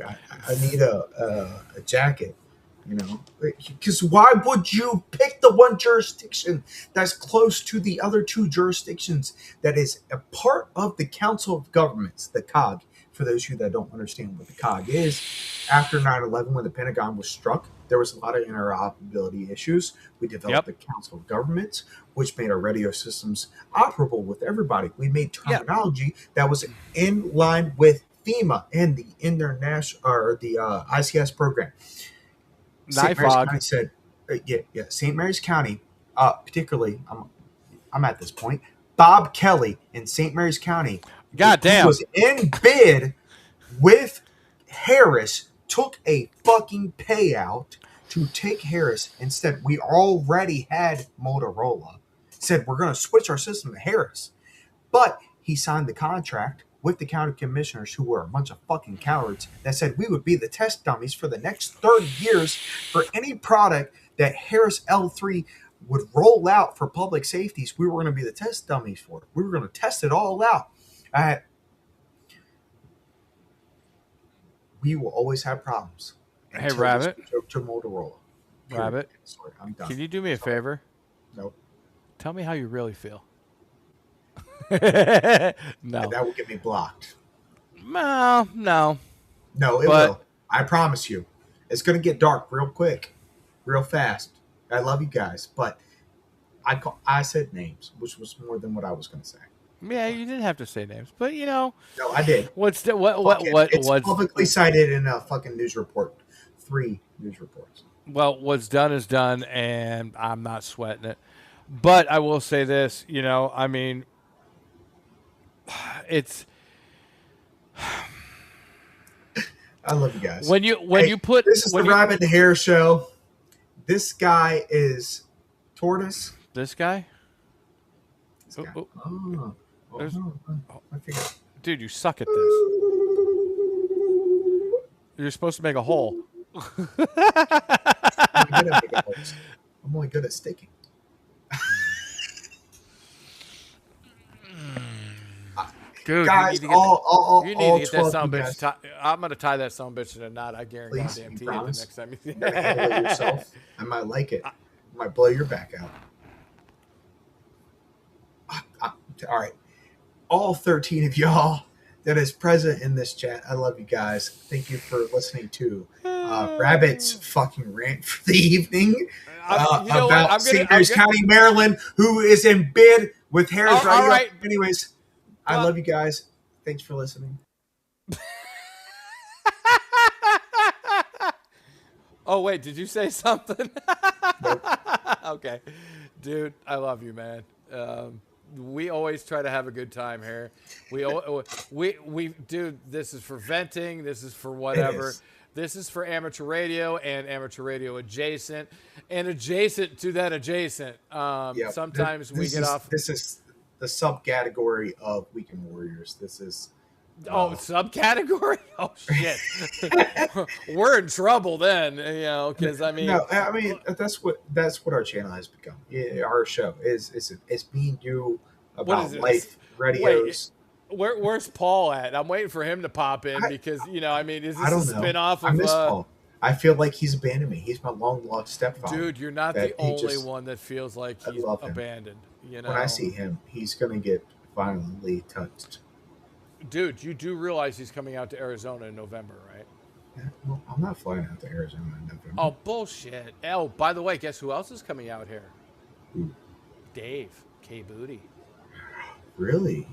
I need a jacket. You know, because why would you pick the one jurisdiction that's close to the other two jurisdictions that is a part of the Council of Governments, the COG? For those of you that don't understand what the COG is, after 9/11, when the Pentagon was struck, There was a lot of interoperability issues. We developed the Council of Governments, which made our radio systems operable with everybody. We made terminology that was in line with FEMA and the international or the ICS program. St. Mary's County said, St. Mary's County, particularly, I'm at this point. Bob Kelly in St. Mary's County, goddamn, was in bid with Harris, took a fucking payout to take Harris. Instead, we already had Motorola. Said we're going to switch our system to Harris, but he signed the contract with the county commissioners, who were a bunch of fucking cowards, that said we would be the test dummies for the next 30 years for any product that Harris L3 would roll out for public safeties. We were going to be the test dummies for it. We were going to test it all out. We will always have problems. Hey, Rabbit. To Motorola. Rabbit. Sorry, I'm done. Can you do me a favor? Nope. Tell me how you really feel. No. That will get me blocked. No. No, it will. I promise you. It's going to get dark real quick, real fast. I love you guys, but I said names, which was more than what I was going to say. Yeah, you didn't have to say names, but you know. No, I did. What's the It's publicly cited in a fucking news report. 3 news reports. Well, what's done is done, and I'm not sweating it. But I will say this, you know, I mean, it's. I love you guys. When you put this is the Rabbit and Hare show. This guy is Tortoise. This guy? This guy. Oh, I figured. Dude, you suck at this. You're supposed to make a hole. I'm only good at sticking. Dude, guys, you need to get that son of a bitch. I'm going to tie that son of a bitch in a knot. I guarantee it the next time you see it. Handle it yourself. I might like it. I might blow your back out. All right. All 13 of y'all that is present in this chat, I love you guys. Thank you for listening to Rabbit's fucking rant for the evening about St. Mary's County, Maryland, who is in bid with Harris Radio. Right. Anyways, I love you guys. Thanks for listening. Oh, wait. Did you say something? Nope. Okay. Dude, I love you, man. We always try to have a good time here. Dude, this is for venting. This is for whatever. This is for amateur radio and amateur radio adjacent and adjacent to that adjacent. Sometimes we get off. This is the subcategory of Weekend Warriors. This is subcategory. Oh shit, we're in trouble then. You know, because I mean, that's what our channel has become. Yeah, our show is me and you about life, radios. Wait, where's Paul at? I'm waiting for him to pop in because is this a spinoff of? I miss Paul. I feel like he's abandoned me. He's my long lost stepfather. Dude, you're not the only one that feels like he's abandoned. You know, when I see him, he's gonna get violently touched. Dude, you do realize he's coming out to Arizona in November, right? Yeah, well, I'm not flying out to Arizona in November. Oh, bullshit. Oh, by the way, guess who else is coming out here? Ooh. Dave K. Booty. Really?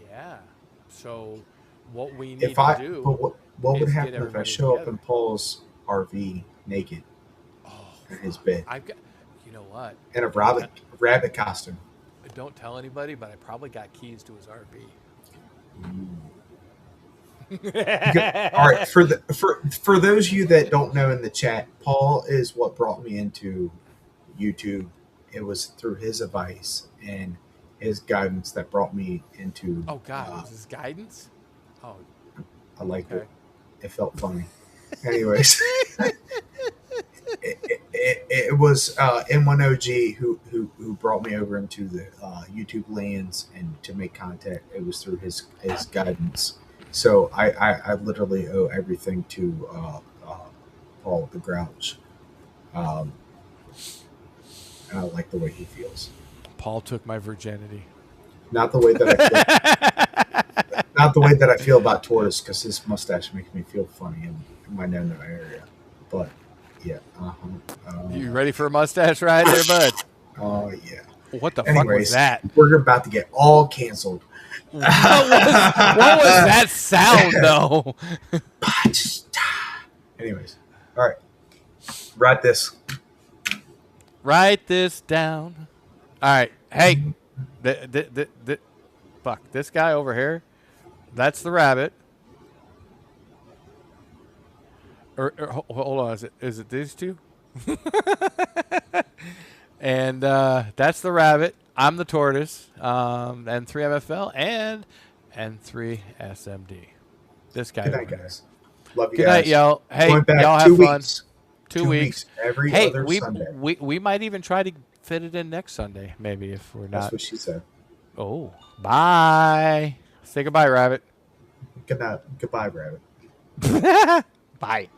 Yeah. So, what we need to do. But what would happen if I show up in Paul's RV naked in his bed? You know what? In a rabbit costume. Don't tell anybody, but I probably got keys to his RV. All right, for those of you that don't know in the chat, Paul is what brought me into YouTube. It was through his advice and his guidance that brought me into. Oh God, was his guidance? Oh, I liked it. It felt funny. Anyways, it was M1OG who brought me over into the YouTube lands and to make contact. It was through his guidance. So I literally owe everything to Paul the Grouch. And I like the way he feels. Paul took my virginity. Not the way that I feel. Not the way that I feel about Tortoise, because his mustache makes me feel funny in my no-no area. But Yeah. You ready for a mustache ride there, bud? Oh yeah. What the fuck was that? We're about to get all canceled. What was that sound though? Anyways, all right. Write this. Write this down. All right. Hey, fuck this guy over here. That's the rabbit. Hold on. Is it these two? And that's the rabbit. I'm the tortoise. And 3MFL and 3SMD. This guy. Good night, over guys. Love you Good guys. night, y'all. Hey, Going back y'all 2 have fun. weeks. 2 weeks. Every Hey, other Sunday. we might even try to fit it in next Sunday, maybe if we're That's not. what she said. Oh, bye. Say goodbye, rabbit. Good night. Goodbye, Rabbit. Bye.